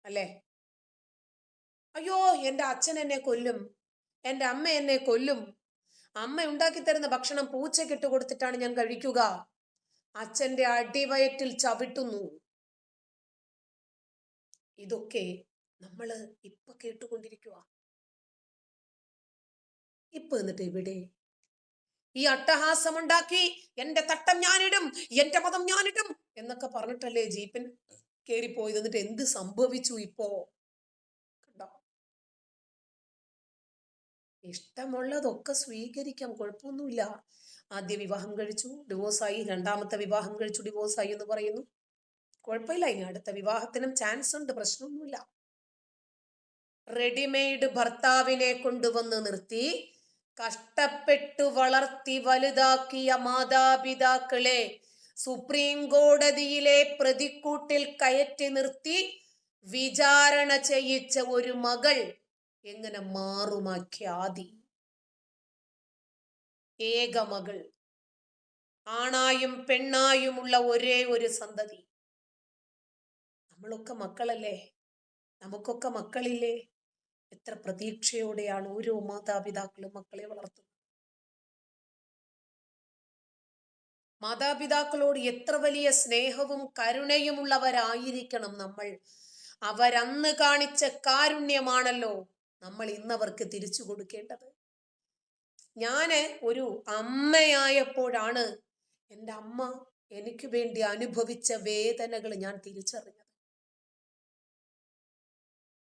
[SPEAKER 1] അല്ലേ? അയ്യോ, എൻ്റെ അച്ഛൻ എന്നെ കൊല്ലും, എൻ്റെ അമ്മ എന്നെ കൊല്ലും, അമ്മ ഉണ്ടാക്കി തരുന്ന ഭക്ഷണം പൂച്ചക്കിട്ട് കൊടുത്തിട്ടാണ് ഞാൻ കഴിക്കുക, അച്ഛൻ്റെ അടിവയറ്റിൽ ചവിട്ടുന്നു. ഇതൊക്കെ നമ്മൾ ഇപ്പൊ കേട്ടുകൊണ്ടിരിക്കുക. ഇപ്പൊ എന്നിട്ട് എവിടെ? ഈ അട്ടഹാസമുണ്ടാക്കി എൻ്റെ തട്ടം ഞാനിടും, എൻ്റെ മതം ഞാനിടും എന്നൊക്കെ പറഞ്ഞിട്ടല്ലേ ജീപ്പിൻ കയറിപ്പോയത്. എന്നിട്ട് എന്ത് സംഭവിച്ചു? ഇപ്പോ കണ്ടോ? ഇഷ്ടമുള്ളതൊക്കെ സ്വീകരിക്കാം, കുഴപ്പമൊന്നുമില്ല. ആദ്യ വിവാഹം കഴിച്ചു, ഡിവോഴ്സായി, രണ്ടാമത്തെ വിവാഹം കഴിച്ചു, ഡിവോഴ്സായി എന്ന് പറയുന്നു. കുഴപ്പമില്ല, ഇനി അടുത്ത വിവാഹത്തിനും ചാൻസ് ഉണ്ട്, പ്രശ്നമൊന്നുമില്ല. റെഡിമെയ്ഡ് ഭർത്താവിനെ കൊണ്ടുവന്ന് നിർത്തി കഷ്ടപ്പെട്ടു വളർത്തി വലുതാക്കിയ മാതാപിതാക്കളെ സുപ്രീം കോടതിയിലെ പ്രതിക്കൂട്ടിൽ കയറ്റി നിർത്തി വിചാരണ ചെയ്യിച്ച ഒരു മകൾ എങ്ങനെ മാറുമാഖ്യാതി. ഏക മകൾ, ആണായും പെണ്ണായുമുള്ള ഒരേ ഒരു സന്തതി. നമ്മളൊക്കെ മക്കളല്ലേ, നമുക്കൊക്കെ മക്കളില്ലേ? എത്ര പ്രതീക്ഷയോടെയാണ് ഓരോ മാതാപിതാക്കളും മക്കളെ വളർത്തുന്നത്. മാതാപിതാക്കളോട് എത്ര വലിയ സ്നേഹവും കരുണയുമുള്ളവരായിരിക്കണം നമ്മൾ. അവരന്ന് കാണിച്ച കാരുണ്യമാണല്ലോ നമ്മൾ ഇന്നവർക്ക് തിരിച്ചു കൊടുക്കേണ്ടത്. ഞാന് ഒരു അമ്മയായപ്പോഴാണ് എൻ്റെ അമ്മ എനിക്ക് വേണ്ടി അനുഭവിച്ച വേദനകൾ ഞാൻ തിരിച്ചറിഞ്ഞത്.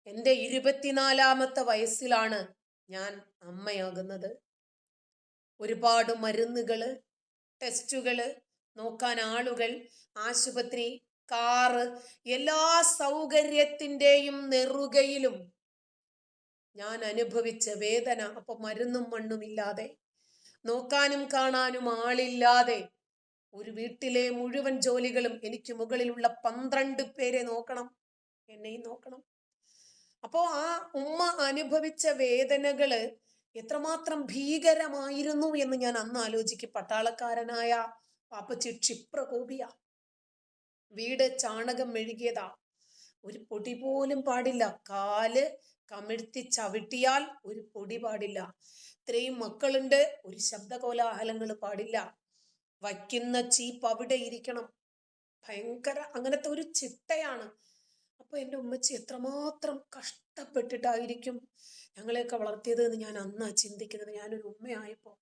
[SPEAKER 1] എൻ്റെ 24-ാമത്തെ വയസ്സിലാണ് ഞാൻ അമ്മയാകുന്നത്. ഒരുപാട് മരുന്നുകള്, ടെസ്റ്റുകള്, നോക്കാൻ ആളുകൾ, ആശുപത്രി, കാറ്, എല്ലാ സൗകര്യത്തിൻ്റെയും നെറുകയിലും ഞാൻ അനുഭവിച്ച വേദന. അപ്പൊ മരുന്നും മണ്ണും ഇല്ലാതെ, നോക്കാനും കാണാനും ആളില്ലാതെ, ഒരു വീട്ടിലെ മുഴുവൻ ജോലികളും എനിക്ക് മുകളിലുള്ള 12 പേരെ നോക്കണം, എന്നെയും നോക്കണം. അപ്പോ ആ ഉമ്മ അനുഭവിച്ച വേദനകള് എത്രമാത്രം ഭീകരമായിരുന്നു എന്ന് ഞാൻ അന്ന് ആലോചിക്കും. പട്ടാളക്കാരനായ പാപ്പച്ചി ക്ഷിപ്രകോപിയ, വീട് ചാണകം മെഴുകിയതാ, ഒരു പൊടി പോലും പാടില്ല, കാല് കമിഴ്ത്തി ചവിട്ടിയാൽ ഒരു പൊടി പാടില്ല. ഇത്രയും മക്കളുണ്ട്, ഒരു ശബ്ദകോലാഹലങ്ങൾ പാടില്ല, വയ്ക്കുന്ന ചീപ്പ് അവിടെ ഇരിക്കണം. ഭയങ്കര അങ്ങനത്തെ ഒരു ചിട്ടയാണ്. അപ്പൊ എൻ്റെ ഉമ്മച്ചി എത്രമാത്രം കഷ്ടപ്പെട്ടിട്ടായിരിക്കും ഞങ്ങളെയൊക്കെ വളർത്തിയത് എന്ന് ഞാൻ അന്നാ ചിന്തിക്കുന്നത്. ഞാനൊരു ഉമ്മയായപ്പോ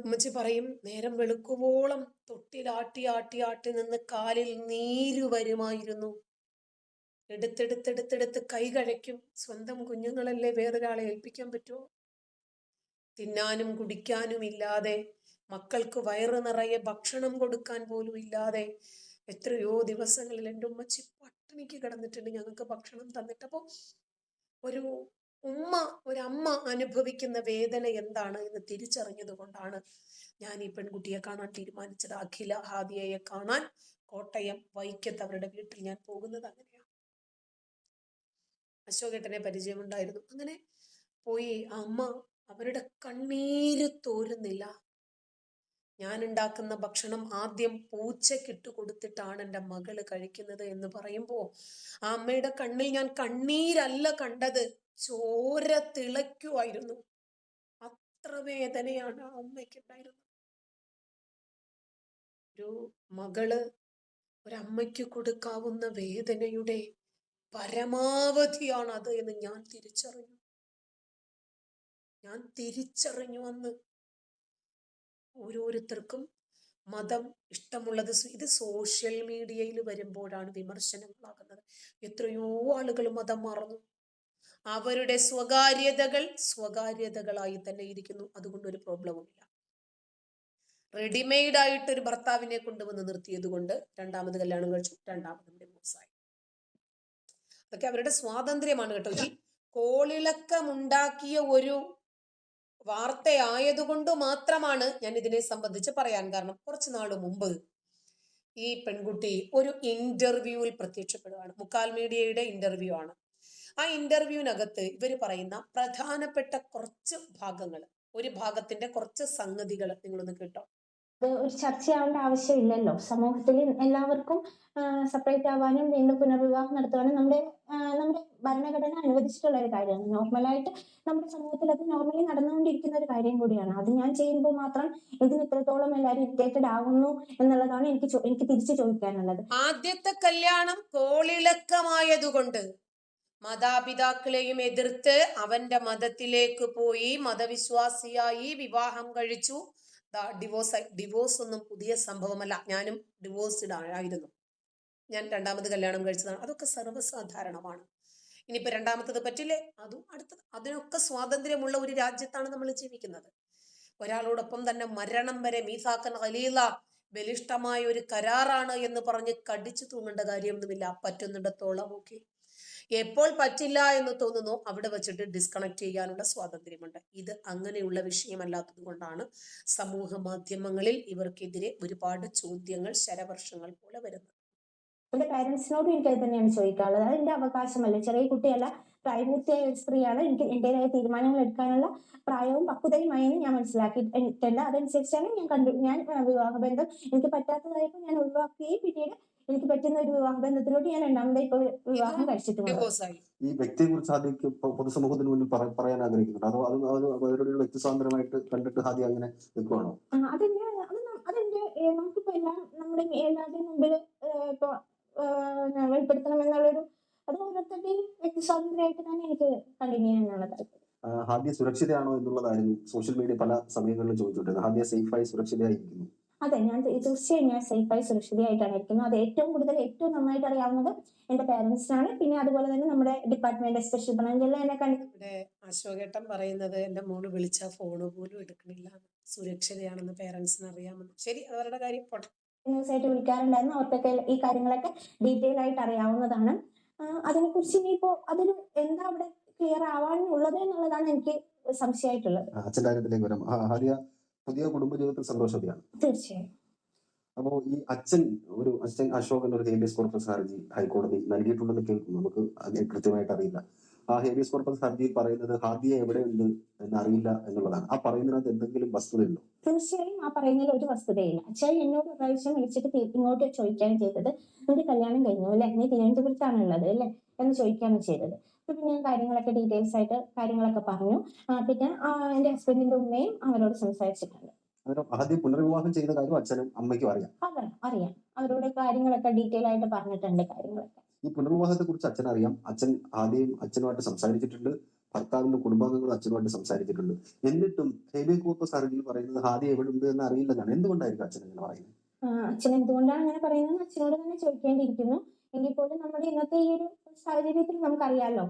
[SPEAKER 1] ഉമ്മച്ചി പറയും, നേരം വെളുക്കുവോളം തൊട്ടിലാട്ടി ആട്ടി ആട്ടി നിന്ന് കാലിൽ നീര് വരുമായിരുന്നു. എടുത്തെടുത്തെടുത്തെടുത്ത് കൈ കഴിക്കും. സ്വന്തം കുഞ്ഞുങ്ങളല്ലേ, വേറൊരാളെ ഏൽപ്പിക്കാൻ പറ്റുമോ? തിന്നാനും കുടിക്കാനും ഇല്ലാതെ, മക്കൾക്ക് വയറ് നിറയെ ഭക്ഷണം കൊടുക്കാൻ പോലും ഇല്ലാതെ എത്രയോ ദിവസങ്ങളിൽ എൻ്റെ ഉമ്മച്ചി പട്ടിണിക്ക് കിടന്നിട്ടുണ്ട് ഞങ്ങൾക്ക് ഭക്ഷണം തന്നിട്ട്. അപ്പോൾ ഒരു ഒരമ്മ അനുഭവിക്കുന്ന വേദന എന്താണ് എന്ന് തിരിച്ചറിഞ്ഞത് കൊണ്ടാണ് ഞാൻ ഈ പെൺകുട്ടിയെ കാണാൻ തീരുമാനിച്ചത്. അഖില ഹാദിയയെ കാണാൻ കോട്ടയം വൈക്കത്ത് അവരുടെ വീട്ടിൽ ഞാൻ പോകുന്നത് അങ്ങനെയാണ്. അശോകേട്ടനെ പരിചയമുണ്ടായിരുന്നു. അങ്ങനെ പോയി അമ്മ, അവരുടെ കണ്ണീര് തോരുന്നില്ല. ഞാൻ ഉണ്ടാക്കുന്ന ഭക്ഷണം ആദ്യം പൂച്ചക്കിട്ട് കൊടുത്തിട്ടാണ് എൻ്റെ മകള് കഴിക്കുന്നത് എന്ന് പറയുമ്പോൾ ആ അമ്മയുടെ കണ്ണിൽ ഞാൻ കണ്ണീരല്ല കണ്ടത്, ചോര തിളയ്ക്കുമായിരുന്നു. അത്ര വേദനയാണ് ആ അമ്മയ്ക്ക് ഉണ്ടായിരുന്നത്. ഒരു മകള് ഒരമ്മയ്ക്ക് കൊടുക്കാവുന്ന വേദനയുടെ പരമാവധിയാണ് അത് എന്ന് ഞാൻ തിരിച്ചറിഞ്ഞു അന്ന്. ഓരോരുത്തർക്കും മതം ഇഷ്ടമുള്ളത് ഇത് സോഷ്യൽ മീഡിയയിൽ വരുമ്പോഴാണ് വിമർശനങ്ങളാകുന്നത്. എത്രയോ ആളുകൾ മതം മാറുന്നു. അവരുടെ സ്വകാര്യതകളായി തന്നെ ഇരിക്കുന്നു. അതുകൊണ്ട് ഒരു പ്രോബ്ലവുമില്ല. റെഡിമെയ്ഡ് ആയിട്ട് ഒരു ഭർത്താവിനെ കൊണ്ടുവന്ന് നിർത്തിയത് കൊണ്ട് രണ്ടാമത് കല്യാണം കഴിച്ചു, രണ്ടാമതും ഡിവോഴ്സായി. അതൊക്കെ അവരുടെ സ്വാതന്ത്ര്യമാണ് കേട്ടോ. ഈ കോളിളക്കമുണ്ടാക്കിയ ഒരു വാർത്തയായതുകൊണ്ട് മാത്രമാണ് ഞാൻ ഇതിനെ സംബന്ധിച്ച് പറയാൻ കാരണം. കുറച്ചു നാൾ മുമ്പ് ഈ പെൺകുട്ടി ഒരു ഇന്റർവ്യൂവിൽ പ്രത്യക്ഷപ്പെടുകയാണ്. മുക്കാൽ മീഡിയയുടെ ഇന്റർവ്യൂ ആണ്. ആ ഇന്റർവ്യൂവിനകത്ത് ഇവർ പറയുന്ന പ്രധാനപ്പെട്ട കുറച്ച് ഭാഗങ്ങൾ, ഒരു ഭാഗത്തിന്റെ കുറച്ച് സംഗതികൾ നിങ്ങളൊന്ന് കേട്ടോ.
[SPEAKER 10] ഒരു ചർച്ചയാവേണ്ട ആവശ്യമില്ലല്ലോ. സമൂഹത്തിൽ എല്ലാവർക്കും സെപ്പറേറ്റ് ആവാനും വീണ്ടും പുനർവിവാഹം നടത്തുവാനും നമ്മുടെ ഭരണഘടന അനുവദിച്ചിട്ടുള്ള ഒരു കാര്യമാണ്. നോർമലായിട്ട് നമ്മുടെ സമൂഹത്തിൽ അത് നോർമലി നടന്നുകൊണ്ടിരിക്കുന്ന ഒരു കാര്യം കൂടിയാണ്. അത് ഞാൻ ചെയ്യുമ്പോൾ മാത്രം ഇതിന് ഇത്രത്തോളം എല്ലാവരും ഇറിറ്റേറ്റഡ് ആകുന്നു എന്നുള്ളതാണ് എനിക്ക് തിരിച്ചു ചോദിക്കാനുള്ളത്.
[SPEAKER 1] ആദ്യത്തെ കല്യാണം കോളിളക്കമായതുകൊണ്ട് മാതാപിതാക്കളെയും എതിർത്ത് അവന്റെ മതത്തിലേക്ക് പോയി, മതവിശ്വാസിയായി വിവാഹം കഴിച്ചു, ഡിവോഴ്സ് ഒന്നും പുതിയ സംഭവമല്ല. ഞാനും ഡിവോഴ്സ്ഡ് ആയിരുന്നു. ഞാൻ രണ്ടാമത് കല്യാണം കഴിച്ചതാണ്. അതൊക്കെ സർവ്വസാധാരണമാണ്. ഇനിയിപ്പോ രണ്ടാമത്തത് പറ്റില്ലേ, അതും അടുത്തത്. അതിനൊക്കെ സ്വാതന്ത്ര്യമുള്ള ഒരു രാജ്യത്താണ് നമ്മൾ ജീവിക്കുന്നത്. ഒരാളോടൊപ്പം തന്നെ മരണം വരെ മീസാക്കൻ ഖലീല, ബലിഷ്ഠമായ ഒരു കരാറാണ് എന്ന് പറഞ്ഞ് കടിച്ചു തൂങ്ങേണ്ട കാര്യമൊന്നുമില്ല. പറ്റുന്നിടത്തോളം ഓക്കെ. എപ്പോൾ പറ്റില്ല എന്ന് തോന്നുന്നു അവിടെ വെച്ചിട്ട് ഡിസ്കണക്ട് ചെയ്യാനുള്ള സ്വാതന്ത്ര്യമുണ്ട്. ഇത് അങ്ങനെയുള്ള വിഷയമല്ലാത്തത് കൊണ്ടാണ് സമൂഹ മാധ്യമങ്ങളിൽ ഇവർക്കെതിരെ ഒരുപാട് ചോദ്യങ്ങൾ ശരവർഷങ്ങൾ പോലെ വരുന്നത്.
[SPEAKER 10] എന്റെ പാരന്റ്സിനോടും എനിക്ക് അത് തന്നെയാണ് ചോദിക്കാനുള്ളത്. അത് എന്റെ അവകാശമല്ലേ, ചെറിയ കുട്ടിയല്ല, പ്രായപൂർത്തിയായ ഒരു സ്ത്രീയാണ്. എനിക്ക് എന്റേതായ തീരുമാനങ്ങൾ എടുക്കാനുള്ള പ്രായവും പക്വതയുമായി ഞാൻ മനസ്സിലാക്കിയിട്ടുണ്ട്. അതനുസരിച്ചാണ് ഞാൻ വിവാഹബന്ധം എനിക്ക് പറ്റാത്തതായപ്പോൾ ഞാൻ ഒഴിവാക്കുകയും പിന്നീട് എനിക്ക് പറ്റുന്ന ഒരു വിവാഹബന്ധത്തിലോട്ട് ഞാൻ രണ്ടാമതായി ഇപ്പോൾ വിവാഹം കഴിച്ചിട്ടുള്ളത്.
[SPEAKER 1] ഡിവോഴ്സായി.
[SPEAKER 11] ഈ വ്യക്തിയെ കുറിച്ച് ഹാദിക്ക് പൊതുസമൂഹത്തിന് മുന്നിൽ പറയാൻ ആഗ്രഹിക്കുന്നുണ്ട്. അതോ അവരുടെ വ്യക്തി സ്വാതന്ത്ര്യമായിട്ട് കണ്ടിട്ട് ഹാദി അങ്ങനെ നിൽക്കുവാണോ?
[SPEAKER 10] അതെന്റെ നമുക്കിപ്പോ എല്ലാം നമ്മുടെ എല്ലാവരുടെയും മുമ്പിൽ ഇപ്പൊ വെളിപ്പെടുത്തണം എന്നുള്ളൊരു അത് ഓരോരുത്തരുടെയും വ്യക്തി സ്വാതന്ത്ര്യമായിട്ട് തന്നെ എനിക്ക് കണ്ടിന്യൂ ചെയ്യാനാണ് താല്പര്യം.
[SPEAKER 11] ഹാദിയ സുരക്ഷിതയാണോ എന്നുള്ളതായിരുന്നു സോഷ്യൽ മീഡിയ പല സമയങ്ങളിലും ചോദിച്ചുകൊണ്ടിരുന്നത്. ഹാദിയ സേഫായി സുരക്ഷിതയായിരിക്കുന്നു?
[SPEAKER 10] അതെ, ഞാൻ തീർച്ചയായും ഞാൻ സേഫായി സുരക്ഷിതയായിട്ടാണ് ഇരിക്കുന്നത്. അത് ഏറ്റവും നന്നായിട്ട് അറിയാവുന്നത് എന്റെ പേരൻസിനാണ്. പിന്നെ അതുപോലെ തന്നെ നമ്മുടെ ഡിപ്പാർട്ട്മെന്റ് സ്പെഷ്യൽ ബ്രാഞ്ചെല്ലാം എന്നെ
[SPEAKER 1] ഇവിടെ അശോകേട്ടൻ പറയുന്നത് എന്റെ മോള് വിളിച്ച ഫോണ് പോലും എടുക്കണില്ല, സുരക്ഷിതയാണെന്ന് പേരൻസിന് അറിയാമെന്ന്. ശരി, അവരുടെ കാര്യം പോട്ടെ.
[SPEAKER 10] ആയിട്ട് വിളിക്കാറുണ്ടായിരുന്നു. അവർക്കൊക്കെ ഈ കാര്യങ്ങളൊക്കെ ഡീറ്റെയിൽ ആയിട്ട് അറിയാവുന്നതാണ്. അതിനെക്കുറിച്ച് ഇനിയിപ്പോ അതിന് എന്താ അവിടെ ക്ലിയർ ആവാനുള്ളത് എന്നുള്ളതാണ് എനിക്ക് സംശയമായിട്ടുള്ളത്.
[SPEAKER 11] അച്ഛൻ്റെ കാര്യത്തിലേക്ക് വരാം. ഹാദിയ പുതിയ കുടുംബജീവിതത്തിൽ സന്തോഷവതിയാണ്?
[SPEAKER 10] തീർച്ചയായും.
[SPEAKER 11] അപ്പോ ഈ അച്ഛൻ അശോകൻ ഒരു ഹേബിയസ് കോർപ്പസ് ഹർജി ഹൈക്കോടതി നൽകിയിട്ടുണ്ടെന്ന് കേൾക്കുന്നു. നമുക്ക് അത് കൃത്യമായിട്ട് അറിയില്ല. ആ ഹേബിയസ് കോർപ്പസ് ഹർജിയിൽ പറയുന്നത് ഹാദിയ എവിടെയുണ്ട് എന്നറിയില്ല എന്നുള്ളതാണ്. ആ പറയുന്നതിനകത്ത് എന്തെങ്കിലും വസ്തുതയുണ്ടോ?
[SPEAKER 10] തീർച്ചയായും ആ പറയുന്നതിൽ ഒരു വസ്തുതയില്ല. അച്ഛൻ എന്നോട് പ്രാവശ്യം വിളിച്ചിട്ട് ഇങ്ങോട്ട് ചോദിക്കുകയാണ് ചെയ്തത്, നിന്റെ കല്യാണം കഴിഞ്ഞു അല്ലെ, നീ തിരുവനന്തപുരത്താണ് ഉള്ളത് അല്ലെ എന്ന് ചോദിക്കുകയാണ് ചെയ്തത്. പിന്നെ ഞാൻ കാര്യങ്ങളൊക്കെ ഡീറ്റെയിൽസ് ആയിട്ട് കാര്യങ്ങളൊക്കെ പറഞ്ഞു. പിന്നെ എന്റെ ഹസ്ബൻഡിന്റെ ഉമ്മയും അവരോട് സംസാരിച്ചിട്ടുണ്ട്.
[SPEAKER 11] ആദ്യം പുനർവിവാഹം ചെയ്ത കാര്യം അച്ഛനും അമ്മയ്ക്കും അറിയാം?
[SPEAKER 10] അറിയാം. അവരോട് കാര്യങ്ങളൊക്കെ ഡീറ്റെയിൽ ആയിട്ട് പറഞ്ഞിട്ടുണ്ട് കാര്യങ്ങളൊക്കെ.
[SPEAKER 11] ഈ പുനർവിവാഹത്തെ കുറിച്ച് അച്ഛൻ അറിയാം. അച്ഛൻ ആദ്യം അച്ഛനുമായിട്ട് സംസാരിച്ചിട്ടുണ്ട്, ഭർത്താവിന്റെ കുടുംബാംഗങ്ങളും അച്ഛനുമായിട്ട് സംസാരിച്ചിട്ടുണ്ട്. എന്നിട്ടും ഹേബിയസ് കോർപ്പസ് ഹർജിയിൽ പറയുന്നത് ഹാദിയ എവിടെ ഉണ്ട് എന്ന് അറിയില്ലെന്നാണ്. എന്തുകൊണ്ടായിരിക്കും അച്ഛൻ അങ്ങനെ പറയുന്നത്?
[SPEAKER 10] അച്ഛൻ എന്തുകൊണ്ടാണ് അങ്ങനെ പറയുന്നത് അച്ഛനോട് തന്നെ ചോദിക്കേണ്ടിയിരിക്കുന്നു. എങ്കിൽ പോലും നമ്മുടെ ഇന്നത്തെ ഈ ഒരു സാഹചര്യത്തിൽ നമുക്കറിയാലോ,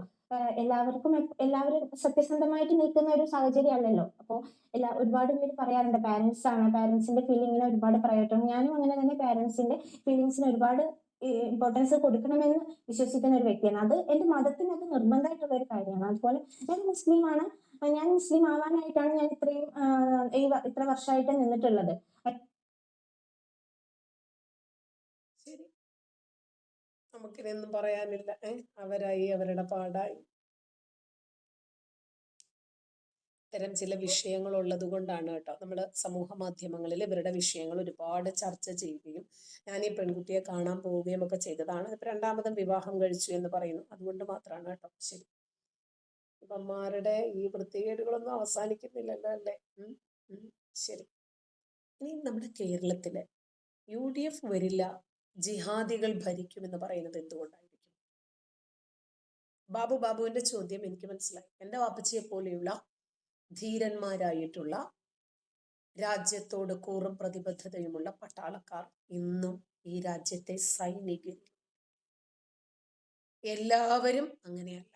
[SPEAKER 10] എല്ലാവരും സത്യസന്ധമായിട്ട് നിൽക്കുന്ന ഒരു സാഹചര്യം അല്ലല്ലോ. അപ്പോ ഒരുപാട് പേര് പറയാറുണ്ട് പാരന്റ്സിന്റെ ഫീലിങ്ങിനെ ഒരുപാട് പറയട്ടെ. ഞാനും അങ്ങനെ തന്നെ പാരന്റ്സിന്റെ ഫീലിങ്സിന് ഒരുപാട് ഇമ്പോർട്ടൻസ് കൊടുക്കണമെന്ന് വിശ്വസിക്കുന്ന ഒരു വ്യക്തിയാണ്. അത് എന്റെ മതത്തിന് അത് നിർബന്ധമായിട്ടുള്ള ഒരു കാര്യമാണ്. അതുപോലെ ഞാൻ മുസ്ലിമാണ്. ഞാൻ മുസ്ലിം ആവാനായിട്ടാണ് ഞാൻ ഇത്ര വർഷമായിട്ട് നിന്നിട്ടുള്ളത്.
[SPEAKER 1] ശരി, നമുക്കിതൊന്നും പറയാനില്ല. അവരായി അവരുടെ പാടായി. ഇത്തരം ചില വിഷയങ്ങൾ ഉള്ളത് കൊണ്ടാണ് കേട്ടോ നമ്മൾ സമൂഹ മാധ്യമങ്ങളിൽ ഇവരുടെ വിഷയങ്ങൾ ഒരുപാട് ചർച്ച ചെയ്യുകയും ഞാൻ ഈ പെൺകുട്ടിയെ കാണാൻ പോവുകയും ഒക്കെ ചെയ്തതാണ്. ഇപ്പൊ രണ്ടാമതും വിവാഹം കഴിച്ചു എന്ന് പറയുന്നു, അതുകൊണ്ട് മാത്രമാണ് കേട്ടോ. ശരി, ഇവന്മാരുടെ ഈ വൃത്തികേടുകളൊന്നും അവസാനിക്കുന്നില്ലല്ലോ അല്ലേ? ശരി, ഇനി നമ്മുടെ കേരളത്തിലെ UDF വരില്ല, ജിഹാദികൾ ഭരിക്കുമെന്ന് പറയുന്നത് എന്തുകൊണ്ടായിരിക്കും? ബാബുവിന്റെ ചോദ്യം എനിക്ക് മനസ്സിലായി. എൻ്റെ വാപ്പച്ചിയെ പോലെയുള്ള ധീരന്മാരായിട്ടുള്ള രാജ്യത്തോട് കൂറും പ്രതിബദ്ധതയുമുള്ള പട്ടാളക്കാർ ഇന്നും ഈ രാജ്യത്തെ സൈനികർ. എല്ലാവരും അങ്ങനെയല്ല.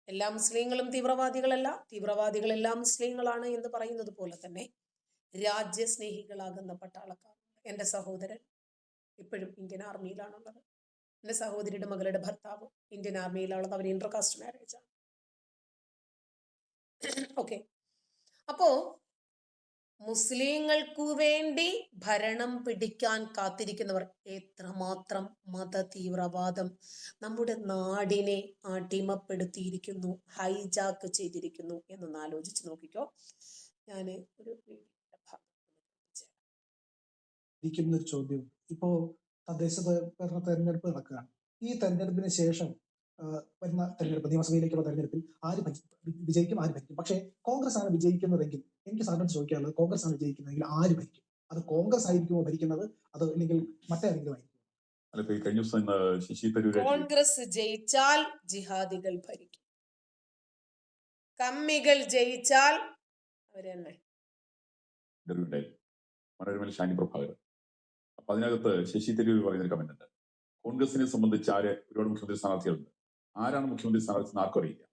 [SPEAKER 1] എല്ലാ മുസ്ലിങ്ങളും തീവ്രവാദികളല്ല, തീവ്രവാദികളെല്ലാം മുസ്ലിങ്ങളാണ് എന്ന് പറയുന്നത് പോലെ തന്നെ രാജ്യസ്നേഹികളാകുന്ന പട്ടാളക്കാർ. എൻ്റെ സഹോദരൻ ഇപ്പോഴും ഇന്ത്യൻ ആർമിയിലാണുള്ളത്. എൻ്റെ സഹോദരിയുടെ മകളുടെ ഭർത്താവ് ഇന്ത്യൻ ആർമിയിലാണുള്ളത്. അവർ ഇന്റർകാസ്റ്റ് മാരേജ് ആണ്. ഓക്കെ, അപ്പോ മുസ്ലിങ്ങൾക്കു വേണ്ടി ഭരണം പിടിക്കാൻ കാത്തിരിക്കുന്നവർ എത്രമാത്രം മത തീവ്രവാദം നമ്മുടെ നാടിനെ അടിമപ്പെടുത്തിയിരിക്കുന്നു, ഹൈജാക്ക് ചെയ്തിരിക്കുന്നു എന്നൊന്ന് ആലോചിച്ച് നോക്കിക്കോ. ഞാൻ ഒരു
[SPEAKER 12] ഒരു ചോദ്യം, ഇപ്പോ തദ്ദേശ ഭരണ തെരഞ്ഞെടുപ്പ് നടക്കുകയാണ്. ഈ തെരഞ്ഞെടുപ്പിന് ശേഷം വരുന്ന തെരഞ്ഞെടുപ്പ്, നിയമസഭയിലേക്കുള്ള തെരഞ്ഞെടുപ്പിൽ ആര് വിജയിക്കും, ആര് ഭരിക്കും? പക്ഷേ കോൺഗ്രസ് ആണ് വിജയിക്കുന്നതെങ്കിൽ എനിക്ക് സാറിനോട് ചോദിക്കാനുള്ളത്, കോൺഗ്രസ് ആണ് വിജയിക്കുന്നതെങ്കിൽ ആര് ഭരിക്കും? അത് കോൺഗ്രസ് ആയിരിക്കുമോ ഭരിക്കുന്നത്, അത് അല്ലെങ്കിൽ മറ്റാരെങ്കിലും ആയിരിക്കും?
[SPEAKER 1] കോൺഗ്രസ് ജയിച്ചാൽ ജിഹാദികൾ ഭരിക്കും, കമ്മികൾ ജയിച്ചാൽ അവരെന്നെ.
[SPEAKER 13] മനോരമയിൽ ഷാനി പ്രഭാകരൻ. അപ്പൊ അതിനകത്ത് ശശി തരൂർ പറയുന്നൊരു കമന്റ് ഉണ്ട്. കോൺഗ്രസിനെ സംബന്ധിച്ച് ഒരുപാട് മുഖ്യമന്ത്രി സ്ഥാനാർത്ഥികളുണ്ട്. ആരാണ് മുഖ്യമന്ത്രി സ്ഥാനാർത്ഥി ആർക്കും അറിയില്ല.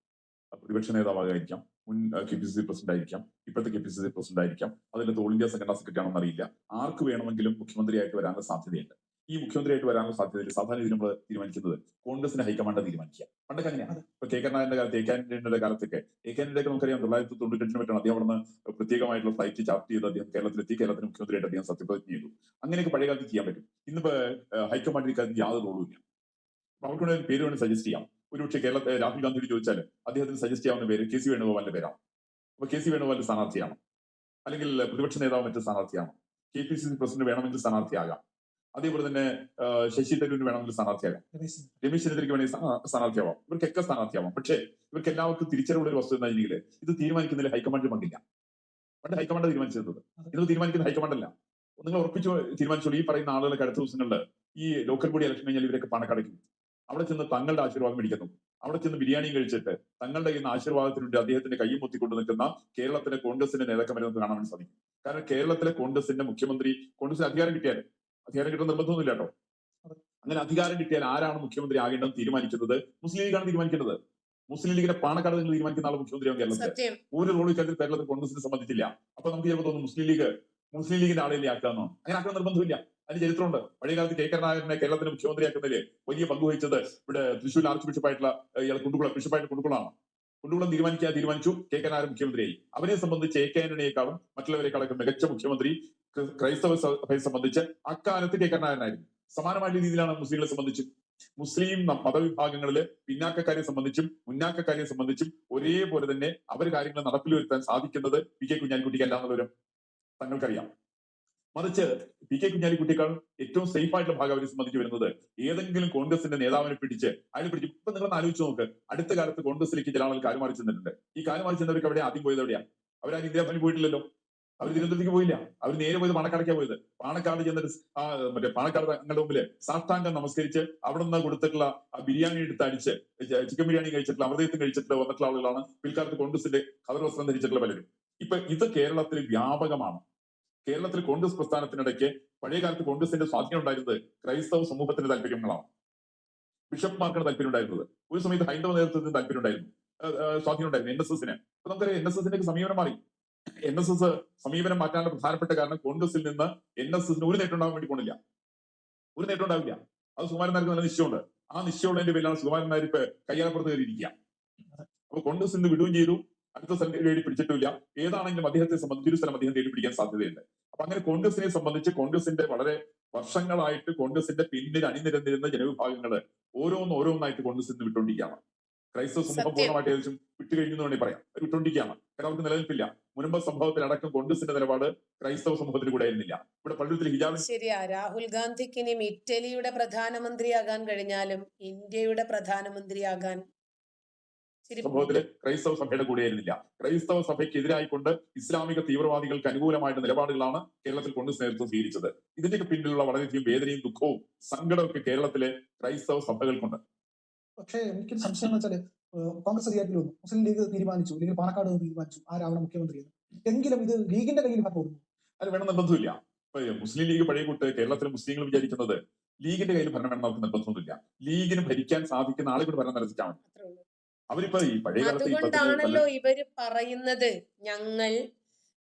[SPEAKER 13] പ്രതിപക്ഷ നേതാവായിരിക്കാം, മുൻ KPCC പ്രസിഡന്റ് ആയിരിക്കാം, ഇപ്പോഴത്തെ KPCC പ്രസിഡന്റ് ആയിരിക്കാം, അതിലത്തെ ഓൾ ഇന്ത്യ സംഘടനാ സെക്രട്ടറി ആണെന്ന് അറിയില്ല. ആർക്ക് വേണമെങ്കിലും മുഖ്യമന്ത്രിയായിട്ട് വരാനുള്ള സാധ്യതയുണ്ട്. ഈ മുഖ്യമന്ത്രിയായിട്ട് വരാനുള്ള സാധ്യതയില്ല. സാധാരണ ഇതിൽ നമ്മൾ തീരുമാനിക്കുന്നത് കോൺഗ്രസിന്റെ ഹൈക്കമാൻഡ് തീരുമാനിക്കുക. പണ്ടൊക്കെ അങ്ങനെയാണ്. ഇപ്പൊ കെ കരുണാകരന്റെ കാലത്ത്, എ കെ ആന്റണിയുടെ കാലത്തൊക്കെ, എ കെ ആന്റണിയൊക്കെ നമുക്കറിയാം 1998 മറ്റാണ് അദ്ദേഹം അവിടെ നിന്ന് പ്രത്യേകമായിട്ടുള്ള ഫ്ലൈറ്റ് ചാർട്ട് ചെയ്ത് അദ്ദേഹം കേരളത്തിലെത്തി. കേരളത്തിന് മുഖ്യമന്ത്രിയായിട്ട് അദ്ദേഹം സത്യപ്രതിജ്ഞ ചെയ്തു. അങ്ങനെയൊക്കെ പഴയ കാലത്ത് ചെയ്യാൻ പറ്റും. ഇന്നിപ്പോ ഹൈക്കമാൻഡിന് കാലത്ത് യാതൊരു റോളുമില്ല. അവർക്ക് വേണമെങ്കിൽ പേര് വേണമെങ്കിൽ സജസ്റ്റ് ചെയ്യാം. ഒരുപക്ഷെ കേരളത്തെ രാഹുൽ ഗാന്ധിയോട് ചോദിച്ചാൽ അദ്ദേഹത്തിന് സജസ്റ്റ് ചെയ്യാവുന്ന പേര് കെ സി വേണുഗോപാലിന്റെ പേരാണ്. അപ്പൊ കെ സി വേണുഗോപാലിന്റെ സ്ഥാനാർത്ഥിയാണ്, അല്ലെങ്കിൽ പ്രതിപക്ഷ നേതാവ് മറ്റു സ്ഥാനാർത്ഥിയാണ്. KPCC പ്രസിഡന്റ് വേണമെങ്കിൽ സ്ഥാനാർത്ഥിയാകാം. അതേപോലെ തന്നെ ശശി തരൂരിന് വേണമെങ്കിൽ സ്ഥാനാർത്ഥിയാകാം. രമേശ് ചെന്നിത്തലയ്ക്ക് വേണമെങ്കിൽ സ്ഥാനാർത്ഥിയാവാം. ഇവർക്കൊക്കെ സ്ഥാനാർത്ഥിയാവാം. പക്ഷേ ഇവർക്ക് എല്ലാവർക്കും തിരിച്ചറിവുള്ള ഒരു വസ്തു എന്താണെങ്കിൽ ഇത് തീരുമാനിക്കുന്നതിൽ ഹൈക്കമാൻഡിൽ പങ്കില്ല. പണ്ട് ഹൈക്കമാൻഡ് തീരുമാനിച്ചിരുന്നത്, ഇന്ന് തീരുമാനിക്കുന്ന ഹൈക്കമാൻഡല്ല. നിങ്ങൾ ഉറപ്പിച്ചു തീരുമാനിച്ചോളൂ. ഈ പറയുന്ന ആളുകളൊക്കെ അടുത്ത ദിവസങ്ങളിൽ ഈ ലോക്കൽ ബോഡി ഇലക്ഷൻ കഴിഞ്ഞാൽ ഇവരൊക്കെ പണക്കടയ്ക്കും. അവിടെ ചെന്ന് തങ്ങളുടെ ആശീർവാദം മേടിക്കുന്നു. അവിടെ ചെന്ന് ബിരിയാണിയും കഴിച്ചിട്ട് തങ്ങളുടെ കയ്യിൽ നിന്ന് ആശീർവാദത്തിനുണ്ട് അദ്ദേഹത്തിന്റെ കയ്യും മുത്തിക്കൊണ്ട് നിൽക്കുന്ന കേരളത്തിലെ കോൺഗ്രസിന്റെ നേതാക്കന്മാരെ നമുക്ക് കാണാൻ സാധിക്കും. കാരണം കേരളത്തിലെ കോൺഗ്രസിന്റെ മുഖ്യമന്ത്രി, കോൺഗ്രസിന് അധികാരം കിട്ടിയാൽ, അധികാരം കിട്ടുന്ന നിർബന്ധമൊന്നുമില്ല കേട്ടോ, അങ്ങനെ അധികാരം കിട്ടിയാൽ ആരാണ് മുഖ്യമന്ത്രി ആകേണ്ടതെന്ന് തീരുമാനിക്കുന്നത് മുസ്ലിം ലീഗാണ് തീരുമാനിക്കേണ്ടത്. മുസ്ലിം ലീഗിന്റെ പാണക്കാട് നിങ്ങൾ തീരുമാനിക്കുന്ന ആൾ മുഖ്യമന്ത്രിയാവും കേരളത്തിൽ. ഒരു റോൾ ഇക്കാര്യത്തിൽ കേരളത്തിൽ കോൺഗ്രസിനെ സംബന്ധിച്ചില്ല. അപ്പൊ നമുക്ക് ചിലപ്പോൾ തോന്നുന്നു മുസ്ലിം ലീഗിന്റെ ആളെ ആക്കാമെന്നോ. അങ്ങനെ ആക്കാൻ നിർബന്ധമില്ല. അതിന് ചരിത്രമുണ്ട്. പഴയ കാലത്ത് കെ കരുണാകരനെ കേരളത്തിന്റെ മുഖ്യമന്ത്രിയാക്കുന്നതിൽ വലിയ പങ്ക് വഹിച്ചത് ഇവിടെ തൃശ്ശൂർ ആർച്ച് ബിഷപ്പായിട്ടുള്ള ഇയാൾ ബിഷപ്പായിട്ട് കുണ്ടുകുളമാണ്. കുണ്ടുകുളം തീരുമാനിച്ചു, കെ കരുണാകരൻ മുഖ്യമന്ത്രിയായി. അവരെ സംബന്ധിച്ച് എ കെ ആന്റണിയേക്കാളും മറ്റുള്ളവരെക്കാളൊക്കെ മികച്ച മുഖ്യമന്ത്രി ക്രൈസ്തവ സഭയെ സംബന്ധിച്ച് അക്കാലത്ത് കെ കരുണാകരനായിരുന്നു. സമാനമായ രീതിയിലാണ് മുസ്ലിങ്ങളെ സംബന്ധിച്ചും. മുസ്ലിം മതവിഭാഗങ്ങളില് പിന്നാക്കക്കാരെ സംബന്ധിച്ചും മുന്നാക്കക്കാരെ സംബന്ധിച്ചും ഒരേപോലെ തന്നെ അവർ കാര്യങ്ങൾ നടപ്പിൽ വരുത്താൻ സാധിക്കുന്നത് പി കെ കുഞ്ഞാലിക്കുട്ടിക്ക് അല്ലാന്നുള്ളവരും തങ്ങൾക്കറിയാം. മറിച്ച് പി കെ കുഞ്ഞാലിക്കുട്ടിയേക്കാളും ഏറ്റവും സേഫ് ആയിട്ടുള്ള ഭാഗം അവരെ സംബന്ധിച്ച് വരുന്നത് ഏതെങ്കിലും കോൺഗ്രസിന്റെ നേതാവിനെ പിടിച്ച് ഇപ്പൊ നിങ്ങൾ ആലോചിച്ച് നോക്ക്. അടുത്ത കാലത്ത് കോൺഗ്രസിലേക്ക് ചില ആളുകൾ കാലുമാറി ചെന്നിട്ടുണ്ട്. ഈ കാലുമാറി ചെന്നവർക്ക് അവിടെ ആദ്യം പോയത് എവിടെയാണ്? അവരാരും ഇന്ത്യാഭവനിൽ പോയിട്ടില്ലല്ലോ. അവർ തിരുവനന്തപുരത്തേക്ക് പോയില്ല. അവർ നേരെ പോയത് പാണക്കാടേക്കാണ് പോയത്. പാണക്കാട് ചെന്നിട്ട് മറ്റേ പാണക്കാട് തങ്ങളുടെ മുമ്പില് സാഷ്ടാംഗം നമസ്കരിച്ച് അവിടെ നിന്ന് കൊടുത്തിട്ടുള്ള ബിരിയാണി എടുത്ത് അടിച്ച് ചിക്കൻ ബിരിയാണി കഴിച്ചിട്ടുള്ള അമൃതയത്തും കഴിച്ചിട്ടുള്ള വന്നിട്ടുള്ള ആളുകളാണ് പിൽക്കാലത്ത് കോൺഗ്രസിന്റെ കളർ വസ്ത്രം ധരിച്ചിട്ടുള്ള പലരും. ഇപ്പൊ ഇത് കേരളത്തിൽ വ്യാപകമാണ്. കേരളത്തിൽ കോൺഗ്രസ് പ്രസ്ഥാനത്തിനിടയ്ക്ക് പഴയ കാലത്ത് കോൺഗ്രസിന്റെ സ്വാധീനം ഉണ്ടായിരുന്നത് ക്രൈസ്തവ സമൂഹത്തിന്റെ താല്പര്യങ്ങളാണ്. ബിഷപ്പ്മാർക്കാണ് താല്പര്യം ഉണ്ടായിരുന്നത്. ഒരു സമയത്ത് ഹൈന്ദവ നേതൃത്വത്തിന് താല്പര്യം ഉണ്ടായിരുന്നു, സ്വാധീനം ഉണ്ടായിരുന്നു. NSSന് അപ്പൊ നമുക്കറിയാം NSSന്റെ സമീപനം മാറി. NSS സമീപനം മാറ്റാനുള്ള പ്രധാനപ്പെട്ട കാരണം കോൺഗ്രസിൽ നിന്ന് NSSന് ഒരു നേട്ടം ഉണ്ടാകാൻ വേണ്ടി പോണില്ല. ഒരു നേട്ടം ഉണ്ടാവില്ല. അത് സുകുമാരൻ നായർക്ക് നല്ല നിശ്ചയമുണ്ട്. ആ നിശ്ചയമുള്ളതിന്റെ പേരിലാണ് സുകുമാരൻ നായർ ഇപ്പൊ കയ്യാലപ്പുറത്ത് കയറിയിരിക്കുക. അപ്പൊ കോൺഗ്രസ് നിന്ന് വിടുകയും ചെയ്തു, അടുത്ത സ്ഥലം തേടി പിടിച്ചിട്ടില്ല. ഏതാണെങ്കിലും അദ്ദേഹത്തെ സംബന്ധിച്ച് ഒരു സ്ഥലം അദ്ദേഹം തേടി പിടിക്കാൻ സാധ്യതയുണ്ട്. അപ്പൊ അങ്ങനെ കോൺഗ്രസിനെ സംബന്ധിച്ച് കോൺഗ്രസിന്റെ വളരെ വർഷങ്ങളായിട്ട് കോൺഗ്രസിന്റെ പിന്നിൽ അണിനിരന്നിരുന്ന ജനവിഭാഗങ്ങള് ഓരോന്നായിട്ട് കോൺഗ്രസിൽ നിന്ന് വിട്ടുകൊണ്ടിരിക്കുകയാണ്. ക്രൈസ്തവ സമൂഹം പൂർണ്ണമായിട്ട് ഏകദേശം വിട്ടുകഴിഞ്ഞു എന്ന് വേണമെങ്കിൽ പറയാം. അവർ വിട്ടുകൊണ്ടിരിക്കുകയാണ്. കാരണം അവർക്ക് നിലനിൽപ്പില്ല. മുൻപ് സംഭവത്തിലടക്കം കോൺഗ്രസിന്റെ നിലപാട് ക്രൈസ്തവ സമൂഹത്തിന് കൂടെ ആയിരുന്നില്ല. ഇവിടെ പള്ളിത്തിൽ ഹിജാബ്
[SPEAKER 1] ശരിയാ. രാഹുൽ ഗാന്ധിക്ക് ഇനിയും ഇറ്റലിയുടെ പ്രധാനമന്ത്രിയാകാൻ കഴിഞ്ഞാലും ഇന്ത്യയുടെ പ്രധാനമന്ത്രിയാകാൻ
[SPEAKER 13] സംഭവത്തില് ക്രൈസ്തവ സഭയുടെ കൂടെയായിരുന്നില്ല. ക്രൈസ്തവ സഭയ്ക്ക് എതിരായിക്കൊണ്ട് ഇസ്ലാമിക തീവ്രവാദികൾക്ക് അനുകൂലമായിട്ട് നിലപാടുകളാണ് കേരളത്തിൽ കോൺഗ്രസ് നേതൃത്വം സ്വീകരിച്ചത്. ഇതിന്റെയൊക്കെ പിന്നിലുള്ള വളരെയധികം വേദനയും ദുഃഖവും സങ്കടമൊക്കെ കേരളത്തിലെ ക്രൈസ്തവ സഭകൾക്കുണ്ട്.
[SPEAKER 12] പക്ഷേ എനിക്കൊരു സംശയം എന്ന് വെച്ചാൽ കോൺഗ്രസ് അധികാരത്തിൽ വന്നു, മുസ്ലിം ലീഗ് തീരുമാനിച്ചു, അല്ലെങ്കിൽ പാണക്കാട് തീരുമാനിച്ചു ആരാവണം മുഖ്യമന്ത്രി എന്ന്. എങ്കിലും ഇത് ലീഗിന്റെ കയ്യിൽ പോകുന്നു.
[SPEAKER 13] അത് വേണം നിർബന്ധമില്ല. ഇപ്പൊ മുസ്ലിം ലീഗ് പഴയ കൂട്ട് കേരളത്തിലെ മുസ്ലിങ്ങൾ വിചാരിക്കുന്നത് ലീഗിന്റെ കയ്യിൽ ഭരണം വേണം, നമുക്ക് നിർബന്ധമൊന്നുമില്ല. ലീഗിന് ഭരിക്കാൻ സാധിക്കുന്ന ആളുകൾ ഭരണം നടത്തിച്ചാൽ മതി. അവരിപ്പോ ഈ പഴയ കാലത്ത്
[SPEAKER 1] അതുകൊണ്ടാണല്ലോ ഇവര് പറയുന്നത് ഞങ്ങൾ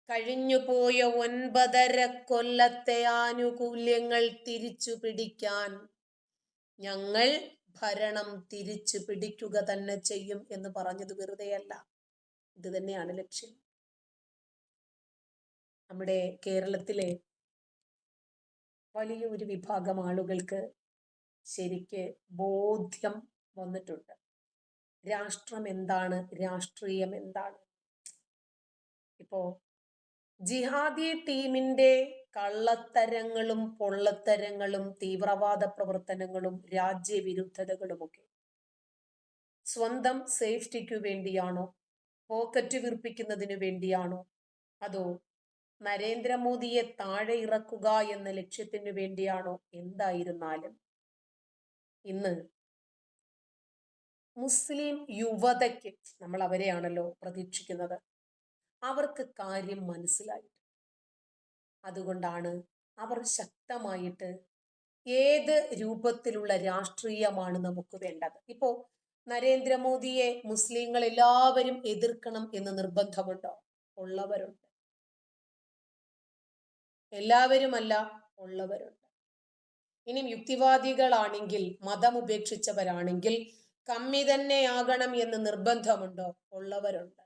[SPEAKER 1] കഴിഞ്ഞുപോയ 9.5 കൊല്ലത്തെ ആനുകൂല്യങ്ങൾ തിരിച്ചു പിടിക്കാൻ ഞങ്ങൾ ഭരണം തിരിച്ചു പിടിക്കുക തന്നെ ചെയ്യും എന്ന് പറഞ്ഞത് വെറുതെയല്ല. ഇത് തന്നെയാണ് ലക്ഷ്യം. നമ്മുടെ കേരളത്തിലെ വലിയൊരു വിഭാഗം ആളുകൾക്ക് ശരിക്ക് ബോധ്യം വന്നിട്ടുണ്ട്. രാഷ്ട്രം എന്താണ്, രാഷ്ട്രീയം എന്താണ്. ഇപ്പോ ജിഹാദി ടീമിന്റെ കള്ളത്തരങ്ങളും പൊള്ളത്തരങ്ങളും തീവ്രവാദ പ്രവർത്തനങ്ങളും രാജ്യവിരുദ്ധതകളുമൊക്കെ സ്വന്തം സേഫ്റ്റിക്കു വേണ്ടിയാണോ, പോക്കറ്റ് വീർപ്പിക്കുന്നതിനു വേണ്ടിയാണോ, അതോ നരേന്ദ്രമോദിയെ താഴെ ഇറക്കുക എന്ന ലക്ഷ്യത്തിനു വേണ്ടിയാണോ, എന്തായിരുന്നാലും ഇന്ന് മുസ്ലിം യുവതയ്ക്ക് നമ്മൾ അവരെയാണല്ലോ പ്രതീക്ഷിക്കുന്നത്. അവർക്ക് കാര്യം മനസ്സിലായിട്ട് അതുകൊണ്ടാണ് അവർ ശക്തമായിട്ട് ഏത് രൂപത്തിലുള്ള രാഷ്ട്രീയമാണ് നമുക്ക് വേണ്ടത്. ഇപ്പോ നരേന്ദ്രമോദിയെ മുസ്ലിങ്ങൾ എല്ലാവരും എതിർക്കണം എന്ന് നിർബന്ധമുണ്ടോ? ഉള്ളവരുണ്ട്. എല്ലാവരുമല്ല, ഉള്ളവരുണ്ട്. ഇനിയും യുക്തിവാദികളാണെങ്കിൽ, മതം ഉപേക്ഷിച്ചവരാണെങ്കിൽ കമ്മി തന്നെയാകണം എന്ന് നിർബന്ധമുണ്ടോ? ഉള്ളവരുണ്ട്,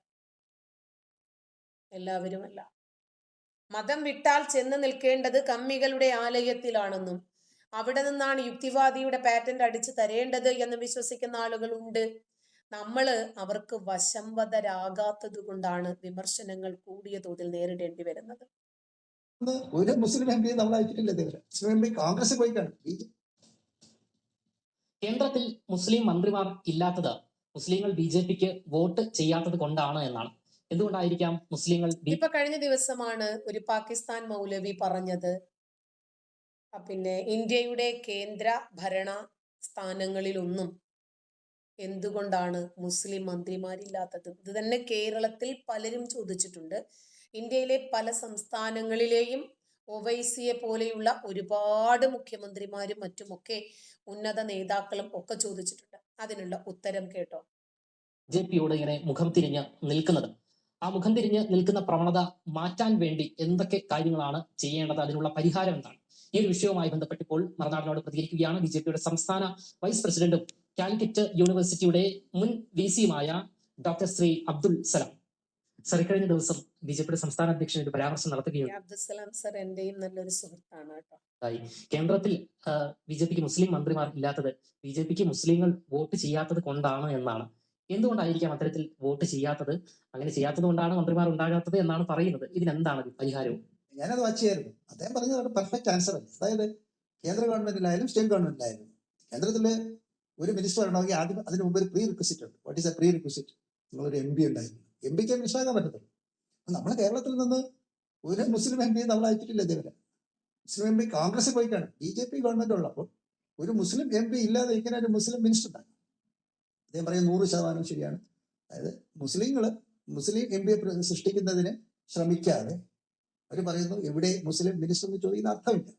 [SPEAKER 1] എല്ലാവരുമല്ല. മതം വിട്ടാൽ ചെന്ന് നിൽക്കേണ്ടത് കമ്മികളുടെ ആലയത്തിലാണെന്നും അവിടെ നിന്നാണ് യുക്തിവാദിയുടെ പാറ്റന്റ് അടിച്ചു തരേണ്ടത് എന്ന് വിശ്വസിക്കുന്ന ആളുകളുണ്ട്. അവർക്ക് വശംവദരാകാത്തത് കൊണ്ടാണ് വിമർശനങ്ങൾ കൂടിയ തോതിൽ നേരിടേണ്ടി വരുന്നത്.
[SPEAKER 12] ഒരു മുസ്ലിം എം പി നമ്മൾ അയച്ചിട്ടില്ല ഇതുവരെ. മുസ്ലിം എം പി കോൺഗ്രസ് പോയി കാണും.
[SPEAKER 14] കേന്ദ്രത്തിൽ മുസ്ലിം മന്ത്രിമാർ ഇല്ലാത്തത് മുസ്ലിങ്ങൾ BJPക്ക് വോട്ട് ചെയ്യാത്തത് കൊണ്ടാണ് എന്നാണ്. എന്തുകൊണ്ടായിരിക്കാം മുസ്ലിങ്ങൾ
[SPEAKER 1] ഇപ്പൊ കഴിഞ്ഞ ദിവസമാണ് ഒരു പാകിസ്ഥാൻ മൗലവി പറഞ്ഞത്, പിന്നെ ഇന്ത്യയുടെ കേന്ദ്ര ഭരണ സ്ഥാനങ്ങളിലൊന്നും എന്തുകൊണ്ടാണ് മുസ്ലിം മന്ത്രിമാരില്ലാത്തത്? ഇത് തന്നെ കേരളത്തിൽ പലരും ചോദിച്ചിട്ടുണ്ട്. ഇന്ത്യയിലെ പല സംസ്ഥാനങ്ങളിലെയും ഒവൈസിയെ പോലെയുള്ള ഒരുപാട് മുഖ്യമന്ത്രിമാരും മറ്റുമൊക്കെ ഉന്നത നേതാക്കളും ഒക്കെ ചോദിച്ചിട്ടുണ്ട്. അതിനുള്ള ഉത്തരം കേട്ടോ.
[SPEAKER 14] BJPയോട് ഇങ്ങനെ മുഖം തിരിഞ്ഞ് നിൽക്കുന്നത്, ആ മുഖം തിരിഞ്ഞ് നിൽക്കുന്ന പ്രവണത മാറ്റാൻ വേണ്ടി എന്തൊക്കെ കാര്യങ്ങളാണ് ചെയ്യേണ്ടത്? അതിനുള്ള പരിഹാരം എന്താണ്? ഈ ഒരു വിഷയവുമായി ബന്ധപ്പെട്ട് ഇപ്പോൾ മറുനാടിനോട് പ്രതികരിക്കുകയാണ് BJPയുടെ സംസ്ഥാന വൈസ് പ്രസിഡന്റും കാലിക്കറ്റ് യൂണിവേഴ്സിറ്റിയുടെ മുൻ VCയുമായ ഡോക്ടർ ശ്രീ അബ്ദുൽ സലാം. സർ, കഴിഞ്ഞ ദിവസം BJPയുടെ സംസ്ഥാന അധ്യക്ഷൻ ഒരു പരാമർശം നടത്തുകയാണ്.
[SPEAKER 1] അബ്ദുൽ സലാം സർ എന്റെയും നല്ലൊരു സുഹൃത്താണ് കേട്ടോ.
[SPEAKER 14] കേന്ദ്രത്തിൽ BJPക്ക് മുസ്ലിം മന്ത്രിമാർ ഇല്ലാത്തത് BJPക്ക് മുസ്ലിങ്ങൾ വോട്ട് ചെയ്യാത്തത് കൊണ്ടാണ് എന്നാണ്. എന്തുകൊണ്ടായിരിക്കാം അത്തരത്തിൽ വോട്ട് ചെയ്യാത്തത്? അങ്ങനെ ചെയ്യാത്തത് കൊണ്ടാണ് മന്ത്രിമാർ ഉണ്ടാകാത്തത് എന്നാണ് പറയുന്നത്. ഇതിനെന്താണ് പരിഹാരവും?
[SPEAKER 12] ഞാനത് വായിച്ചായിരുന്നു. അദ്ദേഹം പറഞ്ഞത് പെർഫെക്റ്റ് ആൻസർ അല്ലേ. അതായത് കേന്ദ്ര ഗവൺമെന്റിലായാലും സ്റ്റേറ്റ് ഗവൺമെന്റിലായാലും കേന്ദ്രത്തില് ഒരു മിനിസ്റ്റർ വരണമെങ്കിൽ ആദ്യം അതിന് മുമ്പ് ഒരു പ്രീ റിക്വസിറ്റ് ഉണ്ട്. What is A pre requisite? നിങ്ങളൊരു MP ഉണ്ടായിരുന്നു. MPക്ക് മിനിസ്റ്റർ ആകാൻ പറ്റത്തുള്ളൂ. നമ്മുടെ കേരളത്തിൽ നിന്ന് ഒരു മുസ്ലിം MP നമ്മൾ അയച്ചിട്ടില്ല ഇതേവരെ. മുസ്ലിം MP കോൺഗ്രസ് പോയി കാണും. BJP ഗവൺമെന്റ് ഉള്ളപ്പോൾ ഒരു മുസ്ലിം MP ഇല്ലാതെ ഇങ്ങനെ ഒരു മുസ്ലിം മിനിസ്റ്റർ ഉണ്ടാകും. അദ്ദേഹം പറയുന്നത് 100% ശരിയാണ്. അതായത് മുസ്ലിം MP സൃഷ്ടിക്കുന്നതിന് ശ്രമിക്കാതെ അവർ പറയുന്നു എവിടെ മുസ്ലിം മിനിസ്റ്റർ എന്ന് ചോദിക്കുന്ന അർത്ഥമില്ല.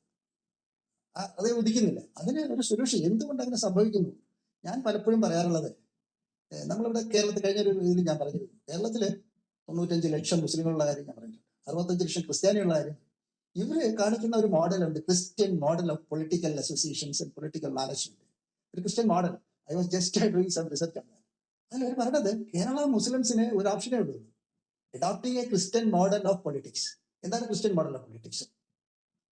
[SPEAKER 12] അതേ ഉദിക്കുന്നില്ല. അതിന് ഒരു സൊല്യൂഷൻ എന്തുകൊണ്ട് അങ്ങനെ സംഭവിക്കുന്നു? ഞാൻ പലപ്പോഴും പറയാറുള്ളത്, നമ്മളിവിടെ കേരളത്തിൽ കഴിഞ്ഞ ഒരു ഇതിൽ ഞാൻ പറഞ്ഞിരുന്നു, കേരളത്തില് 95 ലക്ഷം മുസ്ലിങ്ങളുള്ള കാര്യം ഞാൻ പറഞ്ഞിട്ടുണ്ട്, 65 ലക്ഷം ക്രിസ്ത്യാനിയുള്ള കാര്യം. ഇവര് കാണിക്കുന്ന ഒരു മോഡലുണ്ട്, Christian model of political associations and political management. ഒരു Christian model. I was just doing some research ആണ്. അതിൽ അവർ പറഞ്ഞത് കേരള മുസ്ലിംസിന് ഒരു ഓപ്ഷനേ ഉള്ളൂ, adopting a Christian model of politics. എന്താണ് ക്രിസ്ത്യൻ മോഡൽ ഓഫ് പൊളിറ്റിക്സ്?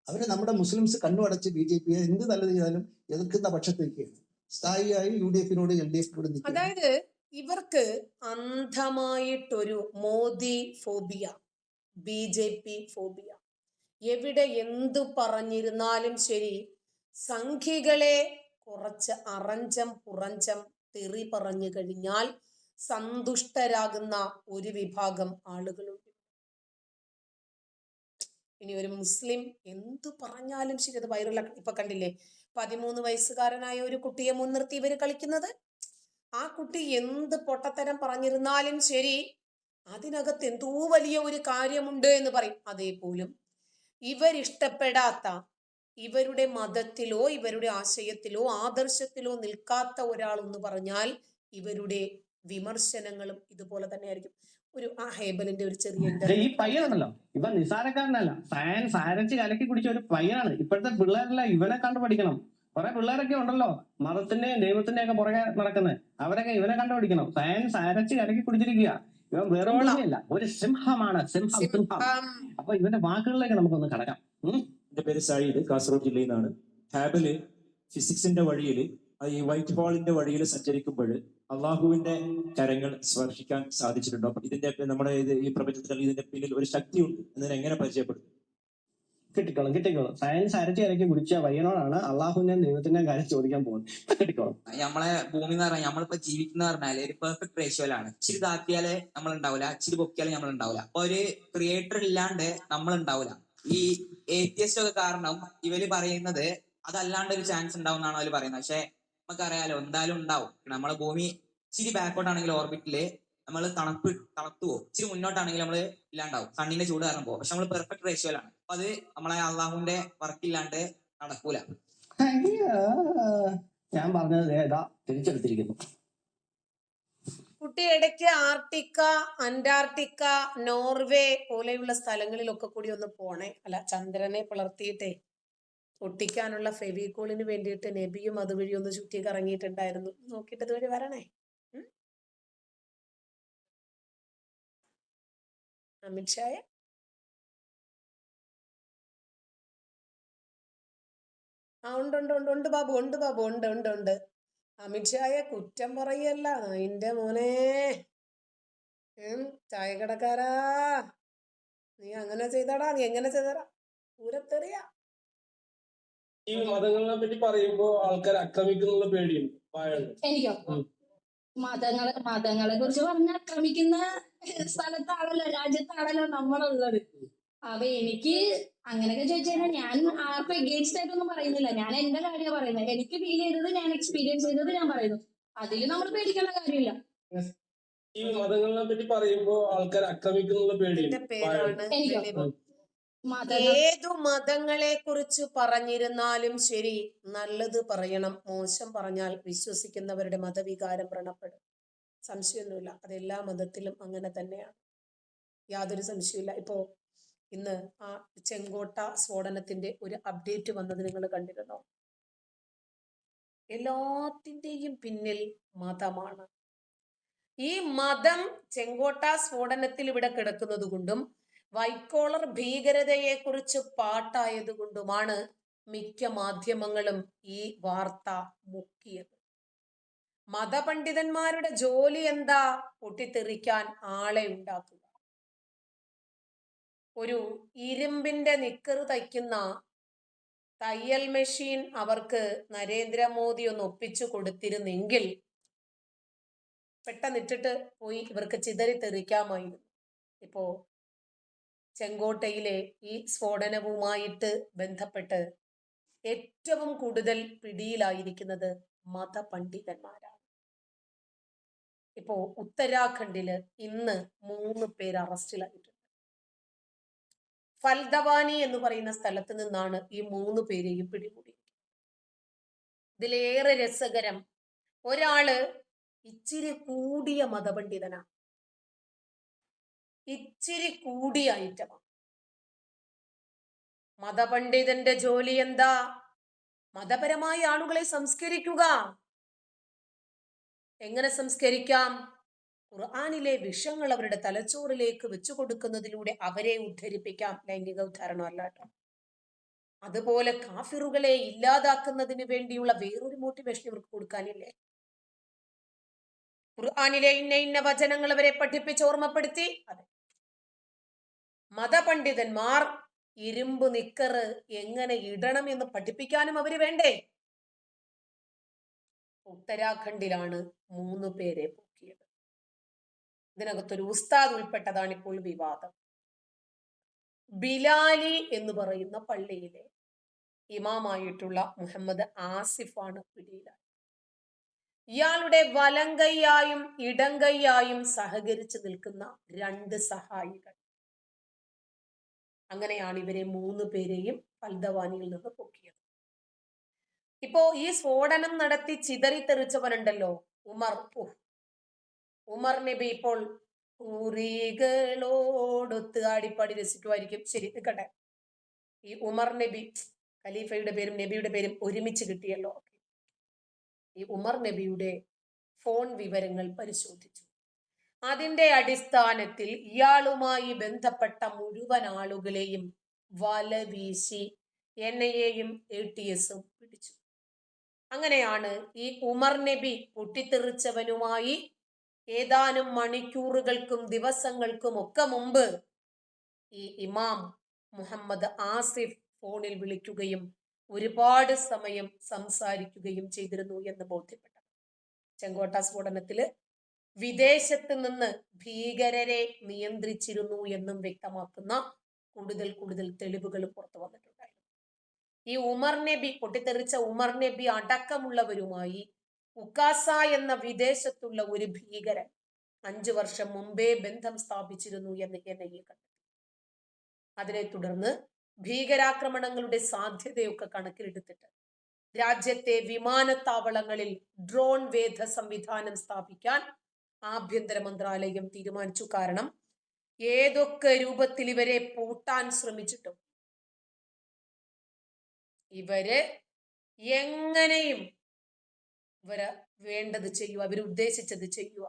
[SPEAKER 12] അവര് നമ്മുടെ മുസ്ലിംസ് കണ്ണുടച്ച് BJPയെ എന്ത് നല്ലത് ചെയ്താലും എതിർക്കുന്ന പക്ഷത്തേക്കാണ്. സ്ഥായിയായി UDFനോട് LDFനോട് നിൽക്കുക.
[SPEAKER 1] അതായത് ഇവർക്ക് അന്ധമായിട്ടൊരു മോദി ഫോബിയ, BJP ഫോബിയ. എവിടെ എന്തു പറഞ്ഞിരുന്നാലും ശരി, സംഖ്യകളെ കുറച്ച് അറഞ്ചം പുറഞ്ചം തെറി പറഞ്ഞു കഴിഞ്ഞാൽ സന്തുഷ്ടരാകുന്ന ഒരു വിഭാഗം ആളുകളുണ്ട്. ഇനി ഒരു മുസ്ലിം എന്തു പറഞ്ഞാലും ശരി അത് വൈറലാക്കണം. ഇപ്പൊ കണ്ടില്ലേ, 13 വയസ്സുകാരനായ ഒരു കുട്ടിയെ മുൻനിർത്തി ഇവര് കളിക്കുന്നത്. ആ കുട്ടി എന്ത് പൊട്ടത്തരം പറഞ്ഞിരുന്നാലും ശരി അതിനകത്ത് എന്തോ വലിയ ഒരു കാര്യമുണ്ട് എന്ന് പറയും. അതേപോലും ഇവരിഷ്ടപ്പെടാത്ത, ഇവരുടെ മതത്തിലോ ഇവരുടെ ആശയത്തിലോ ആദർശത്തിലോ നിൽക്കാത്ത ഒരാൾ എന്ന് പറഞ്ഞാൽ ഇവരുടെ വിമർശനങ്ങളും ഇതുപോലെ തന്നെ ആയിരിക്കും. ഒരു ഹേബലിന്റെ ഒരു ചെറിയ
[SPEAKER 15] ഈ പയ്യനുണ്ടല്ലോ, ഇവൻ നിസാരക്കാരനല്ല, സയൻസ് അരച്ച് കലക്കി കുടിച്ച ഒരു പയ്യനാണ്. ഇപ്പോഴത്തെ പിള്ളേരെല്ലാം ഇവനെ കണ്ടു പഠിക്കണം. കുറെ പിള്ളേരൊക്കെ ഉണ്ടല്ലോ മതത്തിന്റെയും ദൈവത്തിന്റെയും ഒക്കെ പുറകെ നടക്കുന്നത്, അവരൊക്കെ ഇവനെ കണ്ടുപിടിക്കണം. സയൻസ് അരച്ച് കലക്കി കുടിച്ചിരിക്കുക. ഇവൻ വേറെ ഒന്നുമില്ല, ഒരു സിംഹമാണ്, സിംഹം. അപ്പൊ ഇവന്റെ വാക്കുകളിലേക്ക് നമുക്കൊന്ന് കടക്കാം.
[SPEAKER 16] എന്റെ പേര് സയ്യിദ്, കാസർഗോഡ് ജില്ലയിൽ നിന്നാണ്. ഹാബില് ഫിസിക്സിന്റെ വഴിയിൽ, ഈ വൈറ്റ് ഹോളിന്റെ വഴിയിൽ സഞ്ചരിക്കുമ്പോൾ അള്ളാഹുവിന്റെ കരങ്ങൾ സ്പർശിക്കാൻ സാധിച്ചിട്ടുണ്ടോ? അപ്പൊ ഇതിന്റെ നമ്മുടെ ഈ പ്രപഞ്ചത്തിൽ ഇതിന്റെ പിന്നിൽ ഒരു ശക്തിയുണ്ട് എന്നതിനെ എങ്ങനെ പരിചയപ്പെടുത്തും?
[SPEAKER 15] കിട്ടിക്കോളും. സയൻസ് അരച്ച് കലക്കി കുടിച്ച പയ്യനോടാണ് അള്ളാഹുവിന്റെയും ദൈവത്തിന്റെയും കാര്യം ചോദിക്കാൻ പോകുന്നത്. കിട്ടിക്കോളും.
[SPEAKER 6] നമ്മളെ ഭൂമി എന്ന് പറഞ്ഞാൽ നമ്മളിപ്പോ ജീവിക്കുന്ന പറഞ്ഞാല് ഒരു പെർഫെക്റ്റ് റേഷ്യോയിലാണ്. ഇച്ചിരി താത്തിയാലേ നമ്മൾ ഉണ്ടാവില്ല, ഇച്ചിരി പൊക്കിയാലേ നമ്മൾ ഉണ്ടാവില്ല. അപ്പൊ ഒരു ക്രിയേറ്റർ ഇല്ലാണ്ട് നമ്മൾ ഉണ്ടാവില്ല. ഈ ഏത്യസ്റ്റ് ഒക്കെ കാരണം ഇവര് പറയുന്നത് അതല്ലാണ്ട് ഒരു ചാൻസ് ഉണ്ടാവും എന്നാണ് അവർ പറയുന്നത്. പക്ഷെ നമുക്കറിയാലോ എന്തായാലും ഉണ്ടാവും. നമ്മളെ ഭൂമി ഇച്ചിരി ബാക്കോട്ടാണെങ്കിൽ ഓർബിറ്റില് നമ്മൾ തണുത്തുവോ, ഇച്ചിരി മുന്നോട്ടാണെങ്കിൽ നമ്മൾ ഇല്ലാണ്ടാവും, കണ്ണിന്റെ ചൂട് കാരണം പോകും. പക്ഷെ നമ്മൾ പെർഫെക്റ്റ് റേഷ്യോയിലാണ്. അപ്പൊ അത് നമ്മളെ അള്ളാഹുവിന്റെ വർക്കില്ലാണ്ട് നടക്കൂല.
[SPEAKER 15] ഞാൻ പറഞ്ഞത് ഏതാ തിരിച്ചെടുത്തിരിക്കുന്നു.
[SPEAKER 1] കുട്ടി ഇടയ്ക്ക് ആർട്ടിക്ക, അന്റാർട്ടിക്ക, നോർവേ പോലെയുള്ള സ്ഥലങ്ങളിലൊക്കെ കൂടി ഒന്ന് പോണേ. അല്ല, ചന്ദ്രനെ പിളർത്തിയിട്ടേ ഒട്ടിക്കാനുള്ള ഫെവിക്കോളിന് വേണ്ടിയിട്ട് നബിയും അതുവഴി ഒന്ന് ചുറ്റി കറങ്ങിയിട്ടുണ്ടായിരുന്നു. നോക്കിയിട്ട് ഇതുവഴി വരണേ. അമിത്ഷായ ഉണ്ട് ബാബു, ഉണ്ട്. അമിത്ഷായെ കുറ്റം പറയല്ല അതിന്റെ മോനെ. ചായക്കടക്കാരാ, നീ അങ്ങനെ ചെയ്താടാ, നീ എങ്ങനെ ചെയ്താടാ, പൂരത്തെറിയാ.
[SPEAKER 17] ഈ മതങ്ങളെ പറ്റി പറയുമ്പോ ആൾക്കാർ ആക്രമിക്കുന്ന പേടിയുണ്ട്.
[SPEAKER 3] എനിക്കോ മതങ്ങളെ കുറിച്ച് പറഞ്ഞ ആക്രമിക്കുന്ന സ്ഥലത്താണല്ലോ, രാജ്യത്താണല്ലോ നമ്മളുള്ളത്. അപ്പൊ എനിക്ക് അങ്ങനെയൊക്കെ ചോദിച്ചു കഴിഞ്ഞാൽ ഞാൻ ആർക്കും എഗെയിൻസ്റ്റ് ആയിട്ടൊന്നും പറയുന്നില്ല. ഞാൻ എന്റെ കാര്യമാണ് പറയുന്നത്. എനിക്ക് ഫീൽ ചെയ്തത്, ഞാൻ എക്സ്പീരിയൻസ് ചെയ്തത് ഞാൻ പറയുന്നു. അതിൽ നമ്മൾ പേടിക്കേണ്ട കാര്യമില്ല.
[SPEAKER 17] ഈ മതങ്ങളെ പറ്റി പറയുമ്പോ ആൾക്കാർ ആക്രമിക്കുന്ന പേടിയുണ്ട്.
[SPEAKER 3] എനിക്കോ
[SPEAKER 1] ഏതു മതങ്ങളെ കുറിച്ച് പറഞ്ഞിരുന്നാലും ശരി, നല്ലത് പറയണം. മോശം പറഞ്ഞാൽ വിശ്വസിക്കുന്നവരുടെ മതവികാരം വ്രണപ്പെടും. സംശയമൊന്നുമില്ല, അതെല്ലാ മതത്തിലും അങ്ങനെ തന്നെയാണ്, യാതൊരു സംശയമില്ല. ഇപ്പോ ഇന്ന് ആ ചെങ്കോട്ട സ്ഫോടനത്തിന്റെ ഒരു അപ്ഡേറ്റ് വന്നത് നിങ്ങൾ കണ്ടിരുന്നോ? എല്ലാത്തിന്റെയും പിന്നിൽ മതമാണ്. ഈ മതം ചെങ്കോട്ട സ്ഫോടനത്തിൽ ഇവിടെ കിടക്കുന്നത് കൊണ്ടും വൈറ്റ് കോളർ ഭീകരതയെ കുറിച്ച് പാട്ടായതുകൊണ്ടുമാണ് മിക്ക മാധ്യമങ്ങളും ഈ വാർത്ത മുക്കിയത്. മതപണ്ഡിതന്മാരുടെ ജോലി എന്താ? പൊട്ടിത്തെറിക്കാൻ ആളെ ഉണ്ടാക്കുക. ഒരു ഇരുമ്പിന്റെ നിക്കറ് തയ്ക്കുന്ന തയ്യൽ മെഷീൻ അവർക്ക് നരേന്ദ്രമോദി ഒന്ന് ഒപ്പിച്ചു കൊടുത്തിരുന്നെങ്കിൽ പെട്ടെന്നിട്ടിട്ട് പോയി ഇവർക്ക് ചിതറിത്തെറിക്കാമായിരുന്നു. ഇപ്പോ ചെങ്കോട്ടയിലെ ഈ സ്ഫോടനവുമായിട്ട് ബന്ധപ്പെട്ട് ഏറ്റവും കൂടുതൽ പിടിയിലായിരിക്കുന്നത് മതപണ്ഡിതന്മാരാണ്. ഇപ്പോ ഉത്തരാഖണ്ഡില് ഇന്ന് 3 പേർ അറസ്റ്റിലായിട്ടുണ്ട്. ഫൽദവാനി എന്ന് പറയുന്ന സ്ഥലത്ത് നിന്നാണ് ഈ 3 പേരെയും പിടികൂടിയിരിക്കുന്നത്. ഇതിലേറെ രസകരം, ഒരാള് ഇച്ചിരി കൂടിയ മതപണ്ഡിതനാണ്, ഇച്ചിരി കൂടിയ ഐറ്റമാണ്. മതപണ്ഡിതന്റെ ജോലി എന്താ? മതപരമായ ആളുകളെ സംസ്കരിക്കുക. എങ്ങനെ സംസ്കരിക്കാം? ഖുർആനിലെ വിഷങ്ങൾ അവരുടെ തലച്ചോറിലേക്ക് വെച്ചു കൊടുക്കുന്നതിലൂടെ അവരെ ഉദ്ധരിപ്പിക്കാം. ലൈംഗിക ഉദ്ധാരണം അല്ലാട്ടോ. അതുപോലെ കാഫിറുകളെ ഇല്ലാതാക്കുന്നതിന് വേണ്ടിയുള്ള വേറൊരു മോട്ടിവേഷൻ ഇവർക്ക് കൊടുക്കാനില്ലേ? ഖുർആനിലെ ഇന്ന വചനങ്ങൾ അവരെ പഠിപ്പിച്ച് ഓർമ്മപ്പെടുത്തി. അതെ, മതപണ്ഡിതന്മാർ ഇരുമ്പ് നിക്കറ് എങ്ങനെ ഇടണം എന്ന് പഠിപ്പിക്കാനും അവര് വേണ്ടേ? ഉത്തരാഖണ്ഡിലാണ് 3 പേരെ പൊക്കിയത്. ഇതിനകത്തൊരു ഉസ്താദ് ഉൾപ്പെട്ടതാണ് ഇപ്പോൾ വിവാദം. ബിലാലി എന്ന് പറയുന്ന പള്ളിയിലെ ഇമാമായിട്ടുള്ള മുഹമ്മദ് ആസിഫാണ് പിടിയിലായത്. ഇയാളുടെ വലങ്കയ്യായും ഇടങ്കയ്യായും സഹകരിച്ച് നിൽക്കുന്ന 2 സഹായികൾ. അങ്ങനെയാണ് ഇവരെ 3 പേരെയും ഫൽദവാനിയിൽ നിന്ന് പൊക്കിയത്. ഇപ്പോ ഈ സ്ഫോടനം നടത്തി ചിതറിത്തെറിച്ചവനുണ്ടല്ലോ, ഉമർ നബി ഇപ്പോൾ ൂറികളോടൊത്ത് ആടിപ്പാടി രസിക്കുമായിരിക്കും. ശരി, നിൽക്കട്ടെ. ഈ ഉമർ നബി, ഖലീഫയുടെ പേരും നബിയുടെ പേരും ഒരുമിച്ച് കിട്ടിയല്ലോ. ഈ ഉമർ നബിയുടെ ഫോൺ വിവരങ്ങൾ പരിശോധിച്ചു. അതിന്റെ അടിസ്ഥാനത്തിൽ ഇയാളുമായി ബന്ധപ്പെട്ട മുഴുവൻ ആളുകളെയും വല വീശി NIA-യും ATS-ഉം പിടിച്ചു. അങ്ങനെയാണ് ഈ ഉമർ നബി പൊട്ടിത്തെറിച്ചവനുമായി ഏതാനും മണിക്കൂറുകൾക്കും ദിവസങ്ങൾക്കും ഒക്കെ മുമ്പ് ഈ ഇമാം മുഹമ്മദ് ആസിഫ് ഫോണിൽ വിളിക്കുകയും ഒരുപാട് സമയം സംസാരിക്കുകയും ചെയ്തിരുന്നു എന്ന് ബോധ്യപ്പെട്ടു. ചെങ്കോട്ട സ്ഫോടനത്തില് വിദേശത്ത് നിന്ന് ഭീകരരെ നിയന്ത്രിച്ചിരുന്നു എന്നും വ്യക്തമാക്കുന്ന കൂടുതൽ തെളിവുകളും പുറത്തു വന്നിട്ടുണ്ടായിരുന്നു. ഈ ഉമർ നബി, പൊട്ടിത്തെറിച്ച ഉമർ നബി അടക്കമുള്ളവരുമായി ഉക്കാസ എന്ന വിദേശത്തുള്ള ഒരു ഭീകരൻ 5 വർഷം മുമ്പേ ബന്ധം സ്ഥാപിച്ചിരുന്നു എന്ന് NIA കണ്ടെത്തി. അതിനെ തുടർന്ന് ഭീകരാക്രമണങ്ങളുടെ സാധ്യതയൊക്കെ കണക്കിലെടുത്തിട്ട് രാജ്യത്തെ വിമാനത്താവളങ്ങളിൽ ഡ്രോൺ വേധ സംവിധാനം സ്ഥാപിക്കാൻ ആഭ്യന്തര മന്ത്രാലയം തീരുമാനിച്ചു. കാരണം ഏതൊക്കെ രൂപത്തിൽ ഇവരെ പൂട്ടാൻ ശ്രമിച്ചിട്ടും ഇവര് എങ്ങനെയും ഇവര് വേണ്ടത് ചെയ്യുക, അവരുദ്ദേശിച്ചത് ചെയ്യുക.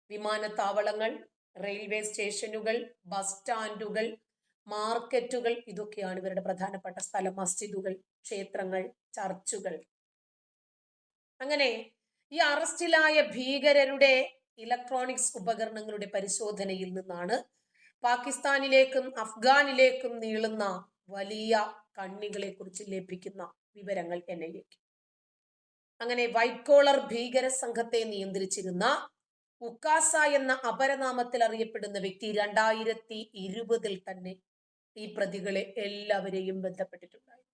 [SPEAKER 1] വിമാനത്താവളങ്ങൾ, റെയിൽവേ സ്റ്റേഷനുകൾ, ബസ് സ്റ്റാൻഡുകൾ, മാർക്കറ്റുകൾ, ഇതൊക്കെയാണ് ഇവരുടെ പ്രധാനപ്പെട്ട സ്ഥലം. മസ്ജിദുകൾ, ക്ഷേത്രങ്ങൾ, ചർച്ചുകൾ. അങ്ങനെ ഈ അറസ്റ്റിലായ ഭീകരരുടെ ഇലക്ട്രോണിക്സ് ഉപകരണങ്ങളുടെ പരിശോധനയിൽ നിന്നാണ് പാകിസ്ഥാനിലേക്കും അഫ്ഗാനിലേക്കും നീളുന്ന വലിയ കണ്ണികളെ കുറിച്ച് ലഭിക്കുന്ന വിവരങ്ങൾ NIAക്ക്. അങ്ങനെ വൈറ്റ് കോളർ ഭീകര സംഘത്തെ നിയന്ത്രിച്ചിരുന്ന ഉക്കാസ എന്ന അപരനാമത്തിൽ അറിയപ്പെടുന്ന വ്യക്തി 2020 തന്നെ ഈ പ്രതികളെ എല്ലാവരെയും ബന്ധപ്പെട്ടിട്ടുണ്ടായി.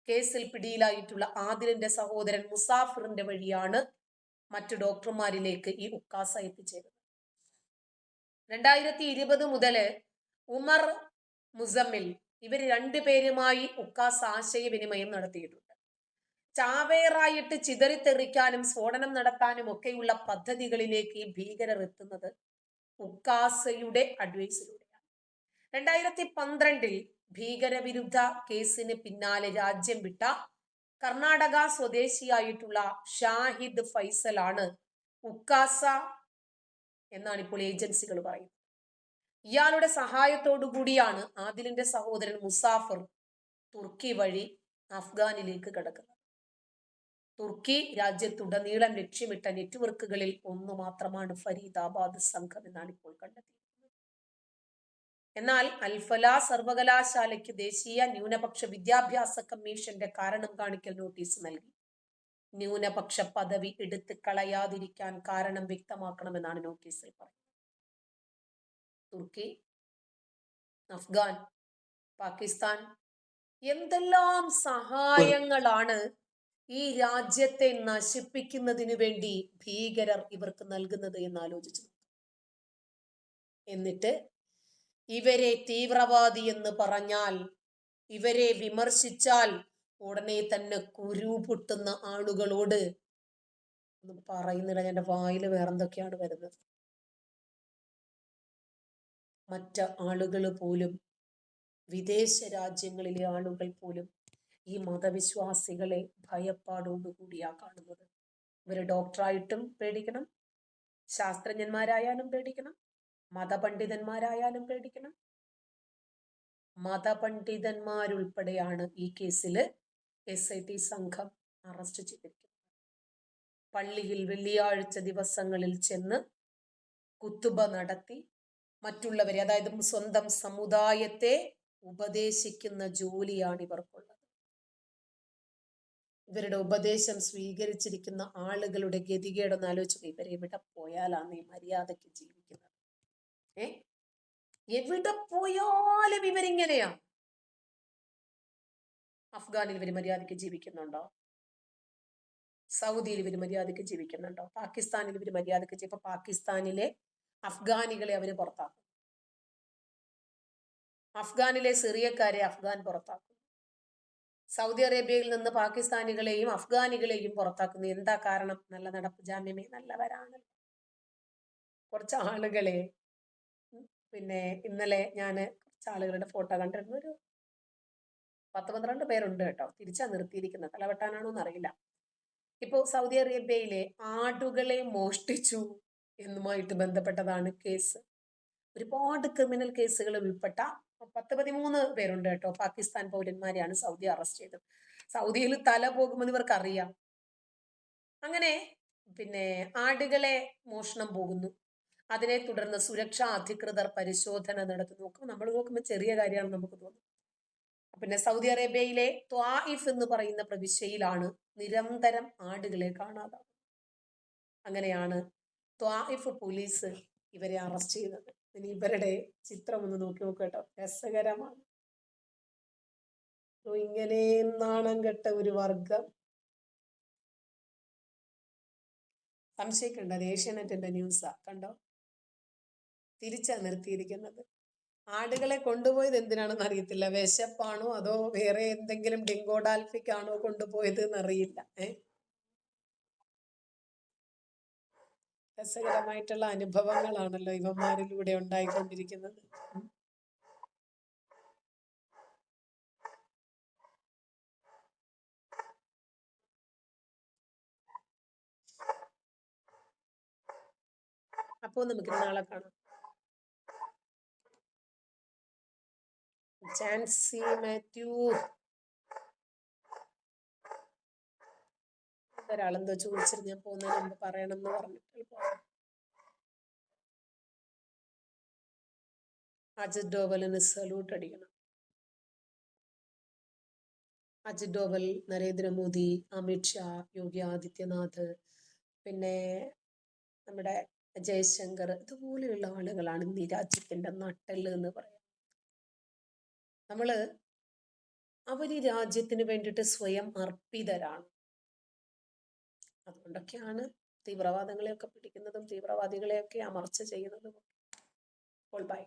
[SPEAKER 1] കേസിൽ പിടിയിലായിട്ടുള്ള ആദിലിന്റെ സഹോദരൻ മുസാഫിറിന്റെ വഴിയാണ് മറ്റു ഡോക്ടർമാരിലേക്ക് ഈ ഉക്കാസ എത്തിച്ചേരുന്നത്. 2020 മുതൽ ഉമർ, മുസമ്മിൽ ഇവർ രണ്ടുപേരുമായി ഉക്കാസ ആശയവിനിമയം നടത്തിയിട്ടുണ്ട്. ചാവേറായിട്ട് ചിതറിത്തെറിക്കാനും സ്ഫോടനം നടത്താനും ഒക്കെയുള്ള പദ്ധതികളിലേക്ക് ഈ ഭീകരർ എത്തുന്നത് ഉക്കാസയുടെ അഡ്വൈസിലൂടെയാണ്. 2012 ഭീകരവിരുദ്ധ കേസിന് പിന്നാലെ രാജ്യം വിട്ട കർണാടക സ്വദേശിയായിട്ടുള്ള ഷാഹിദ് ഫൈസൽ ആണ് ഉക്കാസ എന്നാണ് ഇപ്പോൾ ഏജൻസികൾ പറയുന്നത്. ഇയാളുടെ സഹായത്തോടു കൂടിയാണ് ആദിലിന്റെ സഹോദരൻ മുസാഫിർ തുർക്കി വഴി അഫ്ഗാനിലേക്ക് കടക്കുന്നത്. തുർക്കി രാജ്യത്തുടനീളം ലക്ഷ്യമിട്ട നെറ്റ്വർക്കുകളിൽ ഒന്ന് മാത്രമാണ് ഫരീദാബാദ് സംഘം എന്നാണ് ഇപ്പോൾ കണ്ടെത്തിയത്. എന്നാൽ അൽഫല സർവകലാശാലയ്ക്ക് ദേശീയ ന്യൂനപക്ഷ വിദ്യാഭ്യാസ കമ്മീഷന്റെ കാരണം കാണിക്കൽ നോട്ടീസ് നൽകി. ന്യൂനപക്ഷ പദവി എടുത്ത് കളയാതിരിക്കാൻ കാരണം വ്യക്തമാക്കണമെന്നാണ് നോട്ടീസിൽ പറയുന്നത്. തുർക്കി, അഫ്ഗാൻ, പാകിസ്ഥാൻ എന്തെല്ലാം സഹായങ്ങളാണ് ഈ രാജ്യത്തെ നശിപ്പിക്കുന്നതിന് വേണ്ടി ഭീകരർ ഇവർക്ക് നൽകുന്നത് എന്ന് ആലോചിച്ചു. എന്നിട്ട് ഇവരെ തീവ്രവാദി എന്ന് പറഞ്ഞാൽ, ഇവരെ വിമർശിച്ചാൽ ഉടനെ തന്നെ കുരു പൊട്ടുന്ന ആളുകളോട് ഒന്നും പറയുന്നില്ല. എന്റെ വായിൽ വേറെന്തൊക്കെയാണ് വരുന്നത്. മറ്റ ആളുകൾ പോലും, വിദേശ രാജ്യങ്ങളിലെ ആളുകൾ പോലും ഈ മതവിശ്വാസികളെ ഭയപ്പാടോടുകൂടിയാ കാണുന്നത്. ഇവര് ഡോക്ടറായിട്ടും പേടിക്കണം, ശാസ്ത്രജ്ഞന്മാരായാലും പേടിക്കണം, മതപണ്ഡിതന്മാരായാലും പേടിക്കണം. മതപണ്ഡിതന്മാരുൾപ്പെടെയാണ് ഈ കേസിൽ SIT സംഘം അറസ്റ്റ് ചെയ്തിരിക്കുന്നത്. പള്ളിയിൽ വെള്ളിയാഴ്ച ദിവസങ്ങളിൽ ചെന്ന് കുത്തുബ നടത്തി മറ്റുള്ളവരെ, അതായത് സ്വന്തം സമുദായത്തെ ഉപദേശിക്കുന്ന ജോലിയാണ് ഇവർക്കുള്ളത്. ഇവരുടെ ഉപദേശം സ്വീകരിച്ചിരിക്കുന്ന ആളുകളുടെ ഗതികേടൊന്ന് ആലോചിച്ചു. ഇവരെ എവിടെ പോയാലാണ് ഈ മര്യാദയ്ക്ക് ജീവിക്കുന്നത്? എവിടെ പോയാലും ഇവരിങ്ങനെയാ. അഫ്ഗാനിൽ ഇവർ മര്യാദയ്ക്ക് ജീവിക്കുന്നുണ്ടോ? സൗദിയിൽ ഇവർ മര്യാദയ്ക്ക് ജീവിക്കുന്നുണ്ടോ? പാകിസ്ഥാനിൽ ഇവർ മര്യാദയ്ക്ക് ഇപ്പൊ പാകിസ്ഥാനിലെ അഫ്ഗാനികളെ അവര് പുറത്താക്കും. അഫ്ഗാനിലെ സിറിയക്കാരെ അഫ്ഗാൻ പുറത്താക്കും. സൗദി അറേബ്യയിൽ നിന്ന് പാകിസ്ഥാനികളെയും അഫ്ഗാനികളെയും പുറത്താക്കുന്നു. എന്താ കാരണം? നല്ല നടപ്പ് ജാമ്യമേ, നല്ലവരാണ്. കുറച്ച് ആളുകളെ, പിന്നെ ഇന്നലെ ഞാൻ കുറച്ച് ആളുകളുടെ ഫോട്ടോ കണ്ടിരുന്നു. ഒരു 10-12 പേരുണ്ട് കേട്ടോ. തിരിച്ചാ നിർത്തിയിരിക്കുന്നത്. തലവെട്ടാനാണോ എന്നറിയില്ല. ഇപ്പോ സൗദി അറേബ്യയിലെ ആടുകളെ മോഷ്ടിച്ചു എന്നുമായിട്ട് ബന്ധപ്പെട്ടതാണ് കേസ്. ഒരുപാട് ക്രിമിനൽ കേസുകൾ ഉൾപ്പെട്ട 10-13 പേരുണ്ട് കേട്ടോ. പാകിസ്ഥാൻ പൗരന്മാരെയാണ് സൗദി അറസ്റ്റ് ചെയ്തത്. സൗദിയിൽ തല പോകുമെന്ന് ഇവർക്ക് അറിയാം. അങ്ങനെ പിന്നെ ആടുകളെ മോഷണം പോകുന്നു. അതിനെ തുടർന്ന് സുരക്ഷാ അധികൃതർ പരിശോധന നടത്തി നോക്കും. നമ്മൾ നോക്കുമ്പോൾ ചെറിയ കാര്യമാണെന്ന് നമുക്ക് തോന്നും. പിന്നെ സൗദി അറേബ്യയിലെ ത്വായിഫ് എന്ന് പറയുന്ന പ്രവിശ്യയിലാണ് നിരന്തരം ആടുകളെ കാണാതാവുന്നത്. അങ്ങനെയാണ് ത്വായിഫ് പോലീസ് ഇവരെ അറസ്റ്റ് ചെയ്തത്. ഇനി ഇവരുടെ ചിത്രം ഒന്ന് നോക്കി നോക്കട്ടോ, രസകരമാണ്. ഇങ്ങനെ നാണം കെട്ട ഒരു വർഗം. സംശയിക്കണ്ട, അത് ഏഷ്യാനെറ്റിന്റെ ന്യൂസാ. കണ്ടോ, തിരിച്ചാ നിർത്തിയിരിക്കുന്നത്. ആടുകളെ കൊണ്ടുപോയത് എന്തിനാണെന്ന് അറിയത്തില്ല. വിശപ്പാണോ അതോ വേറെ എന്തെങ്കിലും ഡിങ്കോഡാൽഫിക്കാണോ കൊണ്ടുപോയത് എന്നറിയില്ല. രസകരമായിട്ടുള്ള അനുഭവങ്ങളാണല്ലോ ഇവന്മാരിലൂടെ ഉണ്ടായിക്കൊണ്ടിരിക്കുന്നത്. അപ്പോൾ നമുക്ക് നാളെ കാണാം. ജാൻസി മാത്യു, ഒരാളെന്തോ ചോദിച്ചിട്ട് ഞാൻ പോകുന്നതിന് മുമ്പ് പറയണം എന്ന് പറഞ്ഞിട്ട് പോകാം. അജിത് ഡോവലിന് സല്യൂട്ട് അടിക്കണം. അജിത് ഡോവൽ, നരേന്ദ്രമോദി, അമിത്ഷാ, യോഗി ആദിത്യനാഥ്, പിന്നെ നമ്മുടെ ജയശങ്കർ, ഇതുപോലെയുള്ള ആളുകളാണ് ഇന്ന് ഈ രാജ്യത്തിന്റെ നട്ടെല്ല് എന്ന് പറയാം. അവർ ഈ രാജ്യത്തിന് വേണ്ടിയിട്ട് സ്വയം അർപ്പിതരാണ്. അതുകൊണ്ടൊക്കെയാണ് തീവ്രവാദങ്ങളെയൊക്കെ പിടിക്കുന്നതും തീവ്രവാദികളെയൊക്കെ അമർച്ച ചെയ്യുന്നതും. ബൈ.